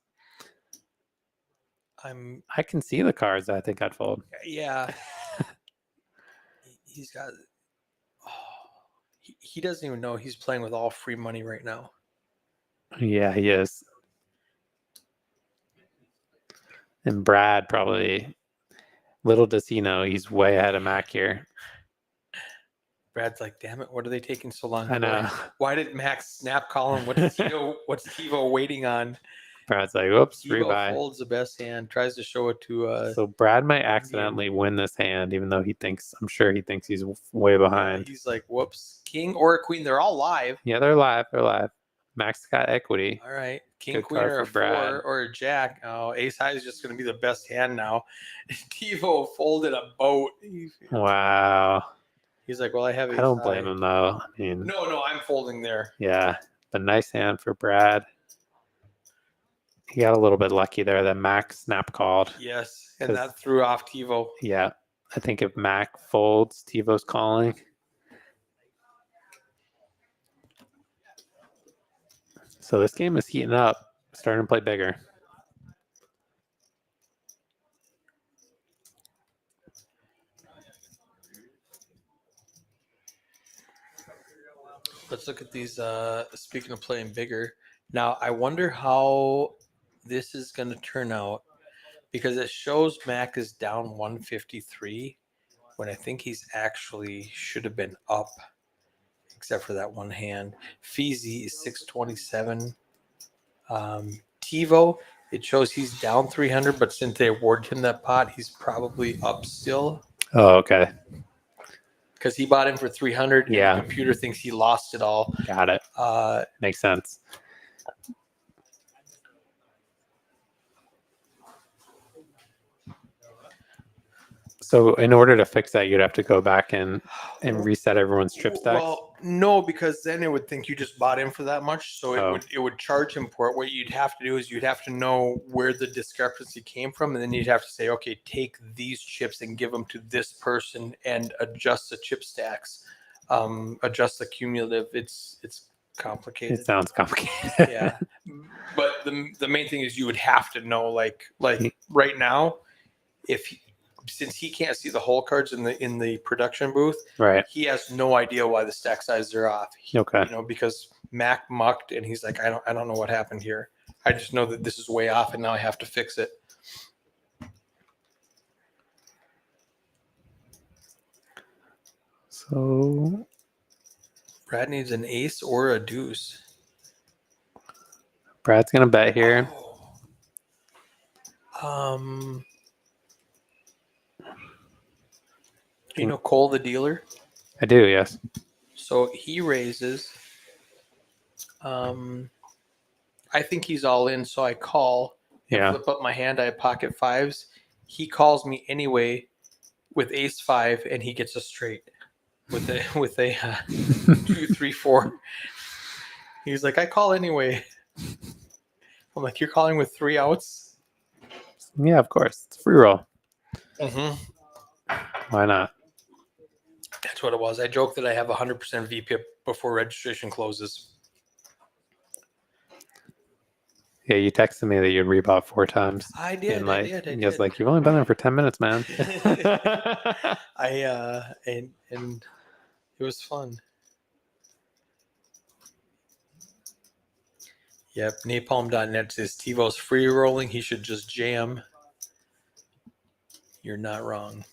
I can see the cards. I think I'd fold. Yeah. He's got. Oh, he doesn't even know he's playing with all free money right now. Yeah, he is. And Brad probably, little does he know, he's way ahead of Mac here. Brad's like, damn it, what are they taking so long? I know. Why did Max snap call him? What's TiVo waiting on? Brad's like, oops, TiVo rebuy. folds the best hand, tries to show it to So Brad might accidentally win this hand, even though I'm sure he thinks he's way behind. he's like, whoops, king or a queen, they're all live. Yeah, they're live. Max got equity. All right, king, Good queen, card or a for Brad. 4 or a jack. Oh, ace high is just going to be the best hand now. TiVo folded a boat. Wow. He's like, well, I have ace I don't high. blame him though. I mean, No, I'm folding there. yeah, but nice hand for Brad. He got a little bit lucky there that Mac snap called. Yes, and that threw off TiVo. Yeah, I think if Mac folds, TiVo's calling. So this game is heating up, starting to play bigger. Let's look at these. Speaking of playing bigger, now I wonder how this is going to turn out, because it shows Mac is down 153 when I think he's actually should have been up, except for that one hand. Feezy is 627. TiVo, it shows he's down 300, but since they awarded him that pot, he's probably up still. Oh, okay. Because he bought in for 300. Yeah. And the computer thinks he lost it all. Got it. Makes sense. So in order to fix that, you'd have to go back and reset everyone's trip stacks. Well, no, because then it would think you just bought in for that much, so it would charge him for it. What you'd have to do is you'd have to know where the discrepancy came from, and then you'd have to say, okay, take these chips and give them to this person and adjust the chip stacks, adjust the cumulative. It's complicated. It sounds complicated. Yeah, but the main thing is you would have to know, like right now, since he can't see the hole cards in the production booth, Right. he has no idea why the stack sizes are off. Okay. Because Mac mucked and he's like, I don't know what happened here. I just know that this is way off and now I have to fix it. So Brad needs an ace or a deuce. Brad's gonna bet here. You know Cole the dealer? I do, yes. So he raises. I think he's all in, so I call. Yeah. Flip up my hand. I have pocket fives. He calls me anyway with ace 5, and he gets a straight with a 2, 3, 4. He's like, I call anyway. I'm like, you're calling with 3 outs? Yeah, of course. It's free roll. Mm-hmm. Why not? That's what it was. I joked that I have 100% VPIP before registration closes. Yeah, you texted me that you'd rebought 4 times. I did. And I did. was like, you've only been there for 10 minutes, man. And it was fun. Yep. Napalm.net says TiVo's free rolling. He should just jam. You're not wrong.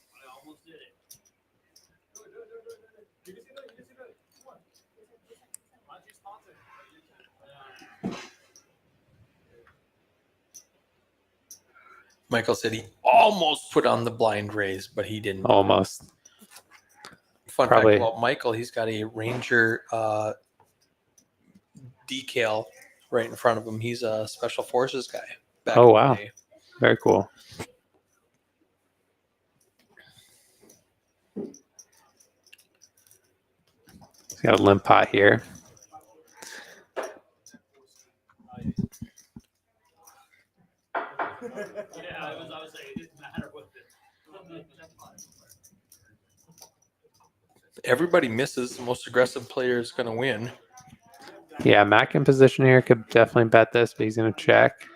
Michael said he almost put on the blind raise, but he didn't. Almost. Fun Probably. fact about Michael, he's got a Ranger decal right in front of him. He's a Special Forces guy. Back Oh, in the wow. day. Very cool. He's got a limp pot here. Everybody misses. The most aggressive player is going to win. Yeah, Mac in position here could definitely bet this, but he's going to check.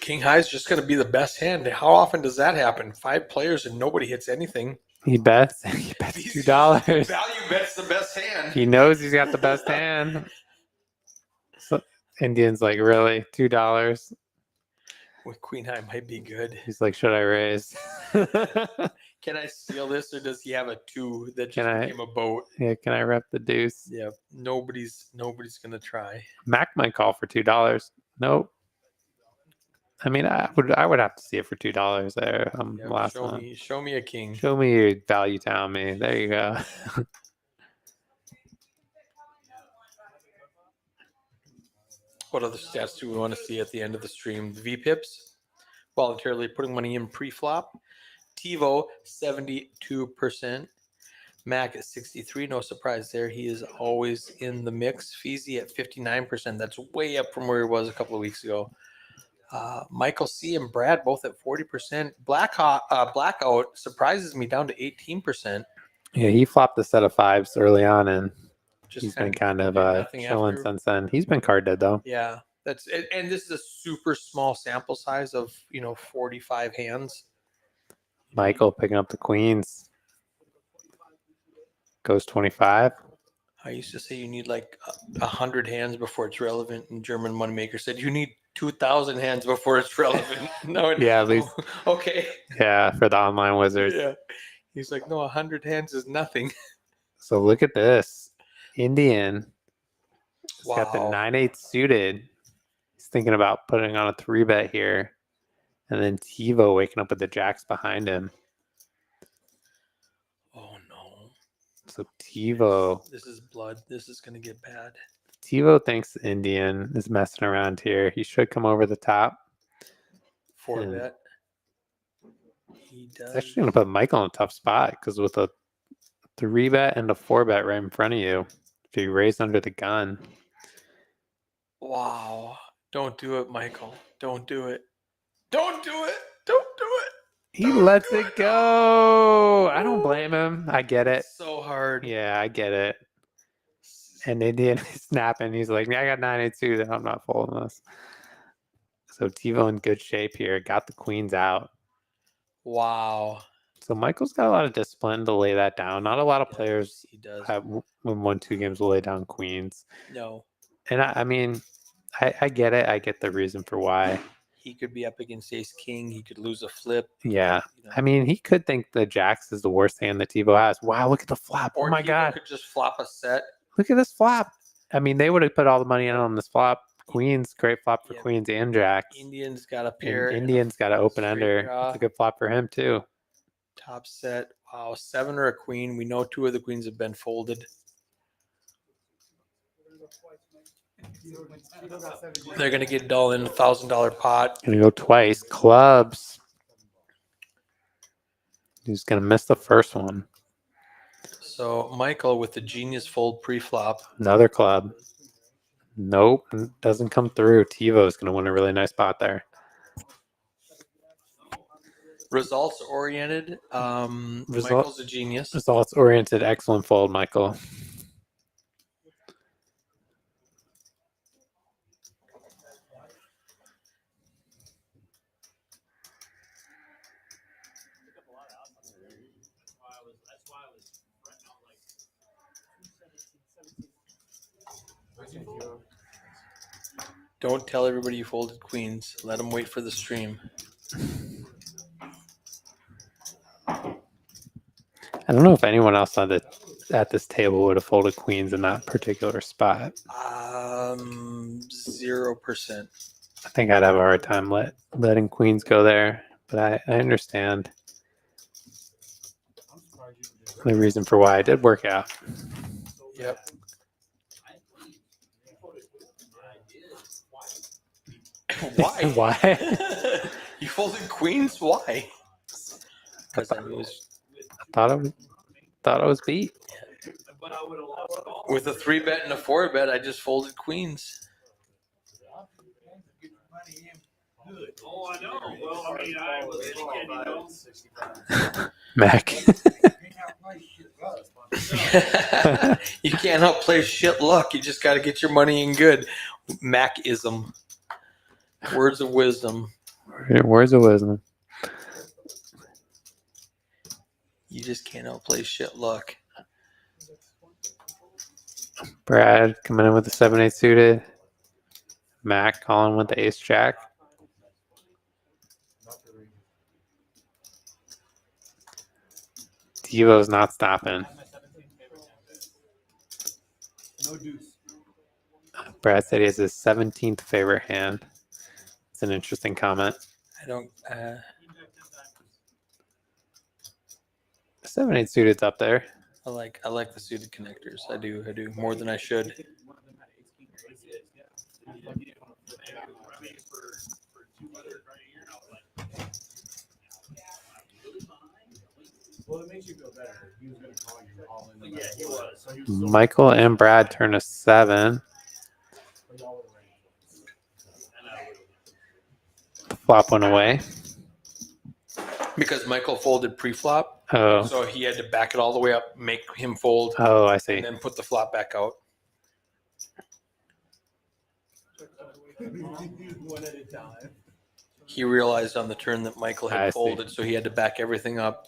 King High is just going to be the best hand. How often does that happen? 5 players and nobody hits anything. He bets $2. Value bet's the best hand. He knows he's got the best hand. So Indian's like, really? $2? With Queen High might be good. He's like, should I raise? Can I steal this, or does he have a 2 that just Can I- became a boat? Yeah, can I rep the deuce? Yeah, nobody's gonna try. Mac might call for $2. Nope. I mean, I would have to see it for $2 there. Yeah, Last one. show me a king. Show me your value town me. There you go. What other stats do we want to see at the end of the stream? VPIPs, voluntarily putting money in pre-flop. TiVo, 72%. Mac at 63, no surprise there. He is always in the mix. Feezy at 59%. That's way up from where he was a couple of weeks ago. Michael C. and Brad both at 40%. Blackout surprises me down to 18%. Yeah, he flopped a set of 5s early on, and Just he's been kinda kind of did nothing chilling after. since then. He's been card dead though. Yeah, that's it. And this is a super small sample size of 45 hands. Michael picking up the queens. Goes 25. I used to say you need like 100 hands before it's relevant, and German Moneymaker said you need 2,000 hands before it's relevant. No, Yeah, at least. okay. Yeah, for the online wizards. Yeah, he's like, no, 100 hands is nothing. So look at this. Indian. He's got the Wow. 9/8 suited. He's thinking about putting on a 3-bet here. And then TiVo waking up with the jacks behind him. Oh no, So TiVo. this is blood. This is gonna get bad. TiVo thinks Indian is messing around here. He should come over the top. For Yeah. that, he does. It's actually going to put Michael in a tough spot because with a 3-bet and a 4-bet right in front of you, if you raise under the gun, Wow! Don't do it, Michael. Don't do it. Don't do it. Don't do it. he lets it go. I don't blame him. I get it. It's so hard. Yeah, I get it. And Indian is snapping. He's like, I got 9/8 suited. I'm not folding this. So TiVo in good shape here. Got the queens out. Wow. So Michael's got a lot of discipline to lay that down. Not a lot of Yeah, players He does. have when 1-2 games will lay down queens. No. And I mean, I get it. I get the reason for why. He could be up against Ace King. He could lose a flip. Yeah. You know. I mean, he could think the jacks is the worst hand that TiVo has. Wow, look at the flop. Or Oh my Tebow God. could just flop a set. Look at this flop. I mean, they would have put all the money in on this flop. Queens, great flop for Yeah. queens and jacks. Indian's got a And pair. and a Indian's got an open straight ender. draw. It's a good flop for him, too. Top set. Wow. 7 or a queen. We know 2 of the queens have been folded. They're going to get dull in a $1,000 pot. Gonna go twice. Clubs. He's gonna miss the first one. So Michael with the genius fold pre-flop. Another club. Nope, doesn't come through. TiVo's gonna win a really nice spot there. Results oriented. Michael's a genius. Results oriented, excellent fold, Michael. Don't tell everybody you folded queens. Let them wait for the stream. I don't know if anyone else at this table would have folded queens in that particular spot. 0%. I think I'd have a hard time letting queens go there, but I understand the reason for why it did work out. Yep. Why? Why? You folded queens? Why? Because I Thought I was beat. with a 3-bet and a 4-bet, I just folded queens. Oh, I know. Well, I mean, I was thinking, Mac. You can't outplay shit luck. You just got to get your money in good. Mac-ism. Words of wisdom. Words of wisdom. You just can't outplay shit luck. Brad coming in with the 7-8 suited. Mac calling with the ace jack. Devo's not stopping. No deuce. Brad said he has his 17th favorite hand. It's an interesting comment. I don't. 7-8 suited's up there. I like the suited connectors. I do more than I should. Well, it makes you feel better. He was going to call you all in. Yeah, he was. So he was Michael and Brad turn a 7. Flop went away. Because Michael folded pre-flop, Oh. so he had to back it all the way up, make him fold, Oh, I see. and then put the flop back out. one at a time. He realized on the turn that Michael had I see. folded, so he had to back everything up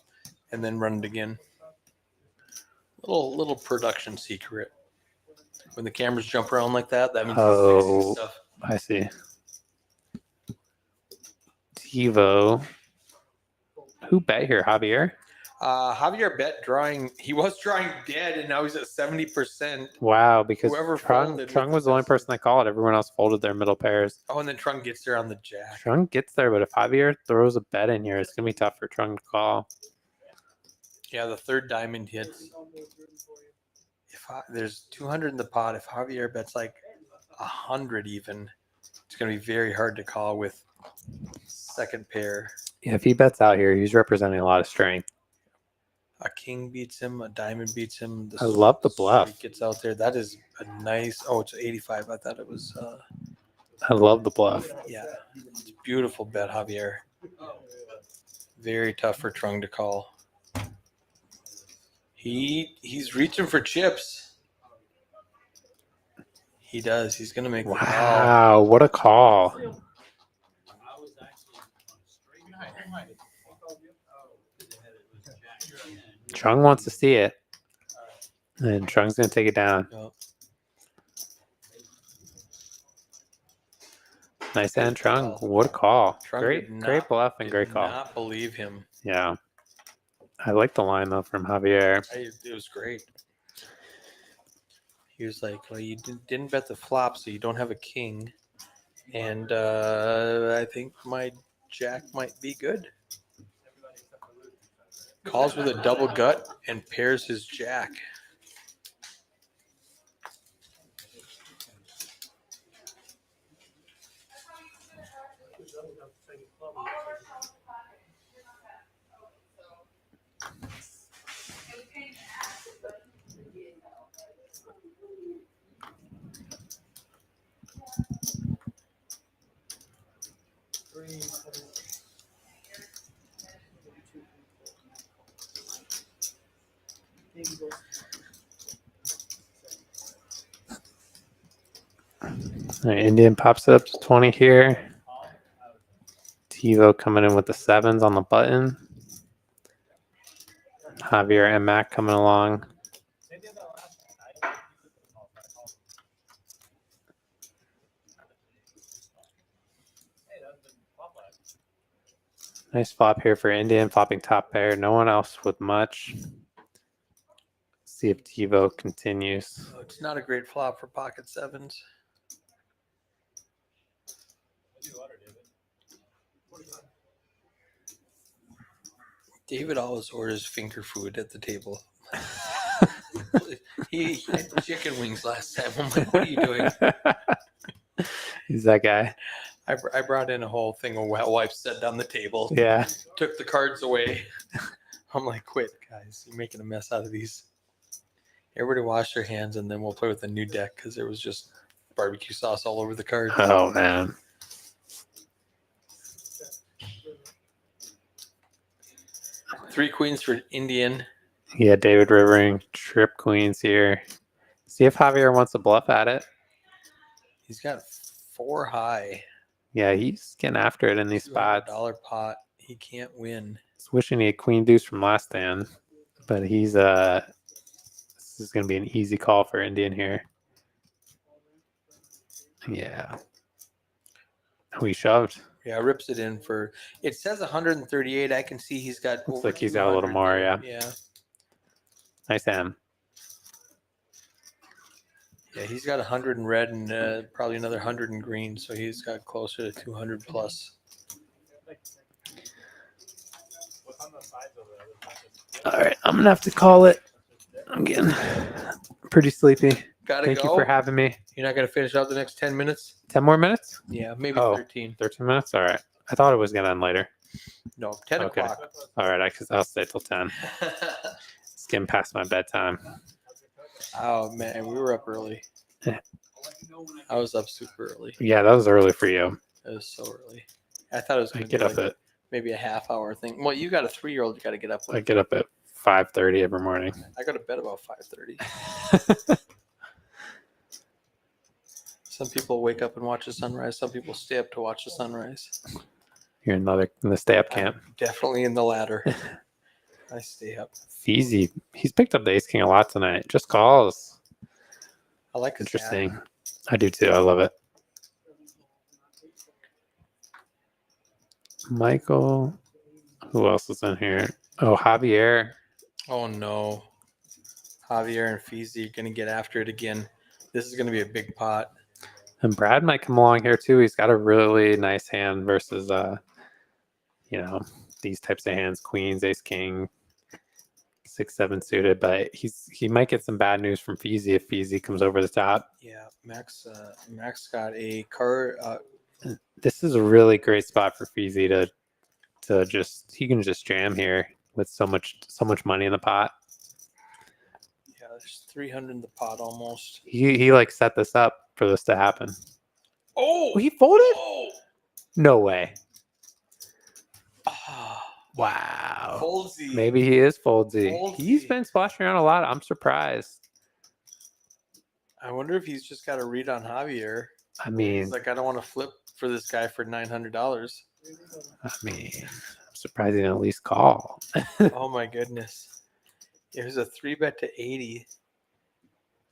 and then run it again. Little production secret. When the cameras jump around like that, that means he's fixing stuff. I see. Devo. Who bet here? Javier? Javier bet drawing. He was drawing dead, and now he's at 70%. Wow, because Whoever Trung folded Trung with was the only this- person that called. Everyone else folded their middle pairs. Oh, and then Trunk gets there on the jack. Trung gets there, but if Javier throws a bet in here, it's going to be tough for Trung to call. Yeah, the third diamond hits. There's 200 in the pot. If Javier bets like 100 even, it's going to be very hard to call with second pair. Yeah, if he bets out here, he's representing a lot of strength. A king beats him, a diamond beats him. I love the bluff. Straight gets out there. That is a nice. Oh, it's 85. I thought it was. I love the bluff. Yeah, it's beautiful bet, Javier. Very tough for Trung to call. He's reaching for chips. He does. He's gonna make the call. Wow, what a call. Trung wants to see it. And Trung's going to take it down. Yep. Nice hand, Trung. What a call. Trung Great did great not- bluff and Did great call. not believe him. Yeah. I like the line, though, from Javier. It was great. He was like, well, you didn't bet the flop, so you don't have a king. And I think my jack might be good. Calls with a double gut and pairs his jack. All right, Indian pops it up to 20 here. Devo coming in with the 7s on the button. Javier and Mac coming along. Nice flop here for Indian, flopping top pair. No one else with much. See if Devo continues. So it's not a great flop for pocket sevens. David always orders finger food at the table. he had chicken wings last time. I'm like, what are you doing? He's that guy. I brought in a whole thing of wipes set down the table. Yeah. Took the cards away. I'm like, quit, guys. You're making a mess out of these. Everybody wash their hands, and then we'll play with a new deck because there was just barbecue sauce all over the cards. Oh, man. Three queens for Indian. Yeah, David Rivering, trip queens here. See if Javier wants to bluff at it. He's got 4 high. Yeah, he's getting after it in these spots. $200 pot. He can't win. He's wishing he had queen deuce from last stand, but he's this is gonna be an easy call for Indian here. Yeah. We shoved. Yeah, rips it in for. It says 138. I can see he's got. Looks over like he's got a little 200 more, there. yeah. Yeah. Nice hand. Yeah, he's got 100 in red and probably another 100 in green, so he's got closer to 200 plus. What's on the sides over there? All right, I'm gonna have to call it. I'm getting pretty sleepy. Gotta Thank go. you for having me. You're not gonna finish out the next 10 minutes? 10 more minutes? Yeah, maybe Oh. 13. 13 minutes? All right. I thought it was gonna end later. No, 10 Okay. o'clock. All right, I'll stay till 10. It's getting past my bedtime. Oh man, we were up early. Yeah. I was up super early. Yeah, that was early for you. It was so early. I thought it was I gonna get be up like at maybe a half hour thing. Well, you got a 3-year-old. You got to get up. I get up at 5:30 every morning. I go to bed about 5:30. Some people wake up and watch the sunrise. Some people stay up to watch the sunrise. You're in the stay up camp. I'm definitely in the latter. I stay up. Feezy. He's picked up the ace king a lot tonight. Just calls. I like his Interesting. hat. I do too. I love it. Michael. Who else is in here? Oh, Javier. Oh no. Javier and Feezy are going to get after it again. This is going to be a big pot. And Brad might come along here too. He's got a really nice hand versus these types of hands, queens, ace king, 6-7 suited, but he might get some bad news from Feezy if Feezy comes over the top. Yeah, Max got a card. This is a really great spot for Feezy to just he can just jam here with so much money in the pot. Yeah, there's 300 in the pot almost. He like set this up for this to happen. Oh, He folded? oh. No way. Ah, Wow. Foldsy. Maybe he is foldsy. Foldsy. He's been splashing around a lot. I'm surprised. I wonder if he's just got a read on Javier. I mean, He's like, I don't want to flip for this guy for $900. I'm surprised he didn't at least call. Oh my goodness. It was a 3-bet to 80.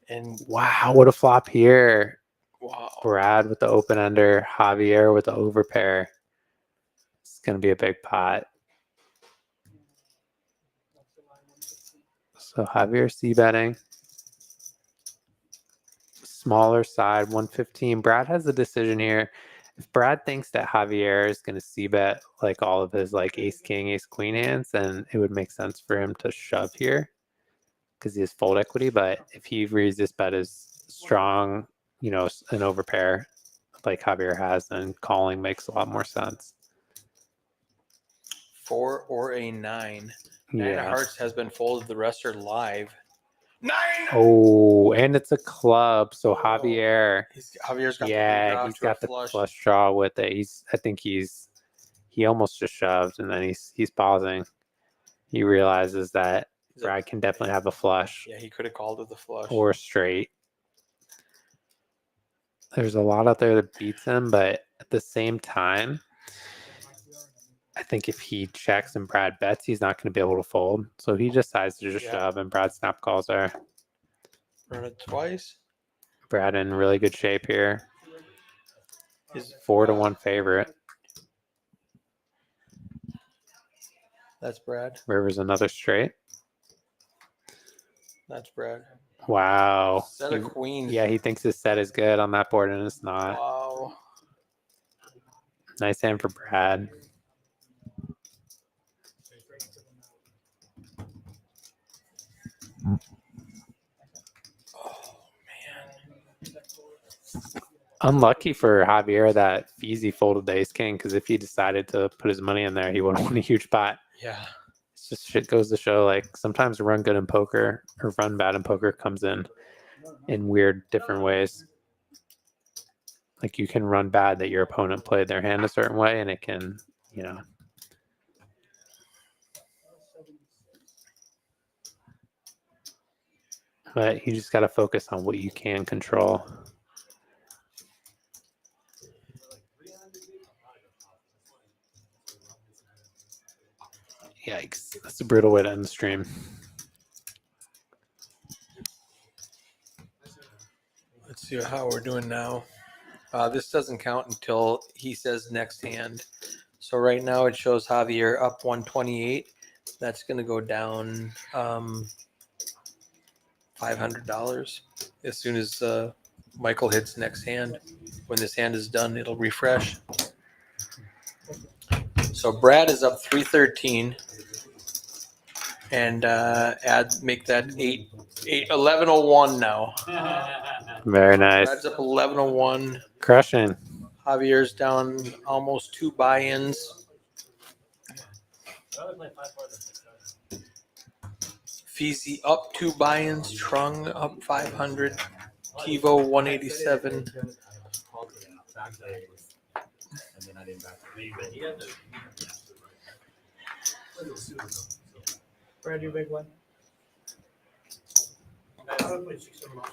And Wow, what a flop here. wow. Brad with the open ender, Javier with the overpair. It's going to be a big pot. So Javier c-betting. Smaller side, 115. Brad has the decision here. If Brad thinks that Javier is going to c-bet like all of his like ace king, ace queen hands, then it would make sense for him to shove here because he has fold equity. But if he reads this bet as strong, an overpair like Javier has, then calling makes a lot more sense. 4 or a 9. 9 of hearts has been folded. The rest are live. 9. Oh, and it's a club. So Javier, Javier's got he's got the flush draw with it. I think he almost just shoved, and then he's pausing. He realizes that Brad can definitely have a flush. Yeah, he could have called with the flush or straight. There's a lot out there that beats him, but at the same time, I think if he checks and Brad bets, he's not going to be able to fold. So he decides to just shove, and Brad snap calls there. Run it twice. Brad in really good shape here. He's 4-1 favorite. That's Brad. River's another straight. That's Brad. Wow. Set of queens. Yeah, he thinks his set is good on that board, and it's not. Wow. Nice hand for Brad. Oh, man. Unlucky for Javier that Feezy folded the ace king, because if he decided to put his money in there, he would have won a huge pot. Yeah. It's just shit goes to show, like, sometimes run good in poker or run bad in poker comes in weird different ways. Like, you can run bad that your opponent played their hand a certain way, and it can, But you just got to focus on what you can control. brutal way to end the stream. Let's see how we're doing now. This doesn't count until he says next hand. So right now it shows Javier up 128. That's going to go down $500 as soon as Michael hits next hand. When this hand is done, it'll refresh. So Brad is up 313, and make that 1101 now. Very nice. Brad's up 1101. Crushing. Javier's down almost 2 buy-ins. Feezy up 2 buy-ins. Trung up 500. Tivo 187. And then I didn't back Brad, you big one. I would play 6-7 off.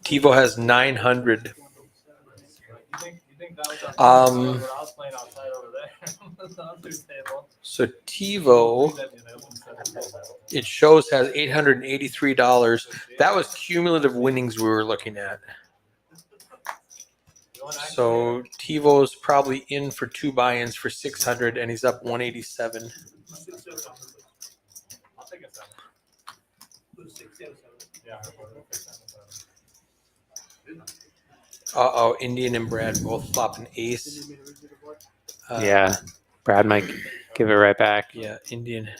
Tivo has 900. You think that was Um, I was playing outside over there on the other table. So Tivo, it shows, has $883. That was cumulative winnings we were looking at. So Tivo's probably in for 2 buy-ins for 600, and he's up 187. I'll take a 7. Yeah. Indian and Brad both flop an ace. Yeah. Brad might give it right back. Yeah, Indian.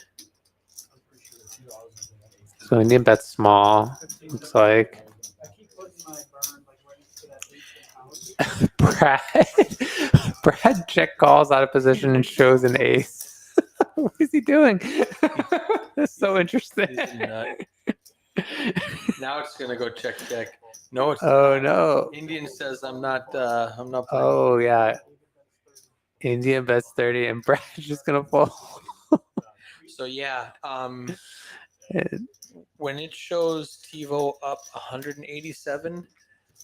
So Indian bets small. Looks like. I keep putting my burn like right next to that ace house. Brad check calls out of position and shows an ace. What is he doing? That's so interesting. He's a nut. Now it's gonna go check. No, it's Oh no. Indian says I'm not playing. Oh yeah. Indian bets 30 and Brad's just gonna fall. So yeah, when it shows Tivo up 187,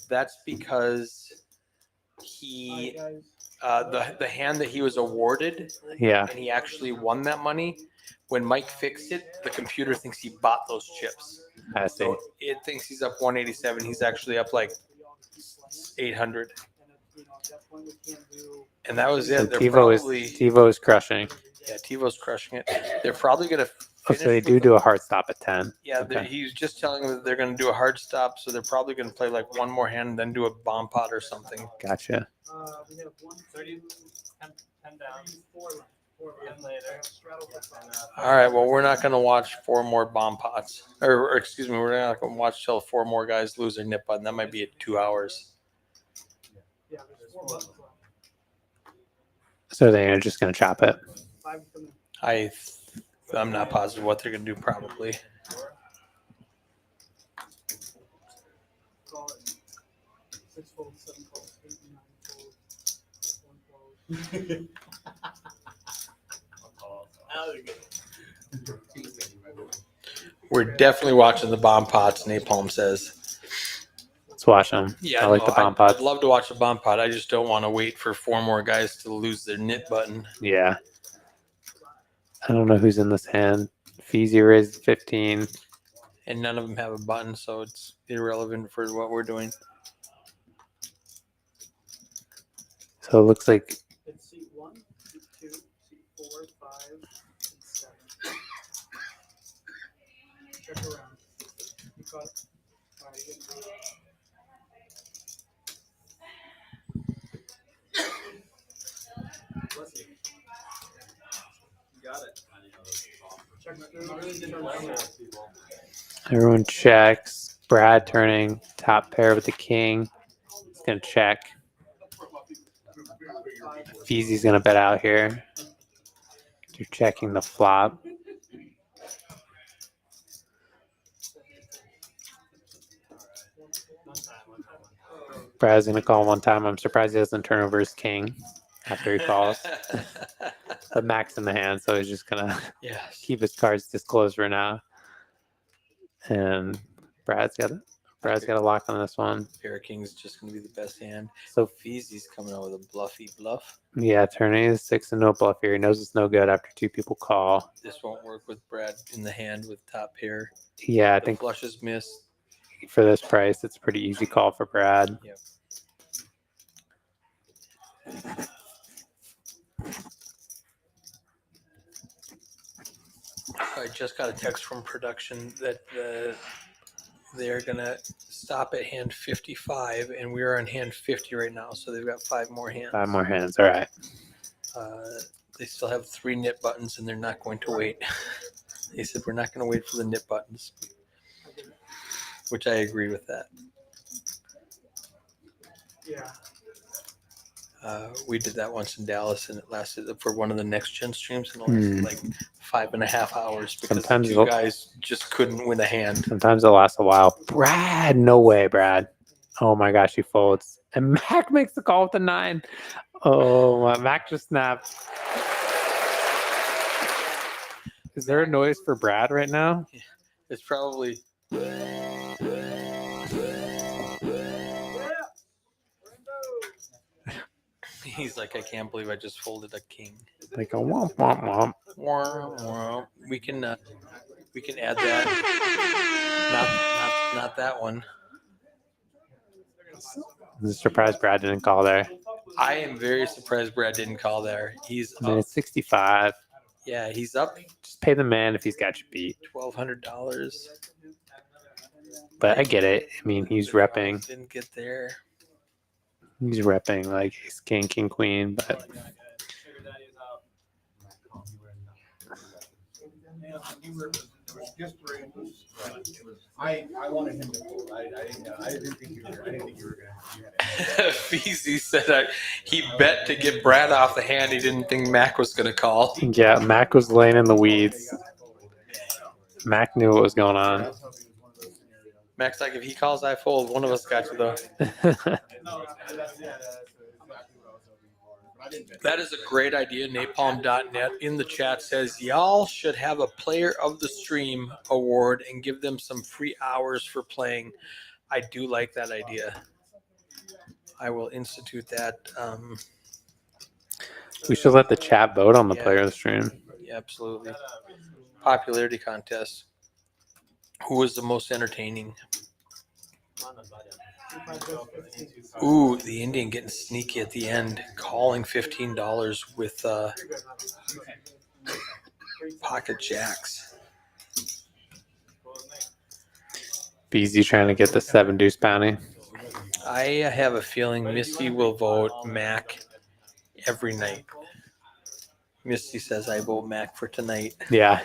that's because he the hand that he was awarded, Yeah. and he actually won that money. When Mike fixed it, the computer thinks he bought those chips. I see. So it thinks he's up 187. He's actually up like 800. And that was So it. They're TiVo is crushing. yeah, Tivo's crushing it. They're probably gonna Oh, so they do a hard stop at 10. Yeah, Okay. he's just telling them that they're going to do a hard stop, so they're probably going to play like one more hand and then do a bomb pot or something. Gotcha. We have 30, 10 down, 10 later. All right, well, we're not going to watch 4 more bomb pots. Or excuse me, we're not going to watch till 4 more guys lose their nip button. That might be at 2 hours. Yeah, there's 4 buttons left. So they're just gonna chop it. 5 from the I'm not positive what they're going to do, probably. call it 6 fold, 7 fold, 8, 9 fold, 1 fold. We're definitely watching the bomb pots, Napalm says. Let's watch them. Yeah, I like the bomb pots. I'd love to watch the bomb pot. I just don't want to wait for 4 more guys to lose their nip button. Yeah. I don't know who's in this hand. Feezy raised 15. And none of them have a button, so it's irrelevant for what we're doing. So it looks like It's seat 1, seat 2, seat 4, 5, and 7. Check around. You caught it. All right, you get it. Got it. Check through. everyone checks. Brad turning top pair with the king. He's gonna check. Feezy's gonna bet out here. You're checking the flop. Brad's gonna call one time. I'm surprised he doesn't turn over his king after he calls. But Mac's in the hand, so he's just gonna Yes. keep his cards disclosed for now. And Brad's got Brad's got a lock on this one. Pair of kings is just going to be the best hand. So Feezy's coming out with a bluffy bluff. yeah, turning is 6 and no bluff here. He knows it's no good after 2 people call. This won't work with Brad in the hand with top pair. Yeah, I The think flushes miss. for this price, it's a pretty easy call for Brad. Yep. I just got a text from production that they're gonna stop at hand 55, and we're on hand 50 right now. So they've got 5 more hands. 5 more hands. All right. They still have 3 knit buttons, and they're not going to wait. They said we're not going to wait for the knit buttons, which I agree with that. Yeah. We did that once in Dallas, and it lasted for one of the next gen streams, and it lasted like 5.5 hours because Sometimes the 2 guys just couldn't win a hand. Sometimes it lasts a while. Brad, no way, Brad. Oh my gosh, he folds. And Mac makes the call with the 9. Oh, Mac just snapped. Is there a noise for Brad right now? It's probably. He's like, I can't believe I just folded a king. Like a womp womp womp. We can add that. Not that one. I'm surprised Brad didn't call there. I am very surprised Brad didn't call there. He's I mean, up. it's 65. Yeah, he's up Just pay the man if he's got you beat. $1,200. But I get it. I mean, he's repping. Didn't get there. He's repping like he's king, king, queen. But I wanted him to fold. I didn't think you were gonna. Feezy said he bet to get Brad off the hand. He didn't think Mac was going to call. yeah, Mac was laying in the weeds. Mac knew what was going on. Mac's like, if he calls, I fold. One of us got you, though. That is a great idea. Napalm.net in the chat says, y'all should have a player of the stream award and give them some free hours for playing. I do like that idea. I will institute that. We should let the chat vote on the Yeah. player of the stream. Yeah, absolutely. Popularity contest. Who was the most entertaining? Ooh, the Indian getting sneaky at the end, calling $15 with pocket jacks. BZ trying to get the 7 deuce bounty. I have a feeling Misty will vote Mac every night. Misty says, I vote Mac for tonight. Yeah.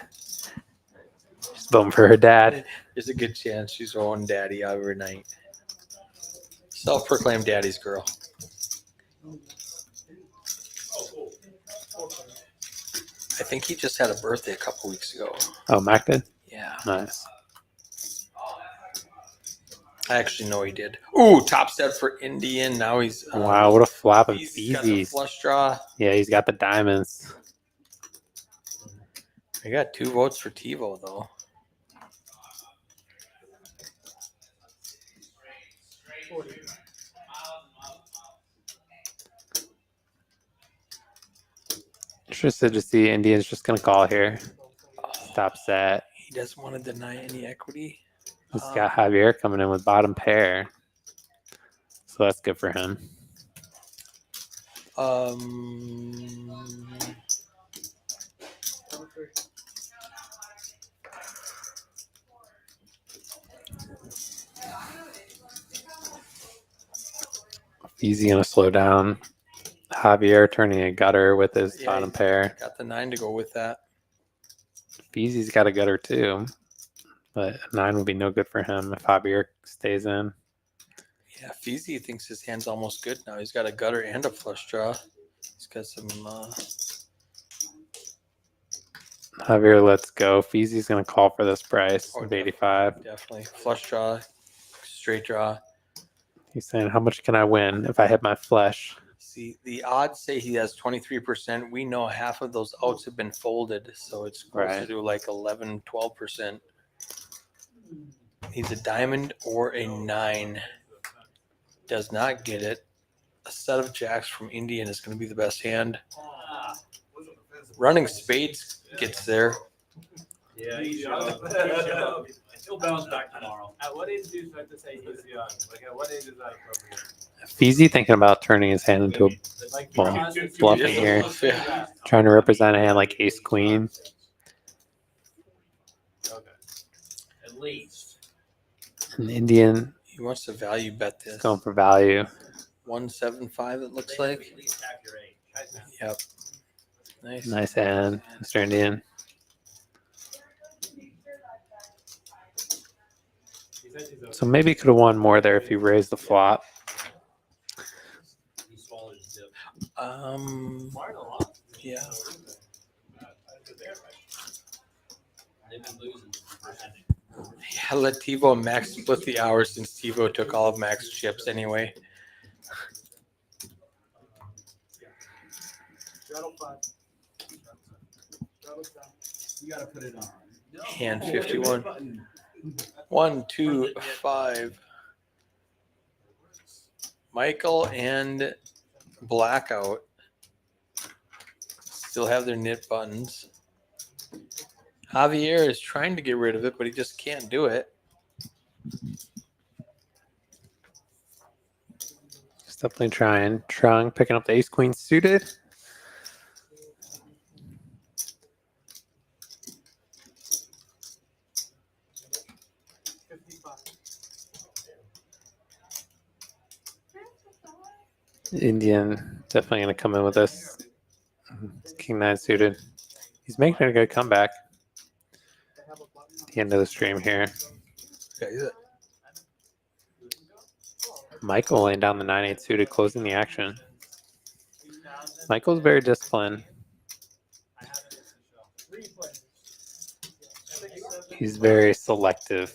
She's voting for her dad. There's a good chance she's voting Daddy every night. Self-proclaimed Daddy's girl. I think he just had a birthday a couple weeks ago. Oh, Mac did? Yeah. Nice. I actually know he did. Ooh, top set for Indian. Now he's Wow, what a flop of he's got the BZs. flush draw. Yeah, he's got the diamonds. I got 2 votes for TiVo though. Interested to see Indians just going to call here. Top set. He doesn't want to deny any equity. He's got Javier coming in with bottom pair. So that's good for him. Easy going to slow down. Javier turning a gutter with his Yeah, bottom pair. Got the 9 to go with that. Beezy's got a gutter too, but a 9 would be no good for him if Javier stays in. Yeah, Feezy thinks his hand's almost good now. He's got a gutter and a flush draw. He's got some. Javier, let's go. Feezy's going to call for this price Oh, of 85. Definitely flush draw, straight draw. He's saying, how much can I win if I hit my flush? See, the odds say he has 23%. We know half of those outs have been folded, so it's closer Right. to like 11, 12%. Needs a diamond or a 9. Does not get it. A set of jacks from Indian is going to be the best hand. Running spades gets there. Yeah, he'll bounce back tomorrow. At what age do you start to say he's young? Like, at what age is that appropriate? Feezy thinking about turning his hand into a well, bluffing here. Yeah. Trying to represent a hand like ace queen. Okay. At least. An Indian He wants to value bet is this. going for value. 175 it looks like. At least half your age. Yep. Nice. Nice hand, Mr. Indian. So maybe he could have won more there if he raised the flop. He swallowed his dip. Yeah. They've been losing the first inning. Yeah, let TiVo and Max split the hours since TiVo took all of Max's chips anyway. Straddle 5. Straddle 10. You gotta put it on. Hand 51. 1, 2, 5. Michael and Blackout still have their knit buttons. Javier is trying to get rid of it, but he just can't do it. He's definitely trying. Trung picking up the ace queen suited. Indian definitely going to come in with this. King 9 suited. He's making a good comeback. At the end of the stream here. Michael laying down the 9-8 suited, closing the action. Michael's very disciplined. He's very selective.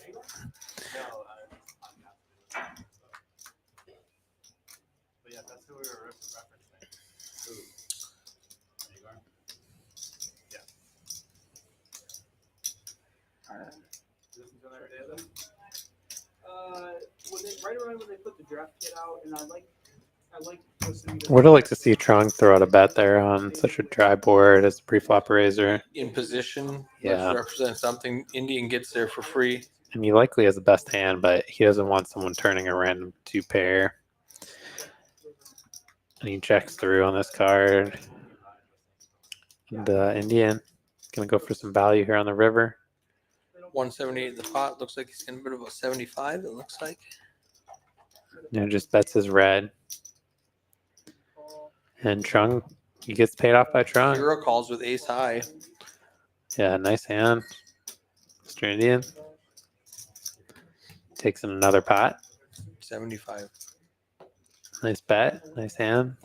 But yeah, that's who we were referencing. There you are. Yeah. Listen to them every day, though? Right around when they put the draft kit out, and I like listening to. Would have liked to see Trung throw out a bet there on such a dry board as a pre-flop raiser. In position, Yeah. let's represent something. Indian gets there for free. And he likely has the best hand, but he doesn't want someone turning a random 2 pair. And he checks through on this card. And Indian going to go for some value here on the river. 178 in the pot. Looks like he's going to bid about 75, it looks like. Just bets his red. And Trung, he gets paid off by Trung. Hero calls with ace high. Yeah, nice hand. Mr. Indian. Takes in another pot. 75. Nice bet. Nice hand.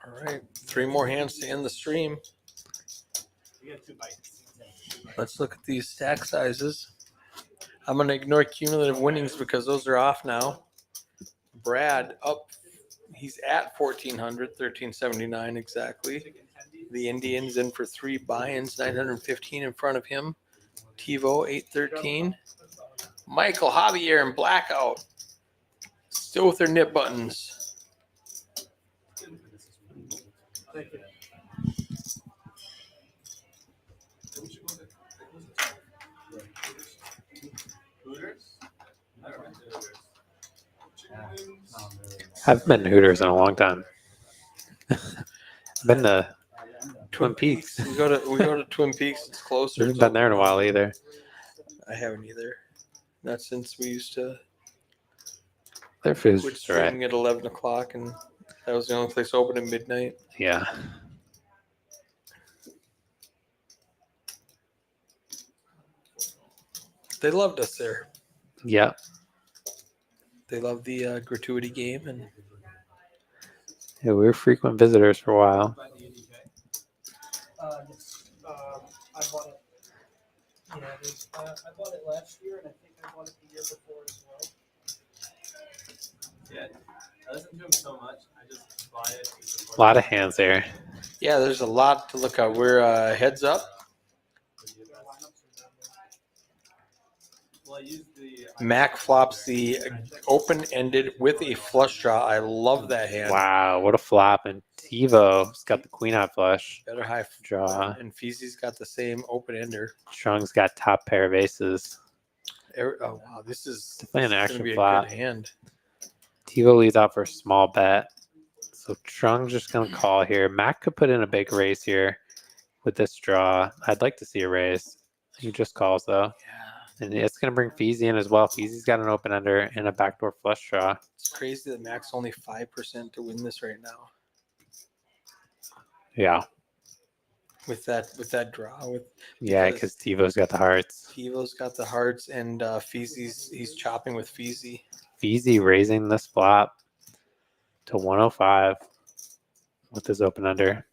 All right. 3 more hands to end the stream. You got 2 bites. Let's look at these stack sizes. I'm going to ignore cumulative winnings because those are off now. Brad up. He's at 1,400, 1,379 exactly. The Indians in for 3 buy-ins, 915 in front of him. TiVo 813. Michael, Javier, and Blackout still with their knit buttons. Thank you. Hooters? Never been to Hooters. I've been to Hooters in a long time. Been to Twin Peaks. We go to Twin Peaks. It's closer. Haven't been there in a while either. I haven't either. Not since we used to Their food's quit just right. streaming at 11 o'clock, and that was the only place open at midnight. Yeah. They loved us there. Yeah. They loved the gratuity game, and Yeah, we were frequent visitors for a while. Yes. I bought it. Yeah, I bought it last year, and I think I bought it the year before as well. Yeah, I listen to him so much. I just buy it. A lot of hands there. yeah, there's a lot to look at. We're heads up. Mac flops the open-ended with a flush draw. I love that hand. Wow, what a flop. And TiVo's got the queen high flush. Better high Draw. And Feezy's got the same open-ender. Strong's got top pair of aces. Oh, wow. This is Definitely an gonna action be a flop. good hand. TiVo leads out for a small bet. So Strong's just going to call here. Mac could put in a big raise here with this draw. I'd like to see a raise. He just calls, though. Yeah. And it's going to bring Feezy in as well. Feezy's got an open ender and a backdoor flush draw. It's crazy that Mac's only 5% to win this right now. Yeah. With that draw. Yeah, because TiVo's got the hearts. TiVo's got the hearts, and he's chopping with Feezy. Feezy raising this flop to 105 with his open under.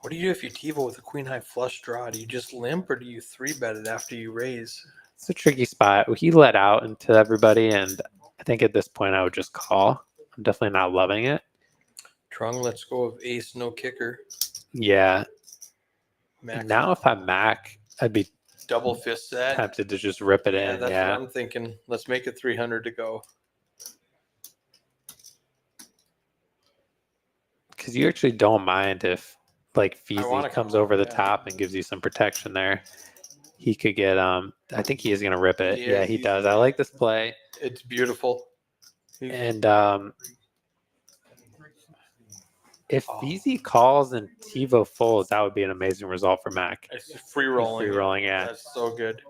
What do you do if you TiVo with a queen high flush draw? Do you just limp, or do you 3-bet it after you raise? It's a tricky spot. He let out into everybody, and I think at this point I would just call. I'm definitely not loving it. Trung lets go of ace, no kicker. Yeah. Mac Now if I'm Mac, I'd be double fist that. tempted to just rip it Yeah, in. that's Yeah. what I'm thinking. Let's make it 300 to go. Because you actually don't mind if like I wanna Feezy comes call, over the yeah. top and gives you some protection there. He could get I think he is gonna rip it. Yeah, Yeah, he he's- does. I like this play. It's beautiful. And if Feezy calls and TiVo folds, that would be an amazing result for Mac. It's free rolling. Free rolling, yeah. That's so good.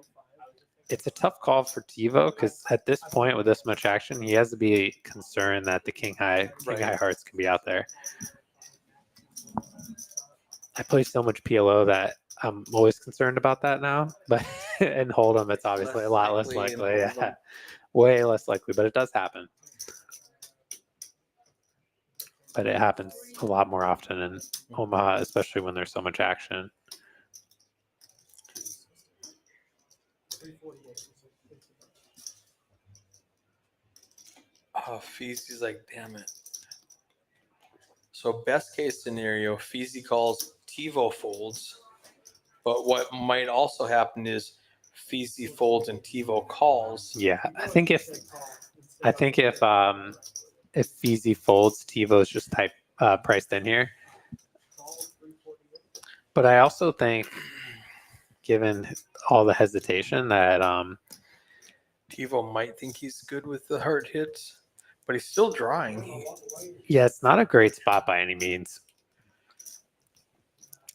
It's a tough call for TiVo because at this point with this much action, he has to be concerned that the king high hearts can be out there. I play so much PLO that I'm always concerned about that now. But in Hold'em, it's obviously a lot less likely. Yeah, way less likely, but it does happen. But it happens a lot more often in Omaha, especially when there's so much action. Oh, Feezy's like, damn it. So best case scenario, Feezy calls, TiVo folds. But what might also happen is Feezy folds and TiVo calls. Yeah, I think if Feezy folds, TiVo is just priced in here. But I also think, given all the hesitation, that TiVo might think he's good with the hard hits, but he's still drawing. yeah, it's not a great spot by any means.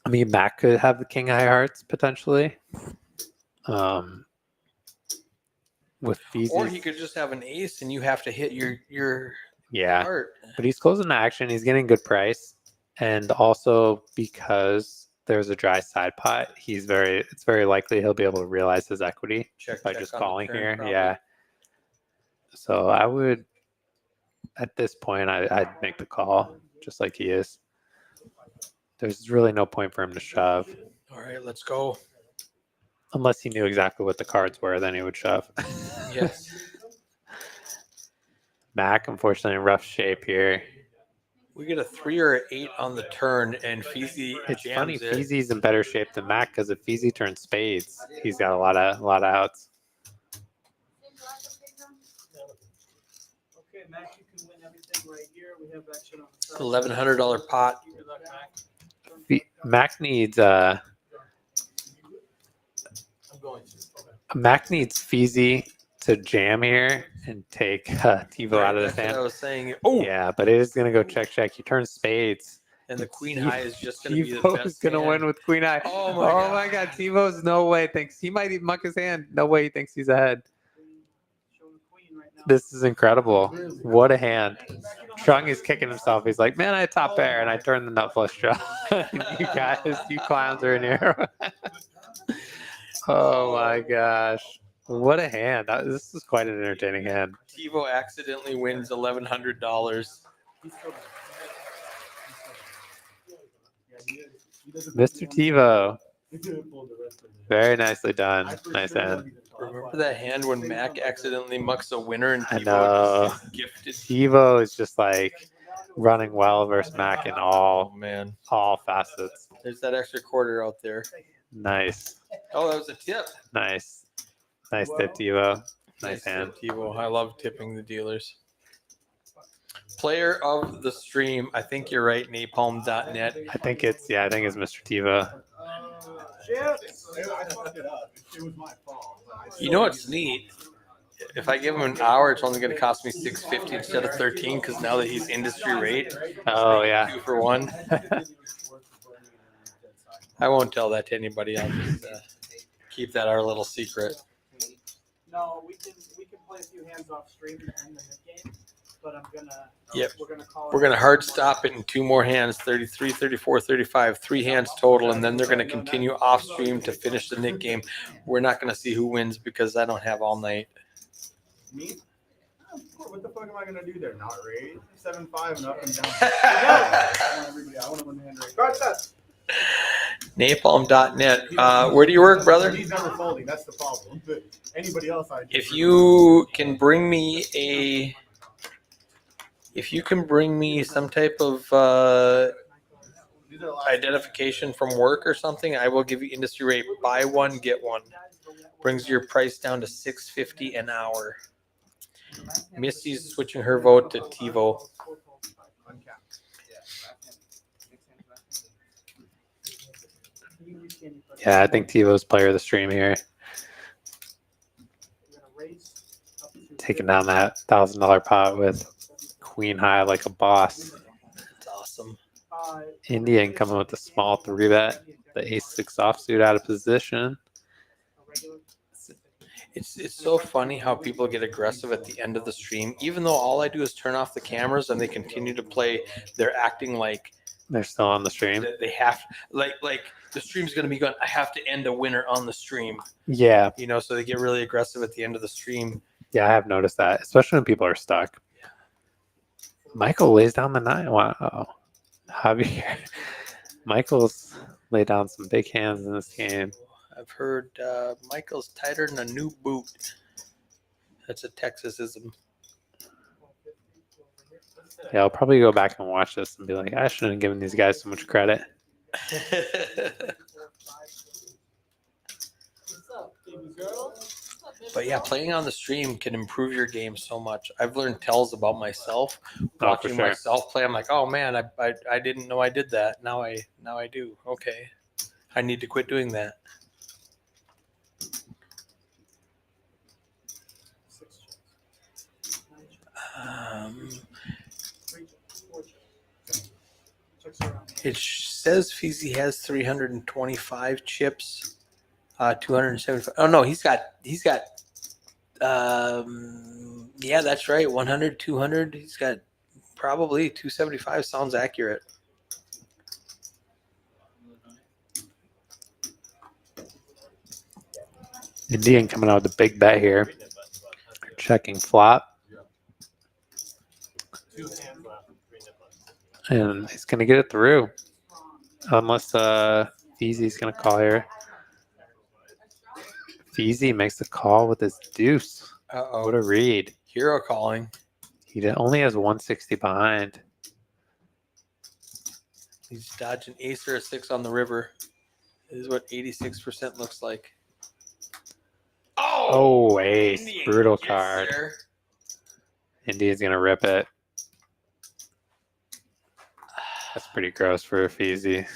I mean, Mac could have the king high hearts potentially. With Feezy, Or he could just have an ace and you have to hit your yeah. heart. But he's closing the action. He's getting good price, and also because there's a dry side pot, it's very likely he'll be able to realize his equity by just on the calling turn, here. probably. Yeah. So I would, at this point, I'd make the call just like he is. There's really no point for him to shove. All right, let's go. Unless he knew exactly what the cards were, then he would shove. Yes. Mac, unfortunately, in rough shape here. We get a 3 or an 8 on the turn, and Feezy It's jams funny, it. Feezy's in better shape than Mac because if Feezy turns spades, he's got a lot of outs. Okay, Mac, you can win everything right here. We have action on the side. $1,100 pot. Good luck, Mac. Mac needs I'm going to. Mac needs Feezy to jam here and take TiVo out of the That's what I hand. was saying. Oh, Yeah, but it is gonna go check. You turn spades. and the queen high is just going to be the best. TiVo's gonna hand. win with queen high. Oh my God, TiVo's no way thinks he might even muck his hand. No way he thinks he's ahead. Showing the queen right now. This is incredible. What a hand. Trung is kicking himself. He's like, man, I had top pair and I turned the nut flush draw. You guys, you clowns are in here. Oh my gosh. What a hand. This is quite an entertaining hand. TiVo accidentally wins $1,100. Mr. TiVo. Very nicely done. Nice hand. Remember that hand when Mac accidentally mucks a winner and I TiVo know. just gifted? TiVo is just like running well versus Mac in Oh all man, facets. there's that extra quarter out there. Nice. Oh, that was a tip. Nice. Nice tip, Devo. Nice hand. tip, Tivo. I love tipping the dealers. Player of the stream. I think you're right. Napalm.net. I think it's Mr. Tiva. I fucked it up. It was my fault. but I You know what's neat? If I give him an hour, it's only going to cost me $6.50 instead of $13 because now that he's industry rate, Oh yeah. 2 for 1. I won't tell that to anybody. I'll just keep that our little secret. No, we can play a few hands off stream to end the mid game, but Yep. we're gonna call We're going to hard stop it in 2 more hands, 33, 34, 35, 3 hands total, and then they're going to continue off stream to finish the Nick game. We're not going to see who wins because I don't have all night. Me? What the fuck am I gonna do there? Not raise? 7-5 and up and down. I want to win the hand raise. Napalm.net. Where do you work, brother? He's never folding. That's the problem. Anybody else? If you can bring me some type of identification from work or something, I will give you industry rate. Buy one, get one. Brings your price down to $6.50 an hour. Missy's switching her vote to TiVo. Yeah, I think Tivo's player of the stream here. Taking down that $1,000 pot with queen high like a boss. That's awesome. Indian coming with a small 3-bet. The ace-6 offsuit out of position. It's so funny how people get aggressive at the end of the stream. Even though all I do is turn off the cameras and they continue to play, they're acting like They're still on the stream. they have like the stream's going to be going. I have to end a winner on the stream. Yeah. You know, so they get really aggressive at the end of the stream. Yeah, I have noticed that, especially when people are stuck. Michael lays down the 9. Wow. Javier. Michael's laid down some big hands in this game. I've heard Michael's tighter than a new boot. That's a Texasism. Yeah, I'll probably go back and watch this and be like, I shouldn't have given these guys so much credit. But yeah, playing on the stream can improve your game so much. I've learned tells about myself. for Watching sure. myself play, I'm like, oh man, I didn't know I did that. Now I do. Okay, I need to quit doing that. It says Feezy has 325 chips, 275. Oh no, he's got. Yeah, that's right. 100, 200. He's got probably 275. Sounds accurate. Indian coming out with a big bet here. Checking flop. And he's going to get it through. Unless Feezy's going to call here. Feezy makes the call with his deuce. Uh-oh. What a read. Hero calling. He only has 160 behind. He's dodging ace or a 6 on the river. This is what 86% looks like. Oh, ace. Indian Brutal gets card. there. Indian's going to rip it. That's pretty gross for Feezy.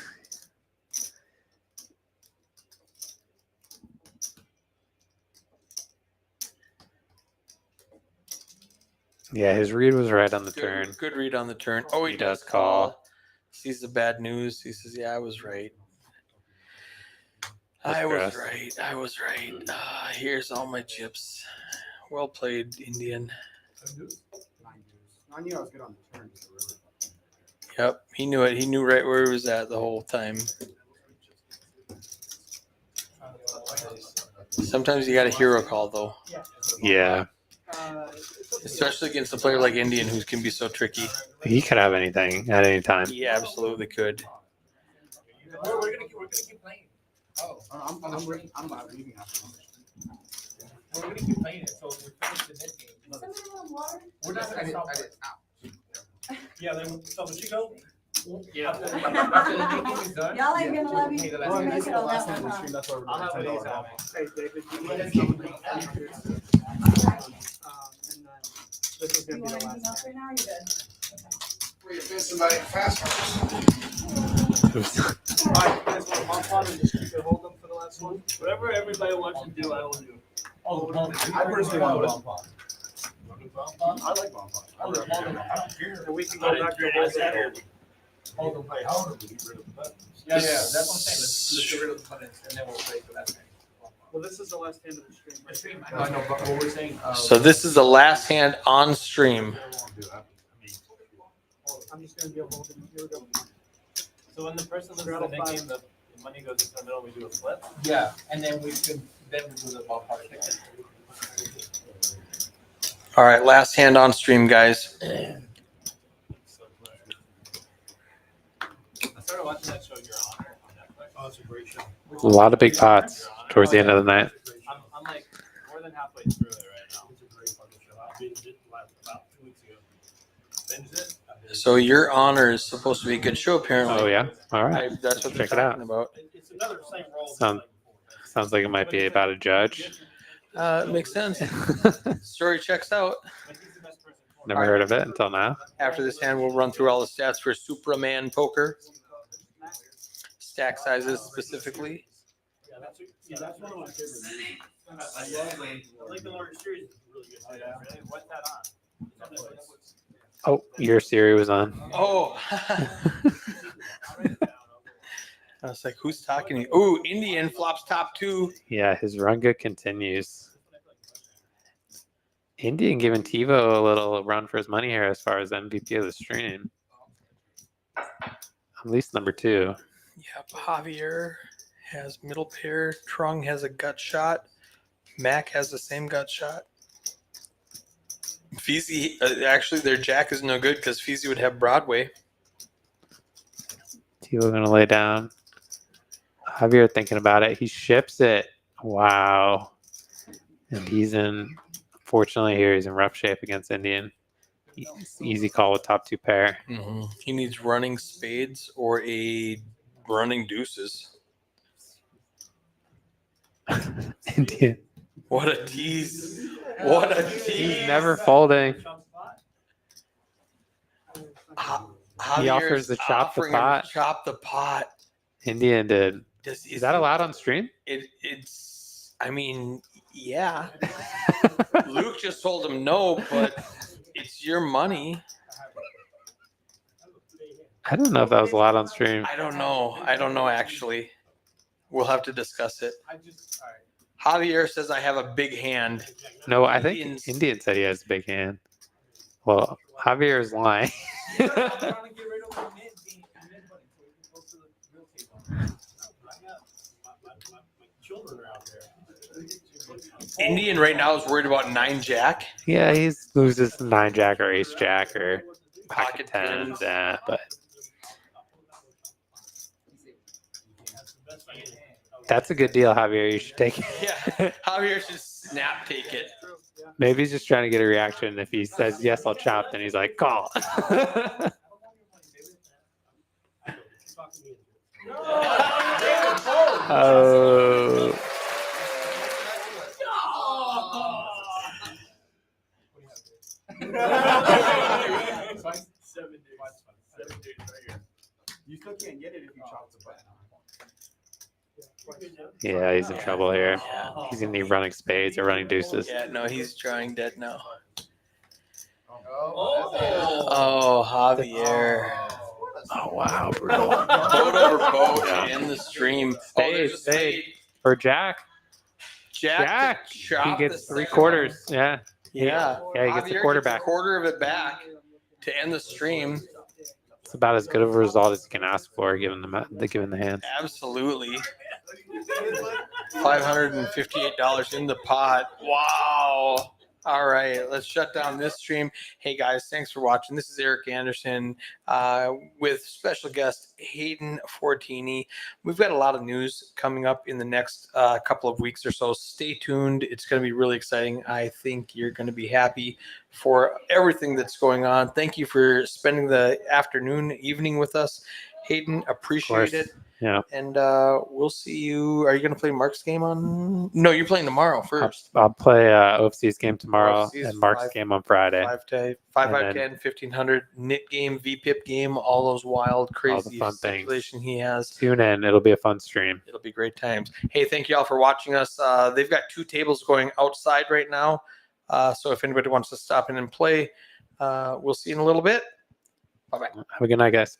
Yeah, his read was right on the turn. Good read on the turn. Oh, he does call. call. Sees the bad news. He says, yeah, I was right. I was right. Here's all my chips. Well played, Indian. I knew I was good on the turn. Yep, he knew it. He knew right where he was at the whole time. Sometimes you got a hero call, though. Yeah. Especially against a player like Indian who can be so tricky. He could have anything at any time. He absolutely could. We're gonna keep playing. Oh, I'm not leaving after lunch. we're gonna keep playing it. So we finish the net game. Somebody want water? We're not gonna stop. Yeah, then so the Chico. Yeah. Y'all ain't gonna let me Well, make I mean, this it is the on last that hand of the one, stream. That's why we're I'll have doing what he's $10 having. Hey, David, you guys and then this is Do gonna you be want the anything last else hand. right now, or you good? Where you been somebody fast? Alright, you guys want to bump on and just keep it hold them for the last one? Whatever everybody wants to do, I will do. I personally want a bomb pot. I like bomb pot. I don't care. And we can go back to hold them. Hold them, play hold them, get rid of the buttons. Yeah, that's what I'm saying. Let's get rid of the buttons and then we'll play for that thing. Well, this is the last hand of the stream. Right? I know, but what we're saying. So this is the last hand on stream. I'm just gonna be a holding. Here we go. So when the person loses the nickname, the money goes into the middle, we do a flip. Yeah, and then we can do the bomb pot again. All right, last hand on stream, guys. I started watching that show, Your Honor, on Netflix. Oh, it's a great show. A lot of big pots towards the end of the night. I'm like more than halfway through it right now. It's a great fucking show. I binged it about 2 weeks ago. Binged it? So Your Honor is supposed to be a good show, apparently. Oh yeah, all right. That's what they're Check it out. talking about. It's another same role. Sounds like it might be about a judge. It makes sense. Story checks out. Never heard of it until now. After this hand, we'll run through all the stats for Supraman Poker. Stack sizes specifically. That's one of my favorite movies. I love them. I like the Lord series. Is really good. Oh, yeah, really? What's that on? Oh, your Siri was on. Oh. I was like, who's talking to you? Ooh, Indian flops top 2. Yeah, his runga continues. Indian giving TiVo a little run for his money here as far as MVP of the stream. At least number 2. Yep, Javier has middle pair. Trung has a gut shot. Mac has the same gut shot. Feezy, actually, their jack is no good because Feezy would have Broadway. TiVo gonna lay down. Javier thinking about it. He ships it. Wow. And he's in, fortunately here, he's in rough shape against Indian. Easy call with top 2 pair. Mm-hmm. He needs running spades or a running deuces. Indian. What a tease. What a tease. He's never folding. He offers to chop the offering him to pot. Chop the pot. Indian did. Is that allowed on stream? It's, I mean, yeah. Luke just told him no, but it's your money. I don't know if that was allowed on stream. I don't know, actually. We'll have to discuss it. Javier says I have a big hand. No, I think Indian said he has a big hand. Well, Javier is lying. Indian right now is worried about 9-jack. Yeah, he loses 9-jack or ace-jack or Pocket pocket tens. Yeah, but that's a good deal, Javier. You should take it. Yeah, Javier should snap take it. Maybe he's just trying to get a reaction. If he says yes, I'll chop, then he's like, call. Oh. You still can't get it if you chop the button. Yeah, he's in trouble here. He's gonna need running spades or running deuces. Yeah, no, he's drawing dead now. Oh. Oh, Javier. Oh wow, brutal. Boat over boat Yeah. in the stream. Spade, there's a spade. For Jack. Jack. to He chop gets the 3/4. Yeah. Yeah. Yeah, he gets a Javier quarter gets back. a quarter of it back to end the stream. It's about as good of a result as you can ask for, given the hand. Absolutely. $558 in the pot. Wow. All right, let's shut down this stream. Hey guys, thanks for watching. This is Eric Anderson with special guest Hayden Fortini. We've got a lot of news coming up in the next couple of weeks or so. Stay tuned. It's going to be really exciting. I think you're going to be happy for everything that's going on. Thank you for spending the afternoon, evening with us. Hayden, appreciate it. Yeah. And we'll see you. Are you going to play Mark's game on? No, you're playing tomorrow first. I'll play OFC's game tomorrow OFC's and Mark's game on Friday. 5-10, And 10, 1500, knit game, VPIP game, all those wild, crazy fun stipulation he has. Tune in. It'll be a fun stream. It'll be great times. Hey, thank you all for watching us. They've got 2 tables going outside right now. So if anybody wants to stop in and play, we'll see you in a little bit. Bye-bye. Have a good night, guys.